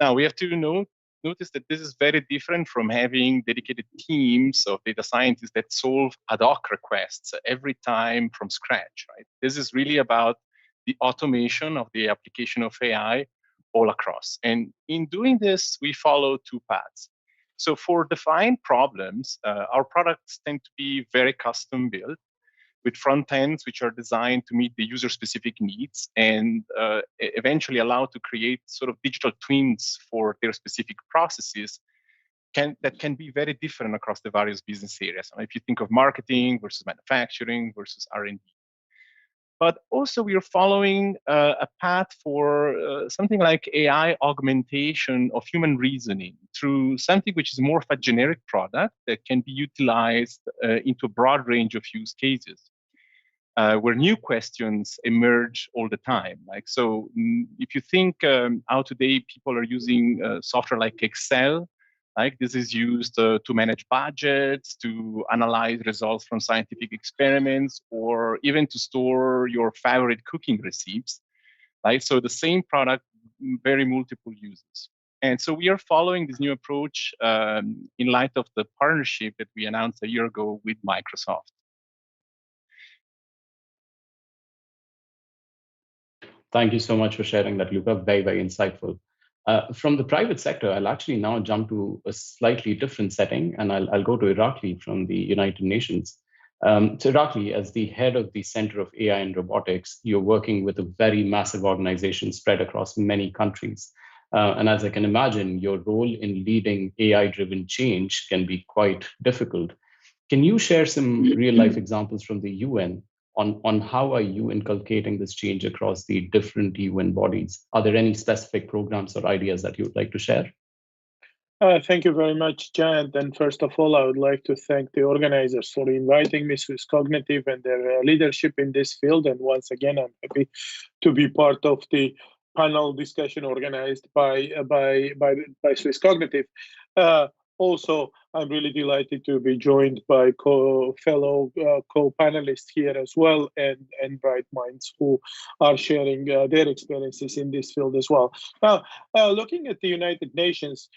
Now, we have to notice that this is very different from having dedicated teams of data scientists that solve ad hoc requests every time from scratch, right? This is really about the automation of the application of AI all across. And in doing this, we follow two paths. So for defined problems, our products tend to be very custom built with front ends which are designed to meet the user-specific needs and eventually allow to create sort of digital twins for their specific processes that can be very different across the various business areas. If you think of marketing versus manufacturing versus R&D. But also we are following a path for something like AI augmentation of human reasoning through something which is more of a generic product that can be utilized into a broad range of use cases, where new questions emerge all the time. Like, so if you think how today people are using software like Excel, like this is used to manage budgets, to analyze results from scientific experiments, or even to store your favorite cooking recipes. Right? So the same product, very multiple uses. And so we are following this new approach in light of the partnership that we announced a year ago with Microsoft. Thank you so much for sharing that, Luca. Very, very insightful. From the private sector, I'll actually now jump to a slightly different setting, and I'll go to Irakli from the United Nations. So Irakli, as the head of the Center of AI and Robotics, you're working with a very massive organization spread across many countries. And as I can imagine, your role in leading AI-driven change can be quite difficult. Can you share some real-life examples from the UN on how are you inculcating this change across the different UN bodies? Are there any specific programs or ideas that you would like to share? Thank you very much, Giant. And first of all, I would like to thank the organizers for inviting me, SwissCognitive, and their leadership in this field. And once again, I'm happy to be part of the panel discussion organized by SwissCognitive. Also, I'm really delighted to be joined by fellow co-panelists here as well, and bright minds who are sharing their experiences in this field as well. Now, looking at the United Nations,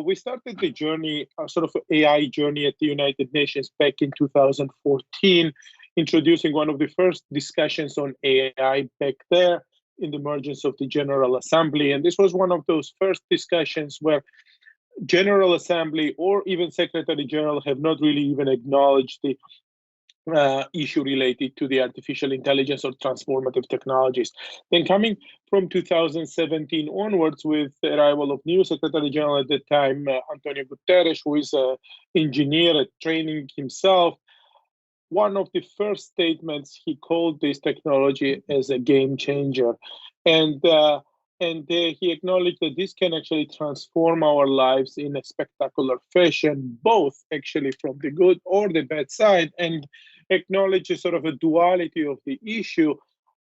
we started the journey, sort of AI journey at the United Nations back in 2014, introducing one of the first discussions on AI back there in the emergence of the General Assembly. And this was one of those first discussions where General Assembly or even Secretary General have not really even acknowledged the issue related to the artificial intelligence or transformative technologies. Then coming from 2017 onwards, with the arrival of new Secretary General at the time, Antonio Guterres, who is an engineer at training himself, one of the first statements, he called this technology as a game changer. And he acknowledged that this can actually transform our lives in a spectacular fashion, both actually from the good or the bad side, and acknowledge a sort of a duality of the issue,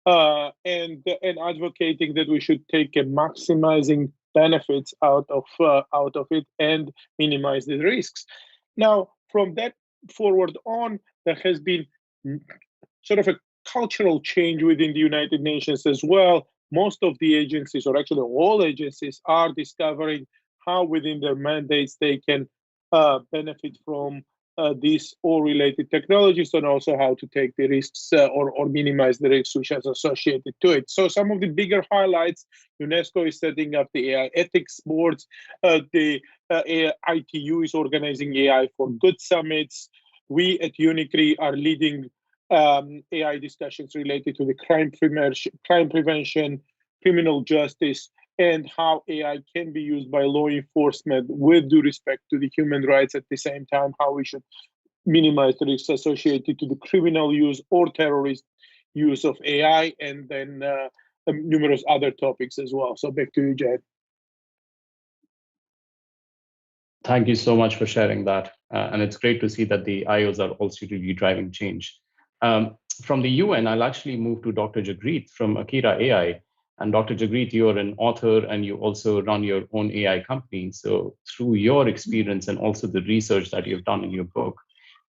and advocating that we should take a maximizing benefits out of it and minimize the risks. Now, from that forward on, there has been sort of a cultural change within the United Nations as well. Most of the agencies, or actually all agencies, are discovering how within their mandates they can benefit from these all related technologies, and also how to take the risks or minimize the risks which are associated to it. So some of the bigger highlights: UNESCO is setting up the AI ethics boards, the ITU is organizing AI for Good summits. We at UNICRI are leading AI discussions related to the crime prevention, criminal justice, and how AI can be used by law enforcement with due respect to the human rights. At the same time, how we should minimize the risks associated to the criminal use or terrorist use of AI, and then numerous other topics as well. So back to you, Jed. Thank you so much for sharing that. And it's great to see that the IOs are also really driving change. From the UN, I'll actually move to Dr. Jagreet from Akira AI. And Dr. Jagreet, you're an author and you also run your own AI company. So through your experience and also the research that you've done in your book,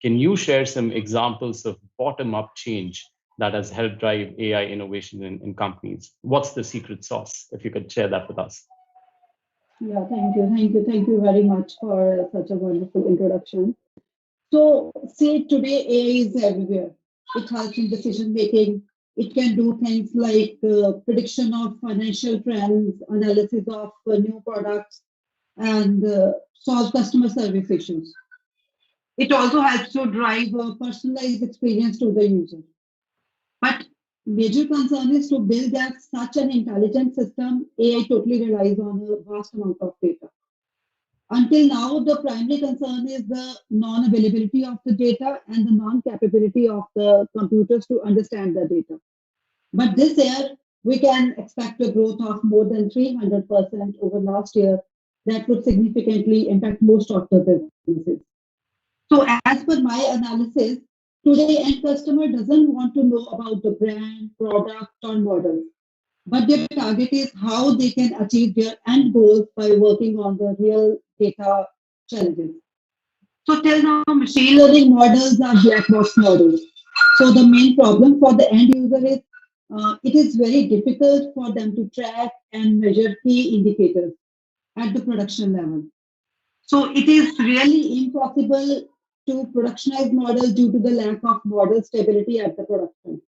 can you share some examples of bottom-up change that has helped drive AI innovation in companies? What's the secret sauce, if you could share that with us? Yeah, thank you very much for such a wonderful introduction. So, see, today AI is everywhere. It helps in decision making. It can do things like prediction of financial trends, analysis of new products, and solve customer service issues. It also helps to drive a personalized experience to the user. But major concern is to build such an intelligent system. AI totally relies on a vast amount of data. Until now, the primary concern is the non-availability of the data and the non-capability of the computers to understand the data. But this year, we can expect a growth of more than 300% over last year. That would significantly impact most of the businesses. So as per my analysis, today end customer doesn't want to know about the brand, product, or model. But their target is how they can achieve their end goals by working on the real data challenges. So till now, machine learning models are black box models. So the main problem for the end user is it is very difficult for them to track and measure key indicators at the production level. So it is really impossible to productionize models due to the lack of model stability at the production.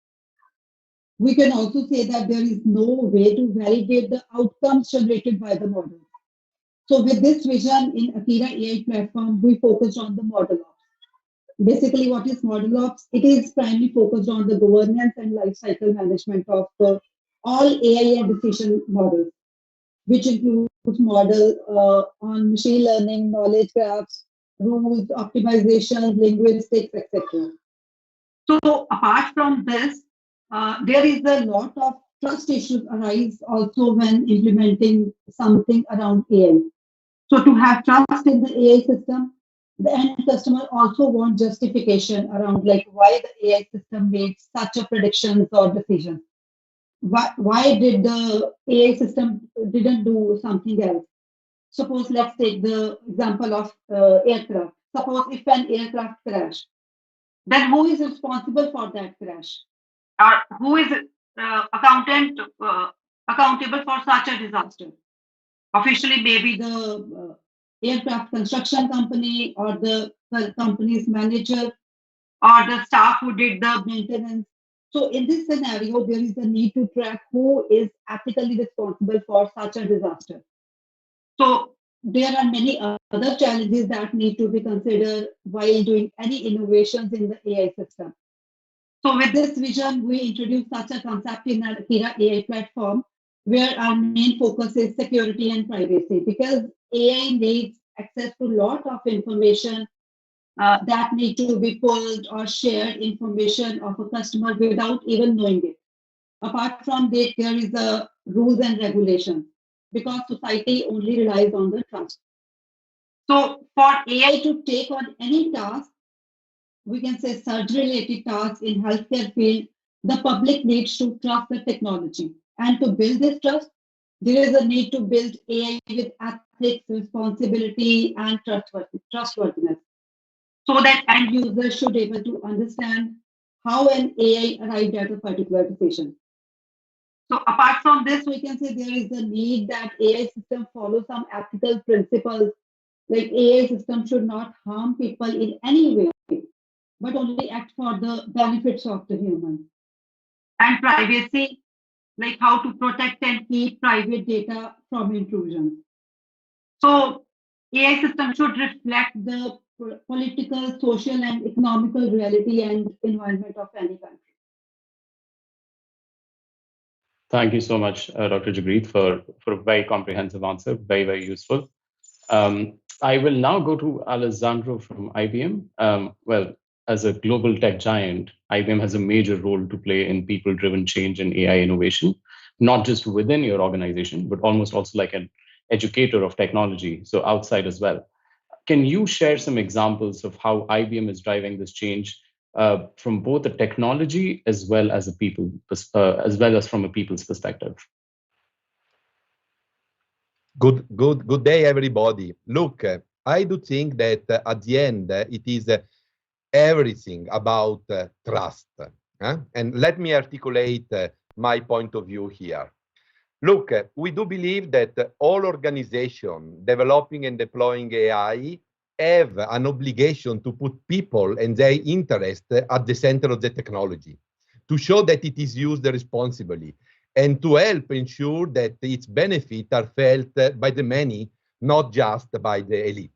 We can also say that there is no way to validate the outcomes generated by the model. So with this vision in Akira AI platform, we focused on the model ops. Basically, what is model ops? It is primarily focused on the governance and lifecycle management of all AI and decision models, which includes model on machine learning, knowledge graphs, rules, optimization, linguistics, etc. So apart from this, there is a lot of trust issues arise also when implementing something around AI. So to have trust in the AI system, the end customer also wants justification around like why the AI system made such a predictions or decisions. Why did the AI system didn't do something else? Suppose let's take the example of aircraft. Suppose if an aircraft crash, then who is responsible for that crash? Or who is accountable for such a disaster? Officially, maybe the aircraft construction company or the company's manager or the staff who did the maintenance. So in this scenario, there is a need to track who is ethically responsible for such a disaster. So there are many other challenges that need to be considered while doing any innovations in the AI system. So with this vision, we introduced such a concept in our Akira AI platform, where our main focus is security and privacy, because AI needs access to a lot of information that need to be pulled or shared information of a customer without even knowing it. Apart from that, there is a rules and regulations, because society only relies on the trust. So for AI to take on any task, we can say surgery-related tasks in healthcare field, the public needs to trust the technology. And to build this trust, there is a need to build AI with ethics, responsibility, and trustworthiness, so that end users should be able to understand how an AI arrived at a particular decision. So apart from this, we can say there is a need that AI system follow some ethical principles, like AI system should not harm people in any way, but only act for the benefits of the human. And privacy, like how to protect and keep private data from intrusion. So AI system should reflect the political, social, and economical reality and environment of any country. Thank you so much, Dr. Jagreet, for a very comprehensive answer, very, very useful. I will now go to Alessandro from IBM. Well, as a global tech giant, IBM has a major role to play in people-driven change and AI innovation, not just within your organization, but almost also like an educator of technology, so outside as well. Can you share some examples of how IBM is driving this change from both a technology as well as from a people's perspective? Good day, everybody. Look, I do think that at the end, it is everything about trust. And let me articulate my point of view here. Look, we do believe that all organizations developing and deploying AI have an obligation to put people and their interest at the center of the technology, to show that it is used responsibly, and to help ensure that its benefits are felt by the many, not just by the elite,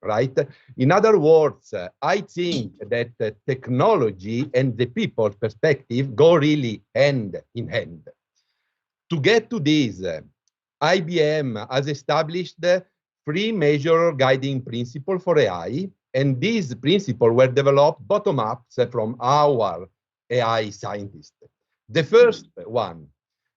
right? In other words, I think that technology and the people's perspective go really hand in hand. To get to this, IBM has established 3 major guiding principles for AI, and these principles were developed bottom-up from our AI scientists. The first one,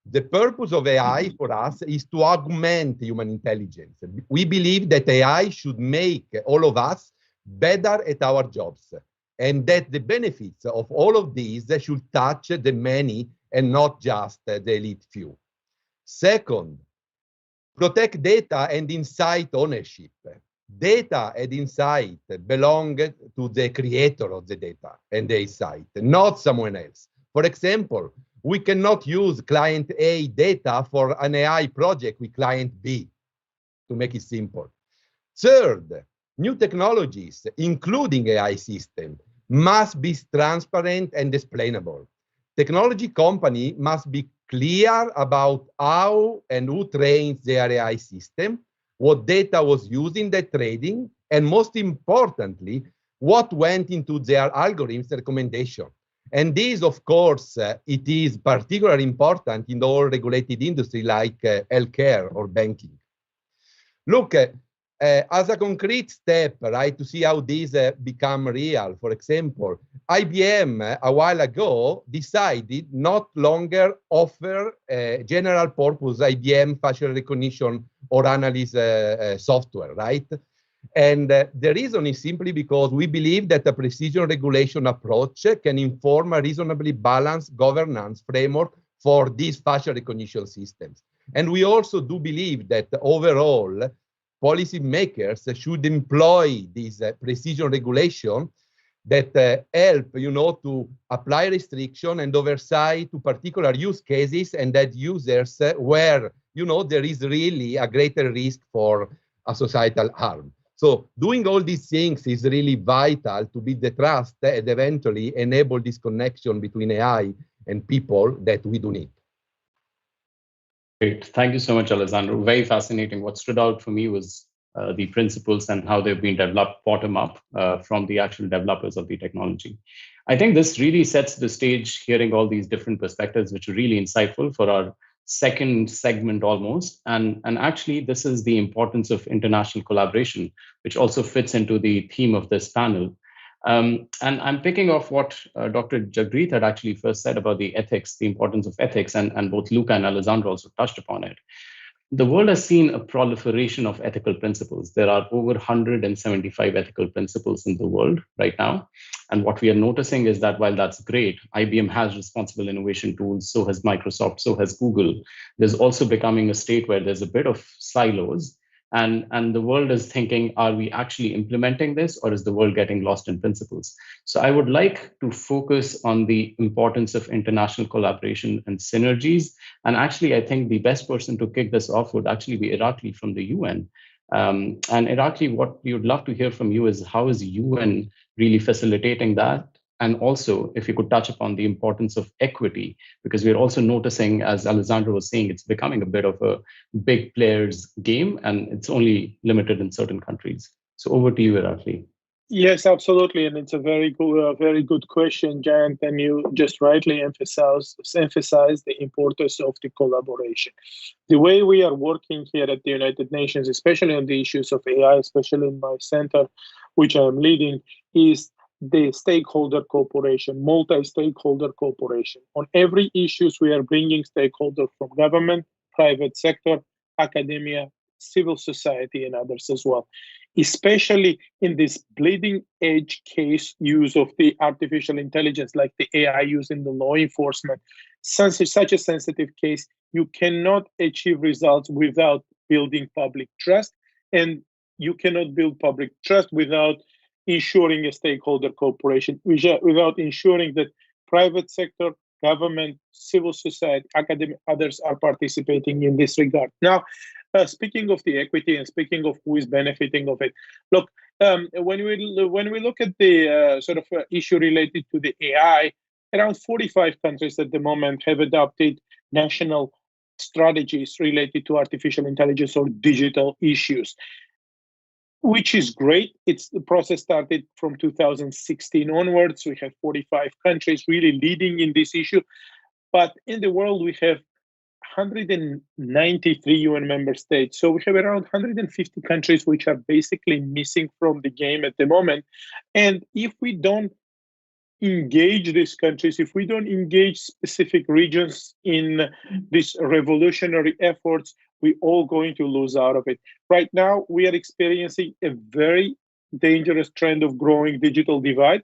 the purpose of AI for us is to augment human intelligence. We believe that AI should make all of us better at our jobs, and that the benefits of all of these should touch the many and not just the elite few. Second, protect data and insight ownership. Data and insight belong to the creator of the data and the insight, not someone else. For example, we cannot use client A data for an AI project with client B, to make it simple. Third, new technologies, including AI systems, must be transparent and explainable. Technology company must be clear about how and who trains their AI system, what data was used in the trading, and most importantly, what went into their algorithms recommendation. And this, of course, it is particularly important in all regulated industry like healthcare or banking. Look, as a concrete step, right, to see how these become real, for example, IBM a while ago decided not longer offer general purpose IBM facial recognition or analysis software, right? And the reason is simply because we believe that a precision regulation approach can inform a reasonably balanced governance framework for these facial recognition systems. And we also do believe that overall, policymakers should employ this precision regulation that help, to apply restriction and oversight to particular use cases and that users where, there is really a greater risk for a societal harm. So doing all these things is really vital to build the trust and eventually enable this connection between AI and people that we do need. Great. Thank you so much, Alessandro. Very fascinating. What stood out for me was the principles and how they've been developed bottom up from the actual developers of the technology. I think this really sets the stage, hearing all these different perspectives, which are really insightful for our second segment almost. And actually, this is the importance of international collaboration, which also fits into the theme of this panel. And I'm picking off what Dr. Jagreet had actually first said about the ethics, the importance of ethics, and both Luca and Alessandro also touched upon it. The world has seen a proliferation of ethical principles. There are over 175 ethical principles in the world right now. And what we are noticing is that while that's great, IBM has responsible innovation tools, so has Microsoft, so has Google. There's also becoming a state where there's a bit of silos. And the world is thinking, are we actually implementing this, or is the world getting lost in principles? So I would like to focus on the importance of international collaboration and synergies. And actually, I think the best person to kick this off would actually be Irakli from the UN. And Irakli, what we would love to hear from you is how is UN really facilitating that? And also, if you could touch upon the importance of equity, because we're also noticing, as Alessandro was saying, it's becoming a bit of a big players game, and it's only limited in certain countries. So over to you, Irakli. Yes, absolutely, and it's a very good question, Giant, and you just rightly emphasize the importance of the collaboration. The way we are working here at the United Nations, especially on the issues of AI, especially in my center, which I'm leading, is the stakeholder cooperation, multi-stakeholder cooperation. On every issues, we are bringing stakeholders from government, private sector, academia, civil society, and others as well, especially in this bleeding edge case use of the artificial intelligence, like the AI used in the law enforcement. Since it's such a sensitive case, you cannot achieve results without building public trust, and you cannot build public trust without ensuring a stakeholder cooperation, without ensuring that private sector, government, civil society, academic, others are participating in this regard. Now, speaking of the equity and speaking of who is benefiting of it, look, when we look at the sort of issue related to the AI, around 45 countries at the moment have adopted national strategies related to artificial intelligence or digital issues, which is great. The process started from 2016 onwards. We have 45 countries really leading in this issue. But in the world, we have 193 UN member states. So we have around 150 countries which are basically missing from the game at the moment. And if we don't engage these countries, if we don't engage specific regions in these revolutionary efforts, we're all going to lose out of it. Right now, we are experiencing a very dangerous trend of growing digital divide.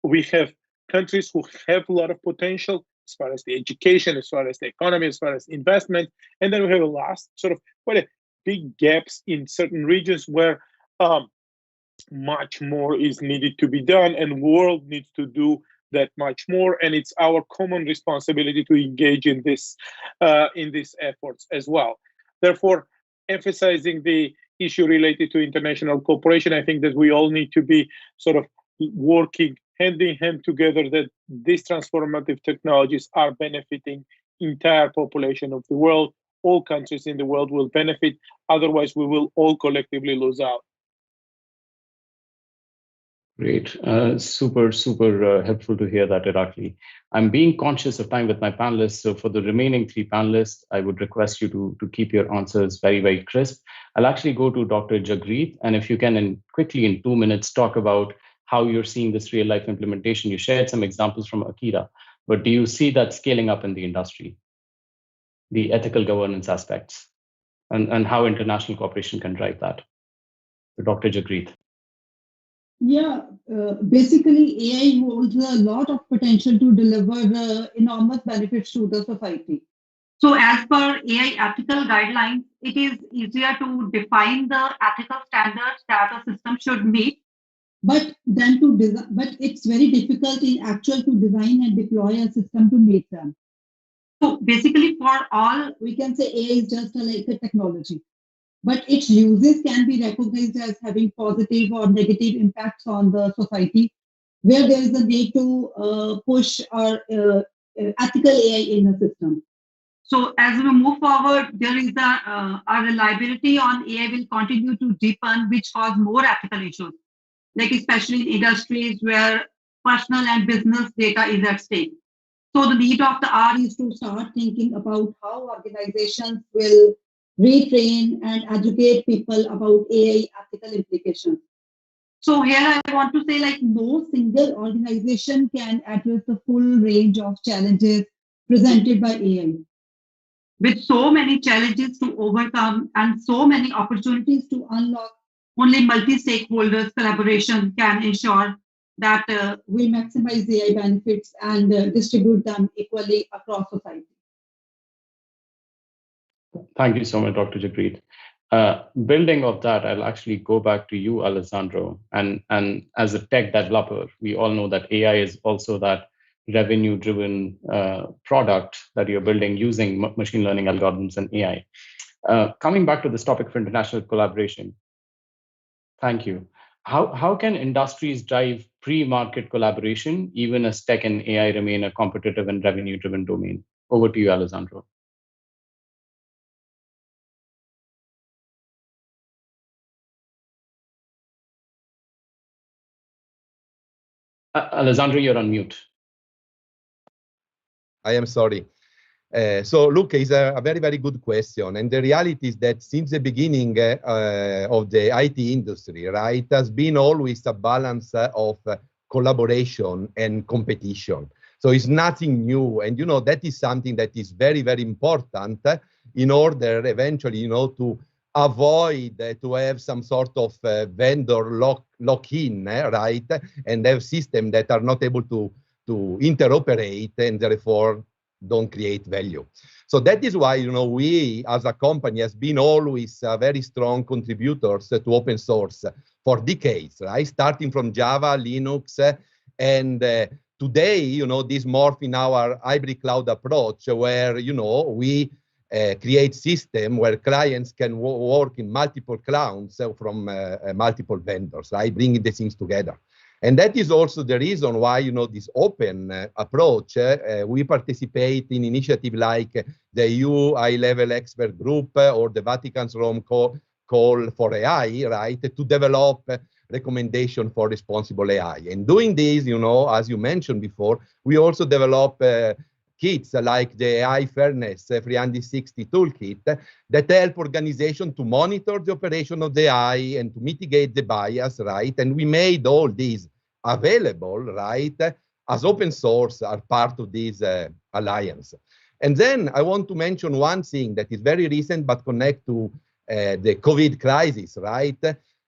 We have countries who have a lot of potential as far as the education, as far as the economy, as far as investment. And then we have a last sort of quite a big gaps in certain regions where much more is needed to be done, and the world needs to do that much more. And it's our common responsibility to engage in these efforts as well. Therefore, emphasizing the issue related to international cooperation, I think that we all need to be sort of working hand in hand together, that these transformative technologies are benefiting entire population of the world. All countries in the world will benefit. Otherwise, we will all collectively lose out. Great. Super helpful to hear that, Irakli. I'm being conscious of time with my panelists. So for the remaining three panelists, I would request you to keep your answers very, very crisp. I'll actually go to Dr. Jagreet. And if you can quickly in 2 minutes talk about how you're seeing this real life implementation. You shared some examples from Akira, but do you see that scaling up in the industry, the ethical governance aspects, and how international cooperation can drive that? So Dr. Jagreet. Yeah, basically AI holds a lot of potential to deliver enormous benefits to the society. So as per AI ethical guidelines, it is easier to define the ethical standards that a system should meet, but then to design, but it's very difficult in actual to design and deploy a system to meet them. So basically for all, we can say AI is just like a technology, but its uses can be recognized as having positive or negative impacts on the society, where there is a need to push our ethical AI in a system. So as we move forward, there is our reliability on AI will continue to deepen, which cause more ethical issues, like especially in industries where personal and business data is at stake. So the need of the hour is to start thinking about how organizations will retrain and educate people about AI ethical implications. So here I want to say, like, no single organization can address the full range of challenges presented by AI. With so many challenges to overcome and so many opportunities to unlock, only multi-stakeholders collaboration can ensure that we maximize AI benefits and distribute them equally across society. Thank you so much, Dr. Jagreet. Building of that, I'll actually go back to you, Alessandro. And as a tech developer, we all know that AI is also that revenue-driven product that you're building using machine learning algorithms and AI. Coming back to this topic of international collaboration, thank you. How can industries drive pre-market collaboration, even as tech and AI remain a competitive and revenue-driven domain? Over to you, Alessandro. Alessandro, you're on mute. I am sorry. So look, it's a very, very good question. And the reality is that since the beginning of the IT industry, right, has been always a balance of collaboration and competition. So it's nothing new. And, you know, that is something that is very, very important in order eventually, you know, to avoid to have some sort of vendor lock-in, right, and have systems that are not able to interoperate and therefore don't create value. So that is why, you know, we as a company has been always very strong contributors to open source for decades, right? Starting from Java, Linux, and today, you know, this morph in our hybrid cloud approach where, you know, we create system where clients can work in multiple clouds from multiple vendors, right? Bringing the things together. And that is also the reason why, you know, this open approach, we participate in initiatives like the EU high-level expert group or the Vatican's Rome call for AI, right, to develop recommendation for responsible AI. And doing this, you know, as you mentioned before, we also develop kits like the AI Fairness 360 toolkit that help organizations to monitor the operation of the AI and to mitigate the bias, right? And we made all these available, right, as open source are part of this alliance. And then I want to mention one thing that is very recent but connect to the COVID crisis, right?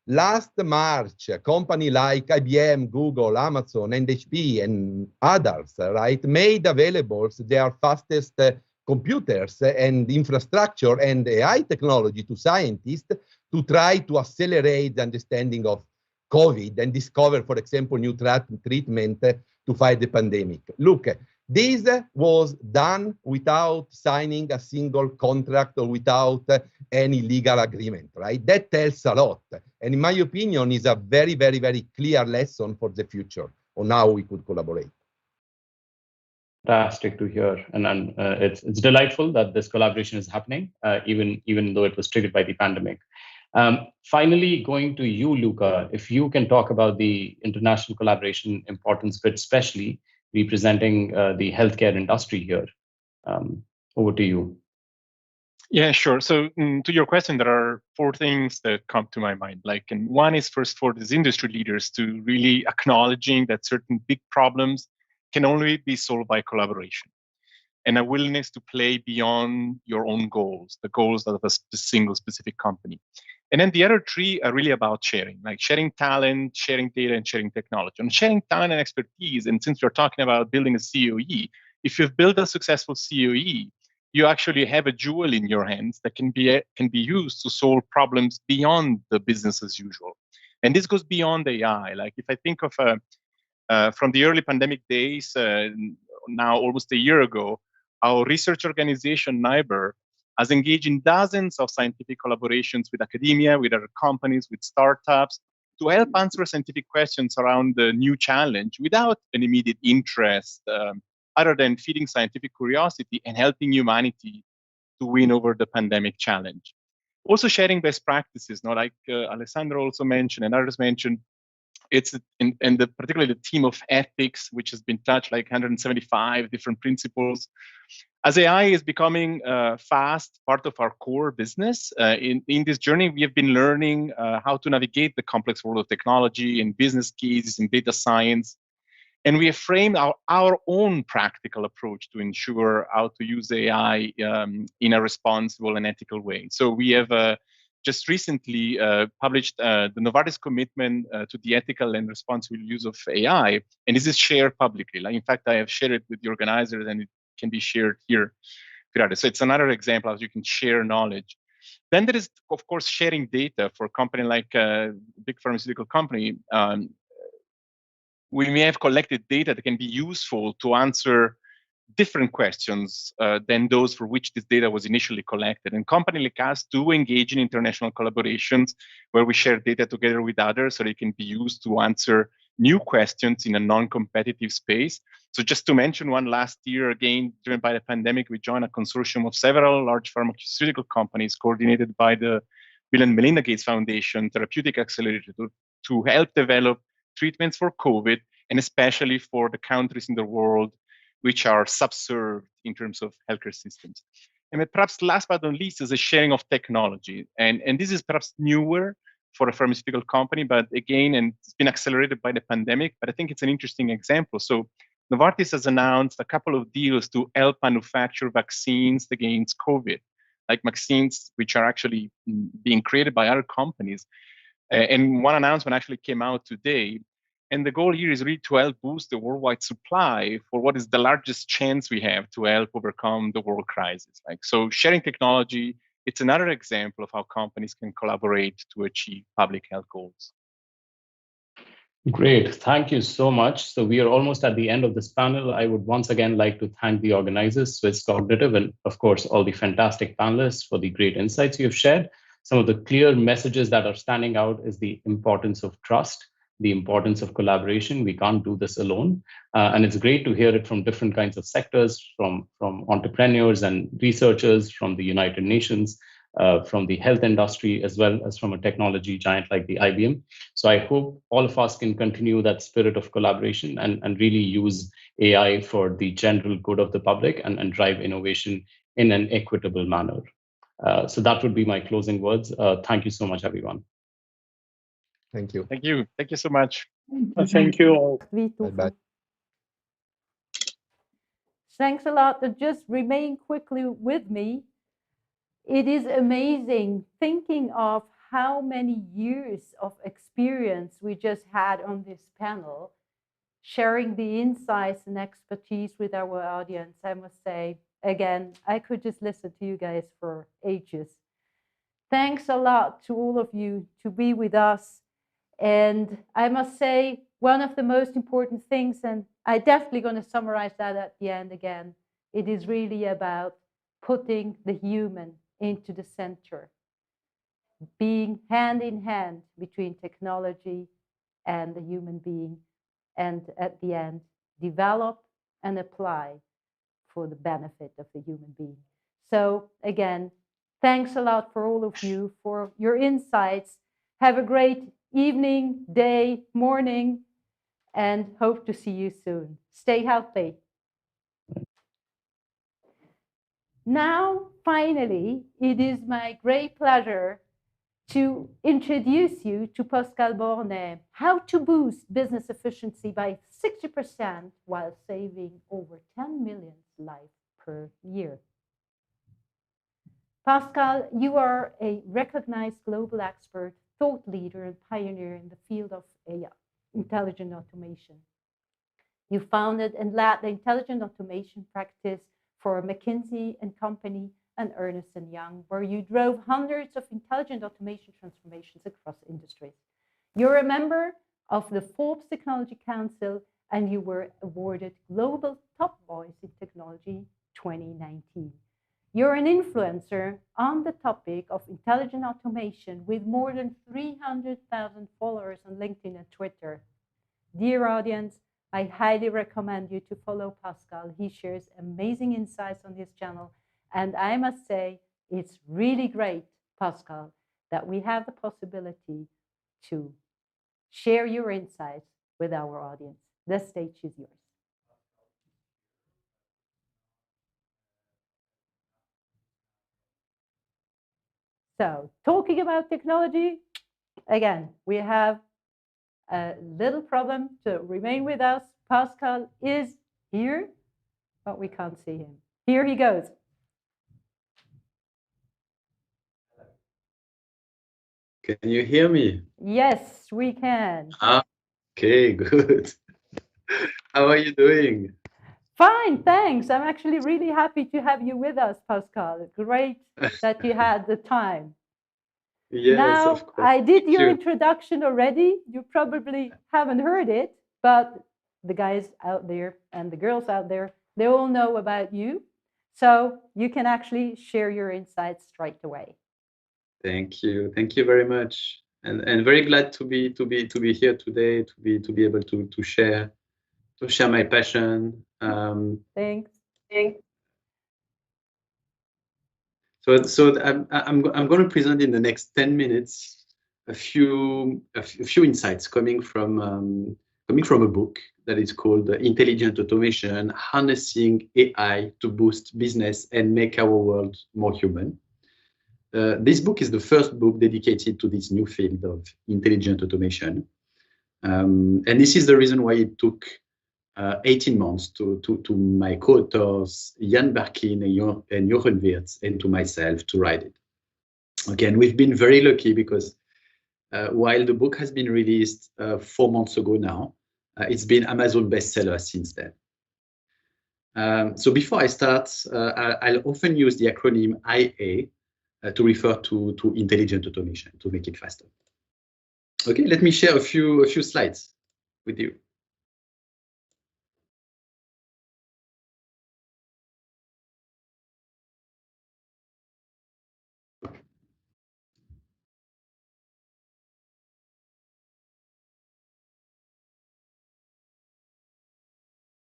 Last March, a company like IBM, Google, Amazon, and HP, and others, right, made available their fastest computers and infrastructure and AI technology to scientists to try to accelerate the understanding of COVID and discover, for example, new treatment to fight the pandemic. Look, this was done without signing a single contract or without any legal agreement, right? That tells a lot. And in my opinion, is a very, very, very clear lesson for the future on how we could collaborate. Fantastic to hear. And it's delightful that this collaboration is happening, even though it was triggered by the pandemic. Finally, going to you, Luca, if you can talk about the international collaboration importance, but especially representing the healthcare industry here. Over to you. Yeah, sure. So to your question, there are four things that come to my mind. Like, and one is first for these industry leaders to really acknowledging that certain big problems can only be solved by collaboration, and a willingness to play beyond your own goals, the goals of a single specific company. And then the other three are really about sharing, like sharing talent, sharing data, and sharing technology. And sharing talent and expertise, and since you're talking about building a COE, if you've built a successful COE, you actually have a jewel in your hands that can be used to solve problems beyond the business as usual. And this goes beyond AI. Like if I think of from the early pandemic days, now almost a year ago, our research organization, NIBR, has engaged in dozens of scientific collaborations with academia, with other companies, with startups, to help answer scientific questions around the new challenge without an immediate interest, other than feeding scientific curiosity and helping humanity to win over the pandemic challenge. Also sharing best practices, like Alessandro also mentioned and others mentioned, it's particularly the theme of ethics, which has been touched like 175 different principles. As AI is becoming fast part of our core business, in this journey, we have been learning how to navigate the complex world of technology and business cases and data science. And we have framed our own practical approach to ensure how to use AI in a responsible and ethical way. So we have just recently published the Novartis commitment to the ethical and responsible use of AI, and this is shared publicly. Like, in fact, I have shared it with the organizers, and it can be shared here. So it's another example of how you can share knowledge. Then there is, of course, sharing data for a company like a big pharmaceutical company. We may have collected data that can be useful to answer different questions than those for which this data was initially collected. And companies like us do engage in international collaborations where we share data together with others so they can be used to answer new questions in a non-competitive space. So just to mention one, last year, again, driven by the pandemic, we joined a consortium of several large pharmaceutical companies coordinated by the Bill and Melinda Gates Foundation Therapeutic Accelerator to help develop treatments for COVID, and especially for the countries in the world which are subserved in terms of healthcare systems. And perhaps last but not least is the sharing of technology. And this is perhaps newer for a pharmaceutical company, but again, and it's been accelerated by the pandemic, but I think it's an interesting example. So Novartis has announced a couple of deals to help manufacture vaccines against COVID, like vaccines which are actually being created by other companies. And one announcement actually came out today. And the goal here is really to help boost the worldwide supply for what is the largest chance we have to help overcome the world crisis. So sharing technology, it's another example of how companies can collaborate to achieve public health goals. Great, thank you so much. So we are almost at the end of this panel. I would once again like to thank the organizers, SwissCognitive, and of course, all the fantastic panelists for the great insights you have shared. Some of the clear messages that are standing out is the importance of trust, the importance of collaboration. We can't do this alone. And it's great to hear it from different kinds of sectors, from entrepreneurs and researchers, from the United Nations, from the health industry, as well as from a technology giant like the IBM. So I hope all of us can continue that spirit of collaboration and really use AI for the general good of the public and drive innovation in an equitable manner. So that would be my closing words. Thank you so much, everyone. Thank you. Thank you. Thank you so much. Thank you all. Bye-bye. Thanks a lot. Just remain quickly with me. It is amazing thinking of how many years of experience we just had on this panel, sharing the insights and expertise with our audience. I must say, again, I could just listen to you guys for ages. Thanks a lot to all of you to be with us. And I must say, one of the most important things, and I'm definitely going to summarize that at the end again, it is really about putting the human into the center, being hand in hand between technology and the human being, and at the end, develop and apply for the benefit of the human being. So again, thanks a lot for all of you for your insights. Have a great evening, day, morning, and hope to see you soon. Stay healthy. Now, finally, it is my great pleasure to introduce you to Pascal Bornet, how to boost business efficiency by 60% while saving over 10 million lives per year. Pascal, you are a recognized global expert, thought leader, and pioneer in the field of AI, intelligent automation. You founded and led the intelligent automation practice for McKinsey & Company and Ernst & Young, where you drove hundreds of intelligent automation transformations across industries. You're a member of the Forbes Technology Council, and you were awarded Global Top Voice in Technology 2019. You're an influencer on the topic of intelligent automation with more than 300,000 followers on LinkedIn and Twitter. Dear audience, I highly recommend you to follow Pascal. He shares amazing insights on his channel. And I must say, it's really great, Pascal, that we have the possibility to share your insights with our audience. The stage is yours. So, talking about technology, again, we have a little problem to remain with us. Pascal is here, but we can't see him. Here he goes. Can you hear me? Yes, we can. Okay, good. How are you doing? Fine, thanks. I'm actually really happy to have you with us, Pascal. Great that you had the time. Yes, now, of course. I did your you. introduction already. You probably haven't heard it, but the guys out there and the girls out there, they all know about you. So you can actually share your insights straight away. Thank you very much, and very glad to be here today, to be able to share my passion. Thanks. So I'm going to present in the next 10 minutes a few insights coming from a book that is called Intelligent Automation: Harnessing AI to Boost Business and Make Our World More Human. This book is the first book dedicated to this new field of intelligent automation. And this is the reason why it took 18 months to my co-authors, Jan Berkin and Jochen Wirtz, and to myself to write it. Again, we've been very lucky because while the book has been released 4 months ago now, it's been Amazon bestseller since then. So before I start, I'll often use the acronym IA to refer to intelligent automation to make it faster. Okay, let me share a few slides with you.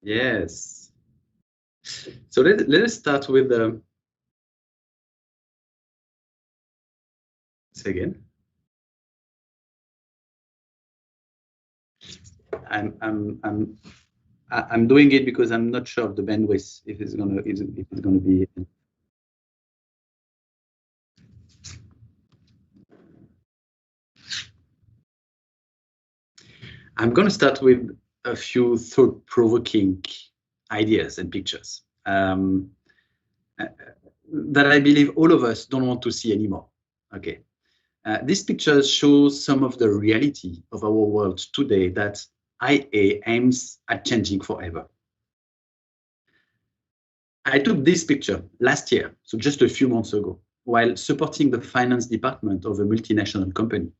Yes. So let us start with say again. I'm doing it because I'm not sure of the bandwidth if it's gonna be. I'm gonna start with a few thought-provoking ideas and pictures that I believe all of us don't want to see anymore. Okay. These pictures show some of the reality of our world today that IA aims at changing forever. I took this picture last year, so just a few months ago, while supporting the finance department of a multinational company.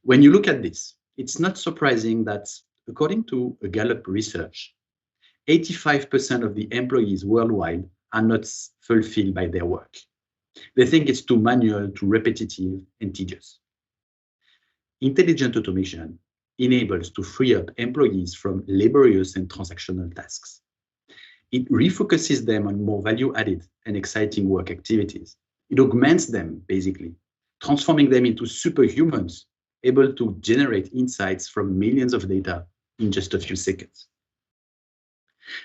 When you look at this, it's not surprising that, according to a Gallup research, 85% of the employees worldwide are not fulfilled by their work. They think it's too manual, too repetitive, and tedious. Intelligent automation enables to free up employees from laborious and transactional tasks. It refocuses them on more value-added and exciting work activities. It augments them, basically, transforming them into superhumans, able to generate insights from millions of data in just a few seconds.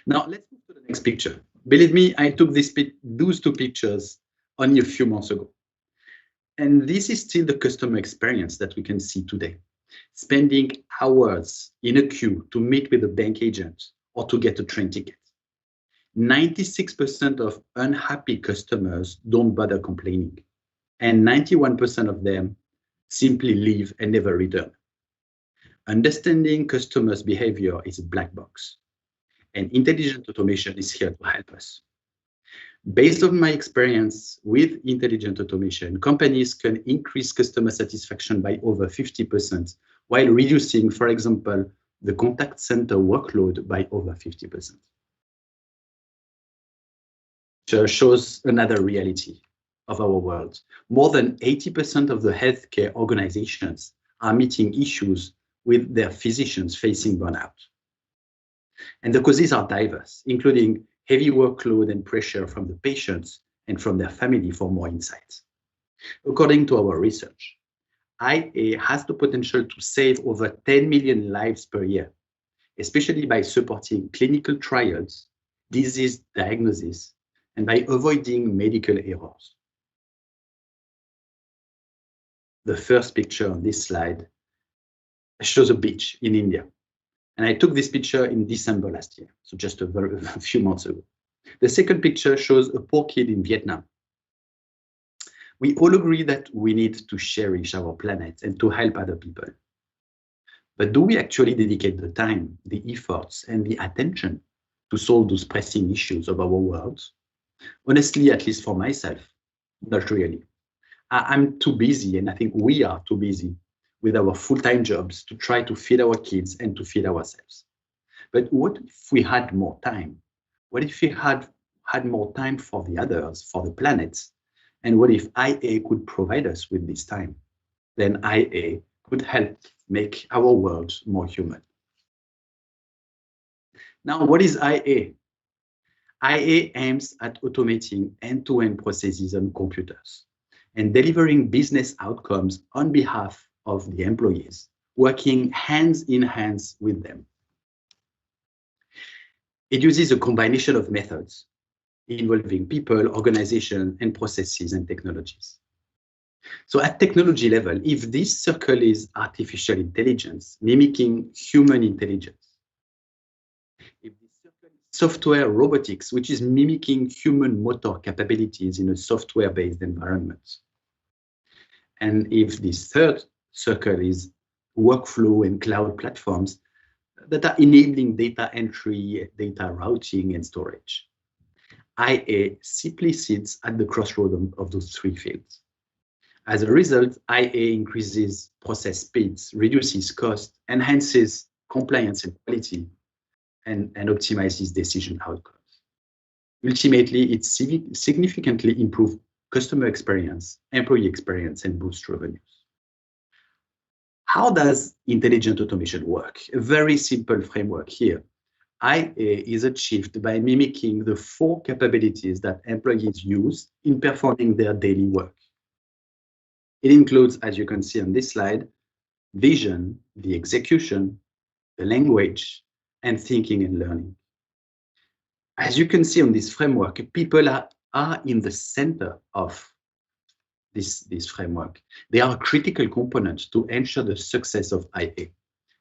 Now, let's move to the next picture. Believe me, I took those two pictures only a few months ago. And this is still the customer experience that we can see today. Spending hours in a queue to meet with a bank agent or to get a train ticket. 96% of unhappy customers don't bother complaining. And 91% of them simply leave and never return. Understanding customers' behavior is a black box. And intelligent automation is here to help us. Based on my experience with intelligent automation, companies can increase customer satisfaction by over 50% while reducing, for example, the contact center workload by over 50%. It shows another reality of our world. More than 80% of the healthcare organizations are meeting issues with their physicians facing burnout. And the causes are diverse, including heavy workload and pressure from the patients and from their family for more insights. According to our research, IA has the potential to save over 10 million lives per year, especially by supporting clinical trials, disease diagnosis, and by avoiding medical errors. The first picture on this slide shows a beach in India. And I took this picture in December last year, so just a few months ago. The second picture shows a poor kid in Vietnam. We all agree that we need to cherish our planet and to help other people. But do we actually dedicate the time, the efforts, and the attention to solve those pressing issues of our world? Honestly, at least for myself, not really. I'm too busy, and I think we are too busy with our full-time jobs to try to feed our kids and to feed ourselves. But what if we had more time? What if we had more time for the others, for the planet? And what if IA could provide us with this time? Then IA could help make our world more human. Now, what is IA? IA aims at automating end-to-end processes on computers and delivering business outcomes on behalf of the employees, working hands in hands with them. It uses a combination of methods involving people, organization, and processes and technologies. So at technology level, if this circle is artificial intelligence, mimicking human intelligence, if this circle is software robotics, which is mimicking human motor capabilities in a software-based environment, and if this third circle is workflow and cloud platforms that are enabling data entry, data routing, and storage, IA simply sits at the crossroad of those three fields. As a result, IA increases process speeds, reduces cost, enhances compliance and quality, and optimizes decision outcomes. Ultimately, it significantly improves customer experience, employee experience, and boosts revenues. How does intelligent automation work? A very simple framework here. IA is achieved by mimicking the 4 capabilities that employees use in performing their daily work. It includes, as you can see on this slide, vision, the execution, the language, and thinking and learning. As you can see on this framework, people are in the center of this framework. They are a critical component to ensure the success of IA.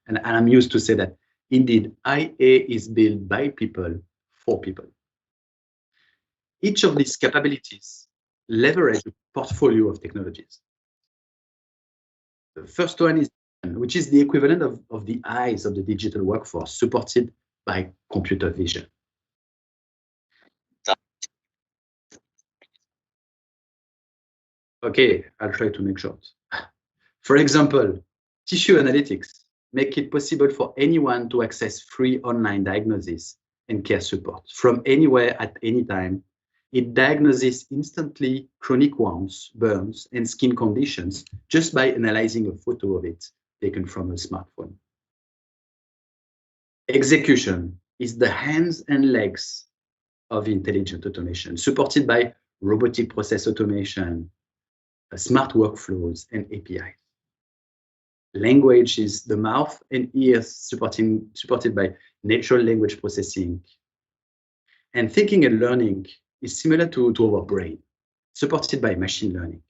And I'm used to say that, indeed, IA is built by people, for people. Each of these capabilities leverage a portfolio of technologies. The first one is, which is the equivalent of the eyes of the digital workforce, supported by computer vision. Okay, I'll try to make short. For example, tissue analytics make it possible for anyone to access free online diagnosis and care support from anywhere at any time. It diagnoses instantly chronic wounds, burns, and skin conditions just by analyzing a photo of it taken from a smartphone. Execution is the hands and legs of intelligent automation, supported by robotic process automation, smart workflows, and APIs. Language is the mouth and ears supported by natural language processing. And thinking and learning is similar to our brain, supported by machine learning.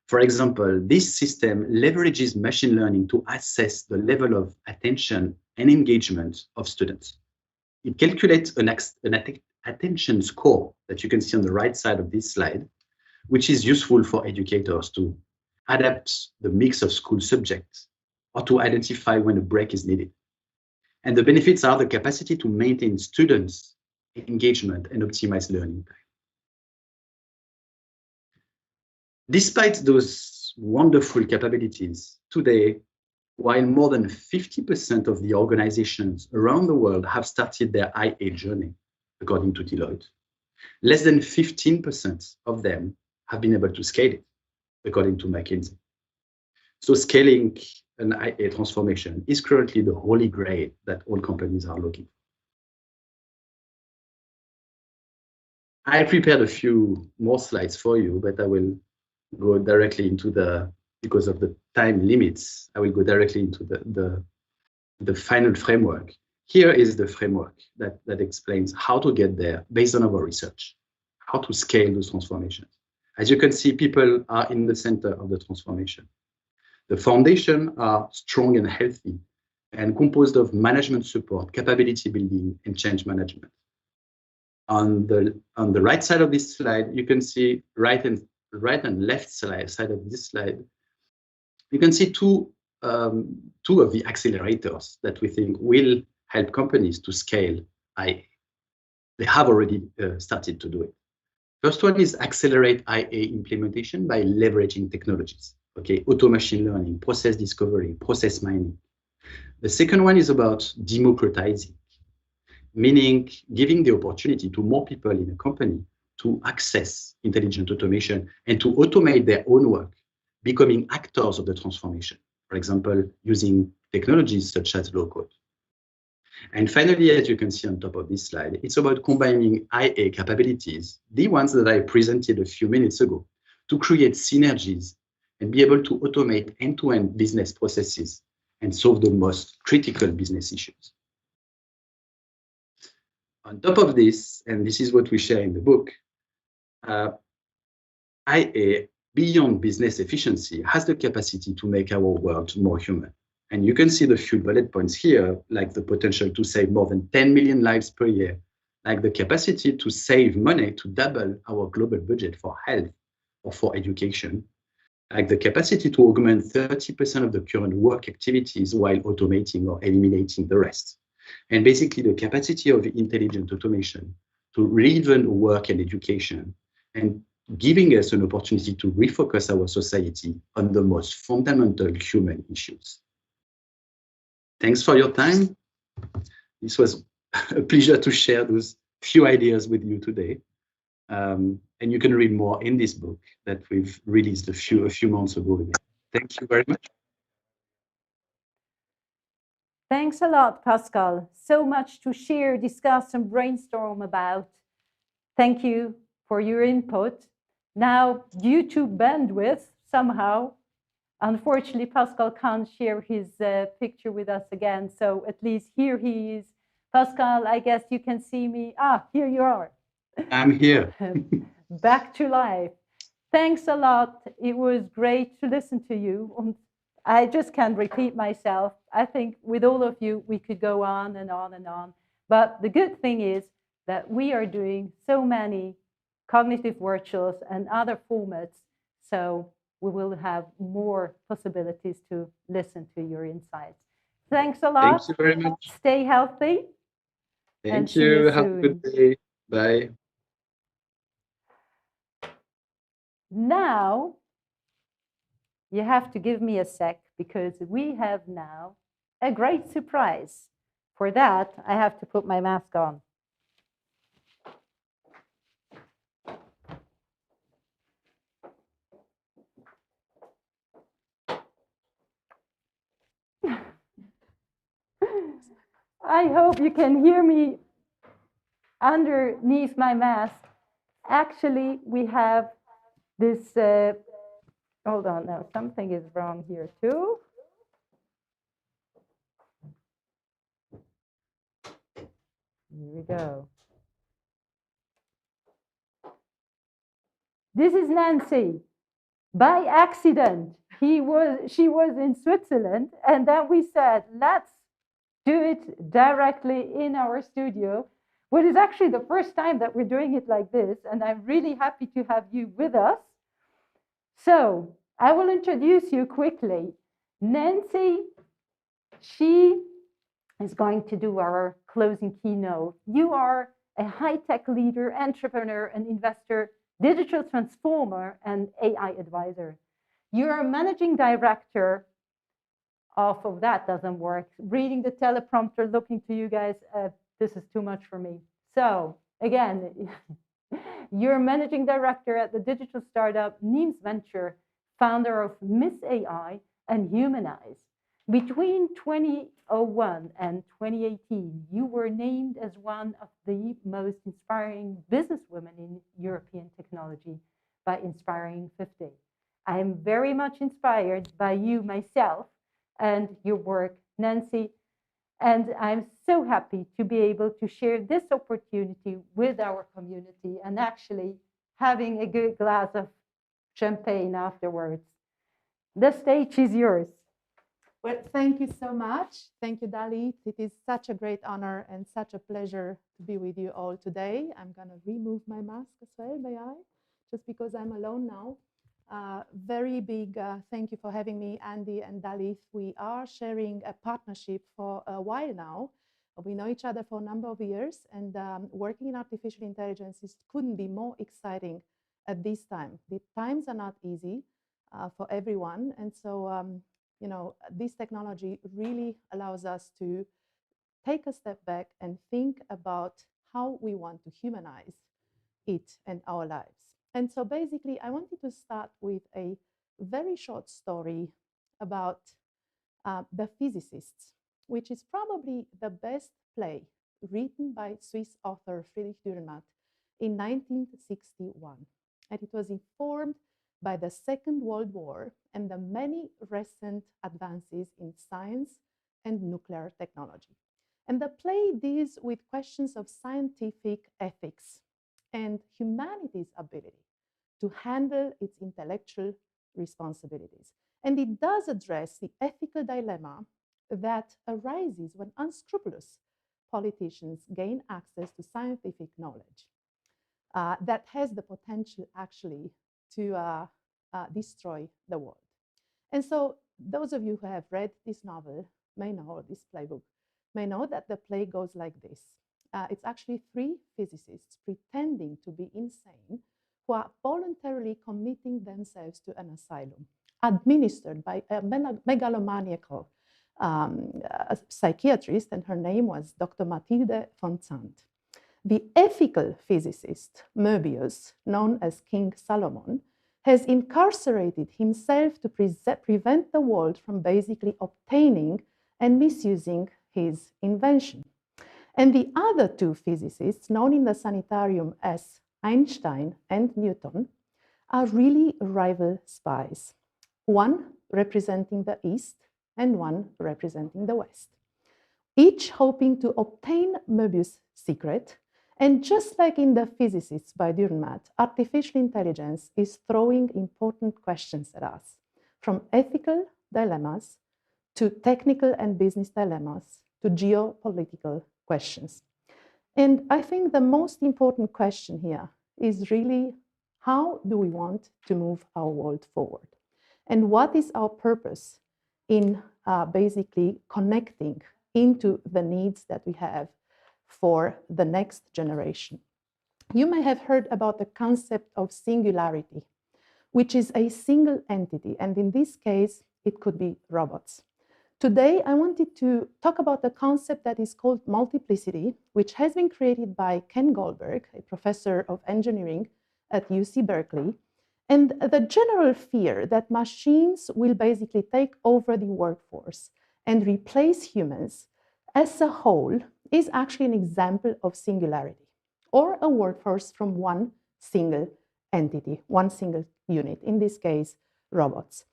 For example, this system leverages machine learning to assess the level of attention and engagement of students. It calculates an attention score that you can see on the right side of this slide, which is useful for educators to adapt the mix of school subjects or to identify when a break is needed. And the benefits are the capacity to maintain students' engagement and optimize learning time. Despite those wonderful capabilities, today, while more than 50% of the organizations around the world have started their IA journey, according to Deloitte, less than 15% of them have been able to scale it, according to McKinsey. So scaling an IA transformation is currently the holy grail that all companies are looking for. I prepared a few more slides for you, but I will go directly into because of the time limits, I will go directly into the final framework. Here is the framework that explains how to get there based on our research, how to scale those transformations. As you can see, people are in the center of the transformation. The foundation are strong and healthy and composed of management support, capability building, and change management. On the right side of this slide, you can see right and left side of this slide, you can see two of the accelerators that we think will help companies to scale IA. They have already started to do it. First one is accelerate IA implementation by leveraging technologies. Okay, auto machine learning, process discovery, process mining. The second one is about democratizing, meaning giving the opportunity to more people in a company to access intelligent automation and to automate their own work, becoming actors of the transformation. For example, using technologies such as low-code. And finally, as you can see on top of this slide, it's about combining IA capabilities, the ones that I presented a few minutes ago, to create synergies and be able to automate end-to-end business processes and solve the most critical business issues. On top of this, and this is what we share in the book, IA, beyond business efficiency, has the capacity to make our world more human. And you can see the few bullet points here, like the potential to save more than 10 million lives per year, like the capacity to save money to double our global budget for health or for education, like the capacity to augment 30% of the current work activities while automating or eliminating the rest. And basically the capacity of intelligent automation to reinvent work and education and giving us an opportunity to refocus our society on the most fundamental human issues. Thanks for your time. This was a pleasure to share those few ideas with you today. And you can read more in this book that we've released a few months ago again. Thank you very much. Thanks a lot, Pascal. So much to share, discuss, and brainstorm about. Thank you for your input. Now, due to bandwidth, somehow, unfortunately, Pascal can't share his picture with us again. So at least here he is. Pascal, I guess you can see me. Ah, here you are. I'm here. Back to life. Thanks a lot. It was great to listen to you. I just can't repeat myself. I think with all of you, we could go on and on and on. But the good thing is that we are doing so many cognitive virtuals and other formats. So we will have more possibilities to listen to your insights. Thanks a lot. Thank you very much. Stay healthy. Thank you. Have a good day. Bye. Now, you have to give me a sec because we have now a great surprise. For that, I have to put my mask on. I hope you can hear me underneath my mask. Actually, we have this, hold on now, something is wrong here too. Here we go. This is Nancy. By accident, she was in Switzerland, and then we said, let's do it directly in our studio. Well, it's actually the first time that we're doing it like this, and I'm really happy to have you with us. So I will introduce you quickly. Nancy, she is going to do our closing keynote. You are a high-tech leader, entrepreneur, and investor, digital transformer, and AI advisor. You're a managing director of, oh, that doesn't work. Reading the teleprompter, looking to you guys, this is too much for me. So again, you're managing director at the digital startup Nemes Venture, founder of Miss AI and Humanize. Between 2001 and 2018, you were named as one of the most inspiring businesswomen in European technology by Inspiring 50. I am very much inspired by you myself and your work, Nancy, and I'm so happy to be able to share this opportunity with our community and actually having a good glass of champagne afterwards. The stage is yours. Well, thank you so much. Thank you, Dalit. It is such a great honor and such a pleasure to be with you all today. I'm going to remove my mask as well, may I? Just because I'm alone now. Very big thank you for having me, Andy and Dalit. We are sharing a partnership for a while now. We know each other for a number of years, and working in artificial intelligence couldn't be more exciting at this time. The times are not easy for everyone, and so you know, this technology really allows us to take a step back and think about how we want to humanize it and our lives. And so basically, I wanted to start with a very short story about The Physicists, which is probably the best play written by Swiss author Friedrich Dürrenmatt in 1961. And it was informed by the Second World War and the many recent advances in science and nuclear technology. And the play deals with questions of scientific ethics and humanity's ability to handle its intellectual responsibilities. And it does address the ethical dilemma that arises when unscrupulous politicians gain access to scientific knowledge that has the potential actually to destroy the world. And so those of you who have read this novel may know, or this playbook, may know that the play goes like this. It's actually three physicists pretending to be insane who are voluntarily committing themselves to an asylum administered by a megalomaniacal psychiatrist, and her name was Dr. Mathilde von Zandt. The ethical physicist, Möbius, known as King Solomon, has incarcerated himself to prevent the world from basically obtaining and misusing his invention. And the other two physicists, known in the sanitarium as Einstein and Newton, are really rival spies, one representing the East and one representing the West, each hoping to obtain Möbius' secret. And just like in The Physicists by Dürrenmatt, artificial intelligence is throwing important questions at us, from ethical dilemmas to technical and business dilemmas to geopolitical questions. And I think the most important question here is really, how do we want to move our world forward? And what is our purpose in basically connecting into the needs that we have for the next generation? You may have heard about the concept of singularity, which is a single entity, and in this case, it could be robots. Today, I wanted to talk about the concept that is called multiplicity, which has been created by Ken Goldberg, a professor of engineering at UC Berkeley, and the general fear that machines will basically take over the workforce and replace humans as a whole is actually an example of singularity, or a workforce from one single entity, one single unit, in this case, robots.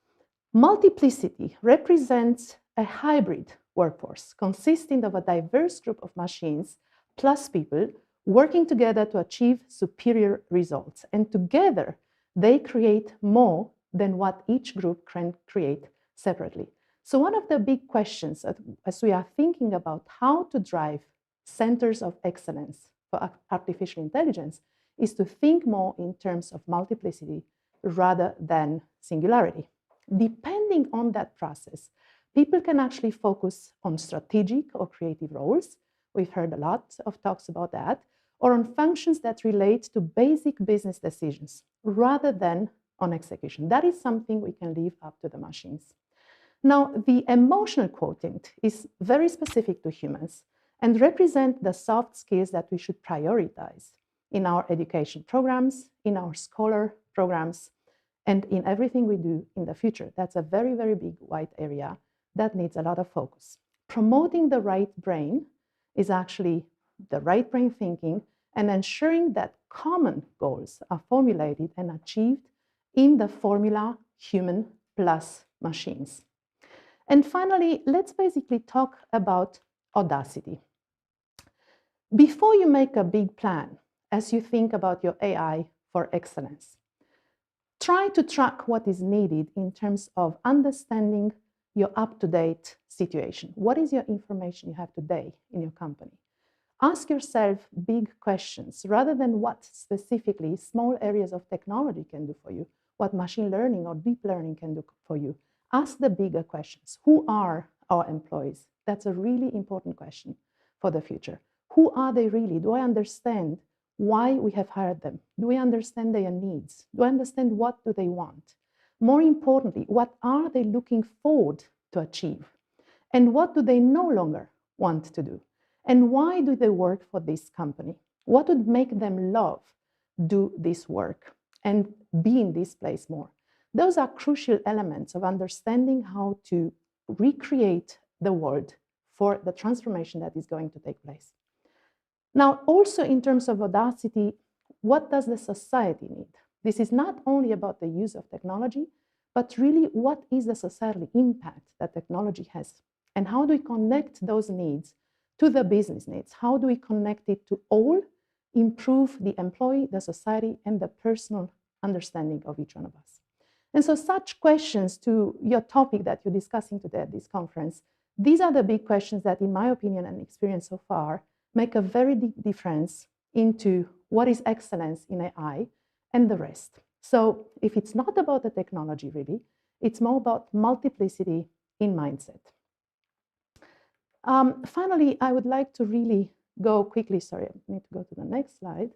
Multiplicity represents a hybrid workforce consisting of a diverse group of machines plus people working together to achieve superior results. And together, they create more than what each group can create separately. So one of the big questions as we are thinking about how to drive centers of excellence for artificial intelligence is to think more in terms of multiplicity rather than singularity. Depending on that process, people can actually focus on strategic or creative roles. We've heard a lot of talks about that, or on functions that relate to basic business decisions rather than on execution. That is something we can leave up to the machines. Now, the emotional quotient is very specific to humans and represent the soft skills that we should prioritize in our education programs, in our scholar programs, and in everything we do in the future. That's a very, very big white area that needs a lot of focus. Promoting the right brain is actually the right brain thinking and ensuring that common goals are formulated and achieved in the formula human plus machines. And finally, let's basically talk about audacity. Before you make a big plan, as you think about your AI for excellence, try to track what is needed in terms of understanding your up-to-date situation. What is your information you have today in your company? Ask yourself big questions rather than what specifically small areas of technology can do for you, what machine learning or deep learning can do for you. Ask the bigger questions. Who are our employees? That's a really important question for the future. Who are they really? Do I understand why we have hired them? Do we understand their needs? Do I understand what do they want? More importantly, what are they looking forward to achieve? And what do they no longer want to do? And why do they work for this company? What would make them love do this work and be in this place more? Those are crucial elements of understanding how to recreate the world for the transformation that is going to take place. Now, also in terms of audacity, what does the society need? This is not only about the use of technology, but really what is the societal impact that technology has? And how do we connect those needs to the business needs? How do we connect it to all, improve the employee, the society, and the personal understanding of each one of us? And so such questions to your topic that you're discussing today at this conference, these are the big questions that, in my opinion and experience so far, make a very deep difference into what is excellence in AI and the rest. So if it's not about the technology really, it's more about multiplicity in mindset. Finally, I would like to really go quickly, sorry, I need to go to the next slide.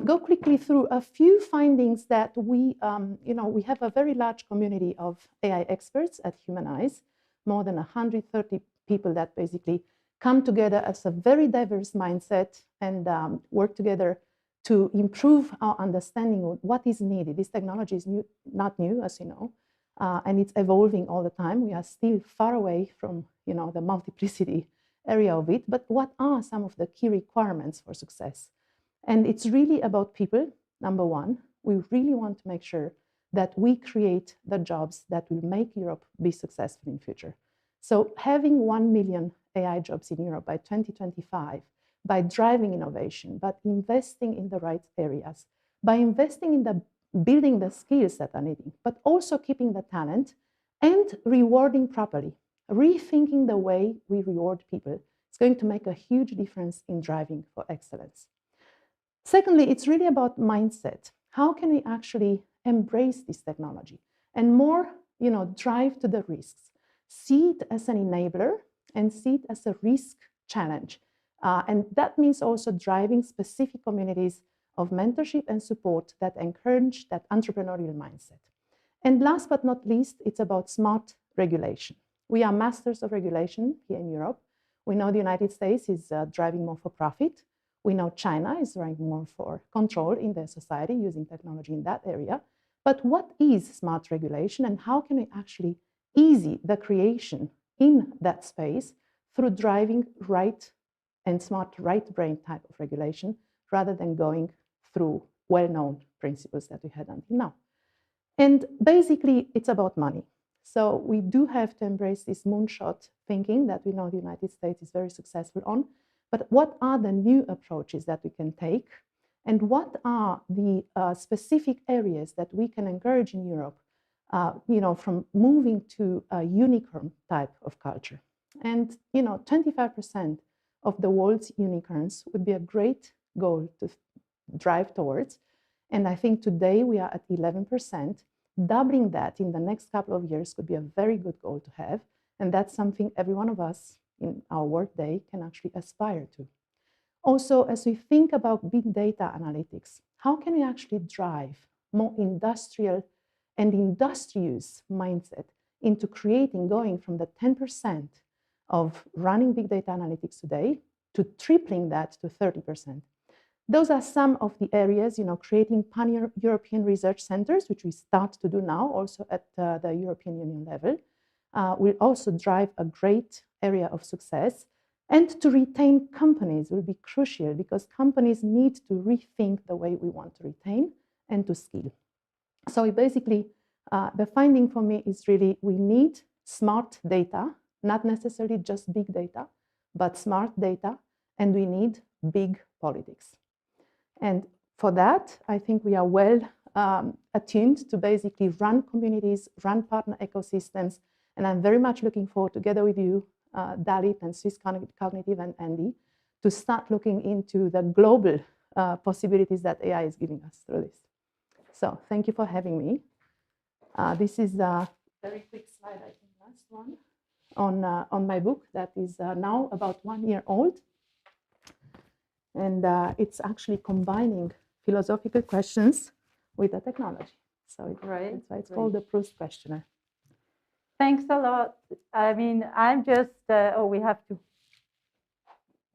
Go quickly through a few findings that we have a very large community of AI experts at Humanize, more than 130 people that basically come together as a very diverse mindset and work together to improve our understanding of what is needed. This technology is not new, as you know, and it's evolving all the time. We are still far away from the multiplicity area of it, but what are some of the key requirements for success? And it's really about people, number one. We really want to make sure that we create the jobs that will make Europe be successful in the future. So having 1 million AI jobs in Europe by 2025, by driving innovation, but investing in the right areas, by investing in the building the skills that are needed, but also keeping the talent and rewarding properly, rethinking the way we reward people. It's going to make a huge difference in driving for excellence. Secondly, it's really about mindset. How can we actually embrace this technology and more, drive to the risks? See it as an enabler and see it as a risk challenge. And that means also driving specific communities of mentorship and support that encourage that entrepreneurial mindset. And last but not least, it's about smart regulation. We are masters of regulation here in Europe. We know the United States is driving more for profit. We know China is driving more for control in their society using technology in that area. But what is smart regulation and how can we actually ease the creation in that space through driving right and smart right brain type of regulation rather than going through well-known principles that we had until now. And basically, it's about money. So we do have to embrace this moonshot thinking that we know the United States is very successful on. But what are the new approaches that we can take And what are the specific areas that we can encourage in Europe, from moving to a unicorn type of culture? And 25% of the world's unicorns would be a great goal to drive towards. And I think today we are at 11%. Doubling that in the next couple of years could be a very good goal to have. And that's something every one of us in our workday can actually aspire to. Also, as we think about big data analytics, how can we actually drive more industrial and industrious mindset into creating, going from the 10% of running big data analytics today to tripling that to 30%. Those are some of the areas, creating pan-European research centers, which we start to do now also at the European Union level, will also drive a great area of success. And to retain companies will be crucial because companies need to rethink the way we want to retain and to scale. So basically, the finding for me is really we need smart data, not necessarily just big data, but smart data, and we need big politics. And for that, I think we are well attuned to basically run communities, run partner ecosystems, and I'm very much looking forward, together with you, Dalit and SwissCognitive and Andy, to start looking into the global possibilities that AI is giving us through this. So thank you for having me. This is a very quick slide, I think, last one, on my book that is now about 1 year old. And it's actually combining philosophical questions with the technology. So that's why it's called the Proust Questionnaire. Thanks a lot. I mean, I'm just, we have to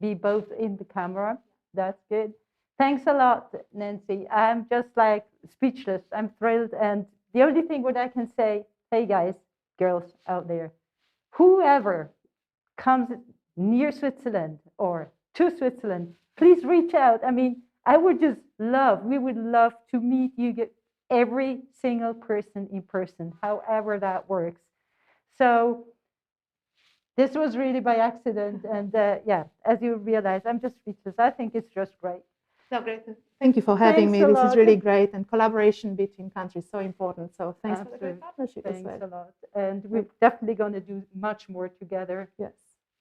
be both in the camera. That's good. Thanks a lot, Nancy. I'm just like speechless. I'm thrilled. And the only thing what I can say, hey guys, girls out there, whoever comes near Switzerland or to Switzerland, please reach out. I mean, we would love to meet you, every single person in person, however that works. So this was really by accident. And yeah, as you realize, I'm just speechless. I think it's just great. So great. Thank you for having me. This is really great. And collaboration between countries is so important. So thanks for the great partnership as well. Thanks a lot. And we're definitely going to do much more together, yes,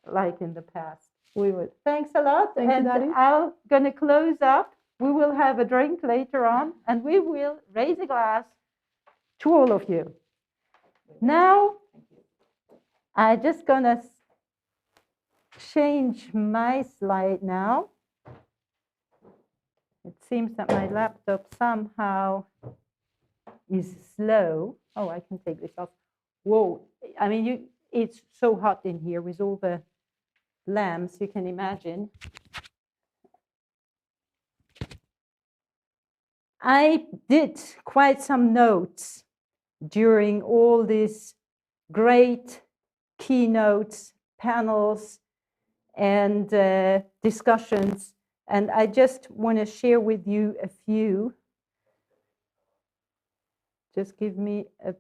like in the past. We would. Thanks a lot. Thank you, Daddy. I'm going to close up. We will have a drink later on, and we will raise a glass to all of you. Now, I'm just going to change my slide now. It seems that my laptop somehow is slow. Oh, I can take this off. Whoa. I mean, it's so hot in here with all the lamps, you can imagine. I did quite some notes during all these great keynotes, panels, and discussions. And I just want to share with you a few. Just give me a...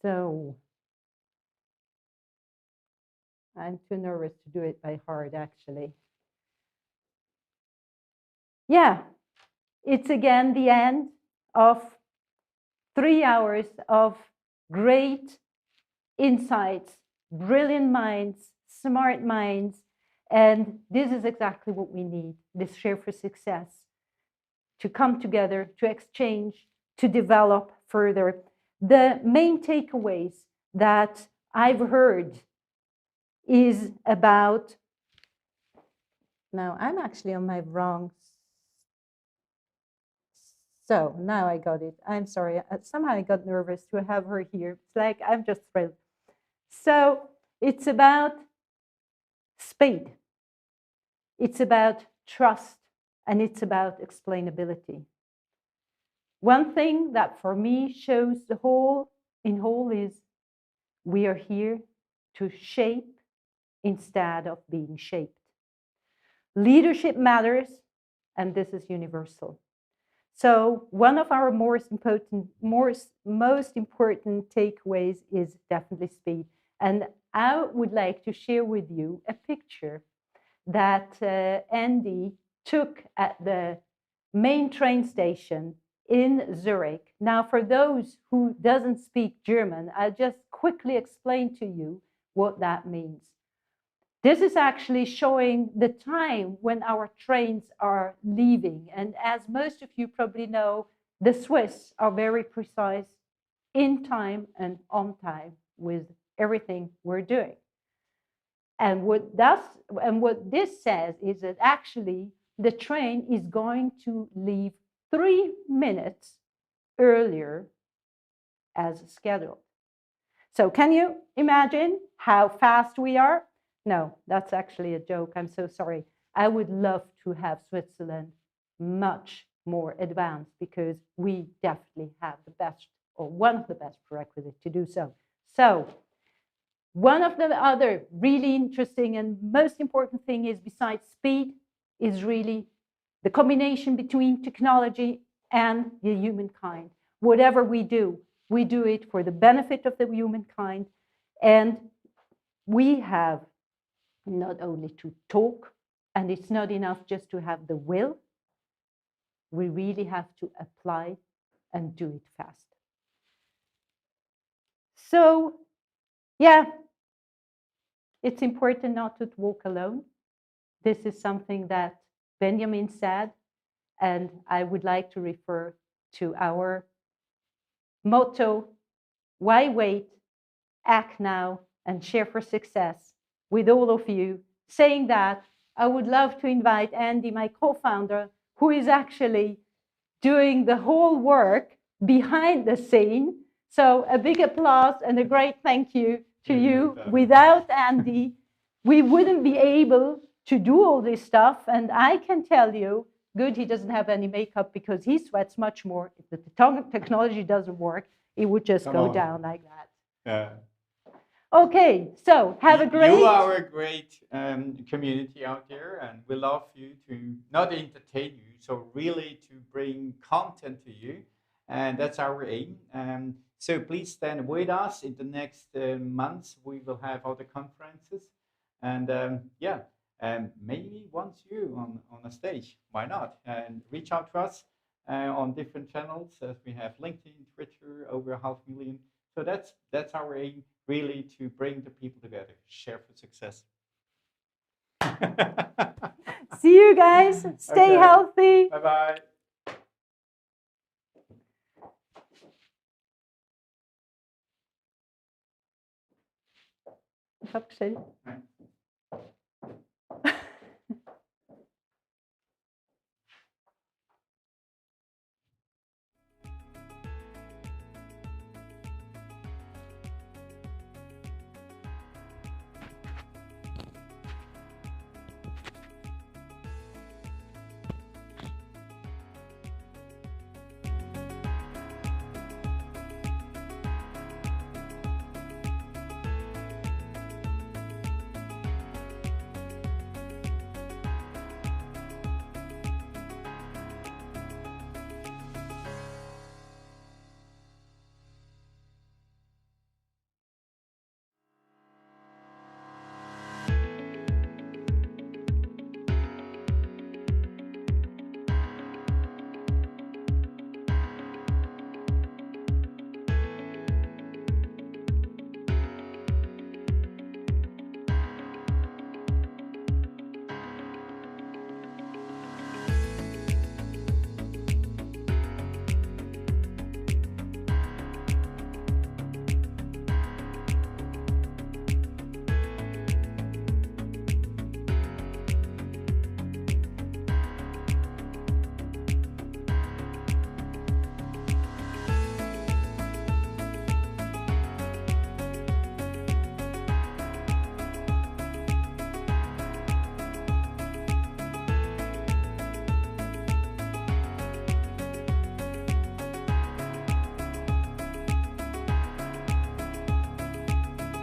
So, I'm too nervous to do it by heart, actually. Yeah, it's again the end of 3 hours of great insights, brilliant minds, smart minds, and this is exactly what we need, this Share for Success, to come together, to exchange, to develop further. The main takeaways that I've heard is about, now I'm actually on my wrong, so now I got it. I'm sorry, somehow I got nervous to have her here. It's like, I'm just thrilled. So it's about speed, it's about trust, and it's about explainability. One thing that for me shows the whole in whole is we are here to shape instead of being shaped. Leadership matters, and this is universal. So one of our most important takeaways is definitely speed. And I would like to share with you a picture that Andy took at the main train station in Zurich. Now, for those who doesn't speak German, I'll just quickly explain to you what that means. This is actually showing the time when our trains are leaving. And as most of you probably know, the Swiss are very precise in time and on time with everything we're doing. And what this says is that actually the train is going to leave 3 minutes earlier as scheduled. So can you imagine how fast we are? No, that's actually a joke. I'm so sorry. I would love to have Switzerland much more advanced because we definitely have the best, or one of the best prerequisites to do so. So one of the other really interesting and most important thing is, besides speed, is really the combination between technology and the humankind. Whatever we do it for the benefit of the humankind. And we have not only to talk, and it's not enough just to have the will, we really have to apply and do it fast. So, yeah, it's important not to walk alone. This is something that Benjamin said, and I would like to refer to our motto, why wait, act now, and share for success with all of you. Saying that, I would love to invite Andy, my co-founder, who is actually doing the whole work behind the scene. So a big applause and a great thank you to you. Without Andy, we wouldn't be able to do all this stuff. And I can tell you, good, he doesn't have any makeup because he sweats much more. If the technology doesn't work, it would just go down like that. Yeah. Okay, so have a great... You are a great community out there, and we love you to not entertain you, so really to bring content to you, and that's our aim. So please stand with us in the next months. We will have other conferences, and maybe once you on a stage, why not? And reach out to us on different channels, as we have LinkedIn, Twitter, over 500,000. So that's our aim, really, to bring the people together, share for success. See you guys. Stay healthy. Bye-bye. Tack så.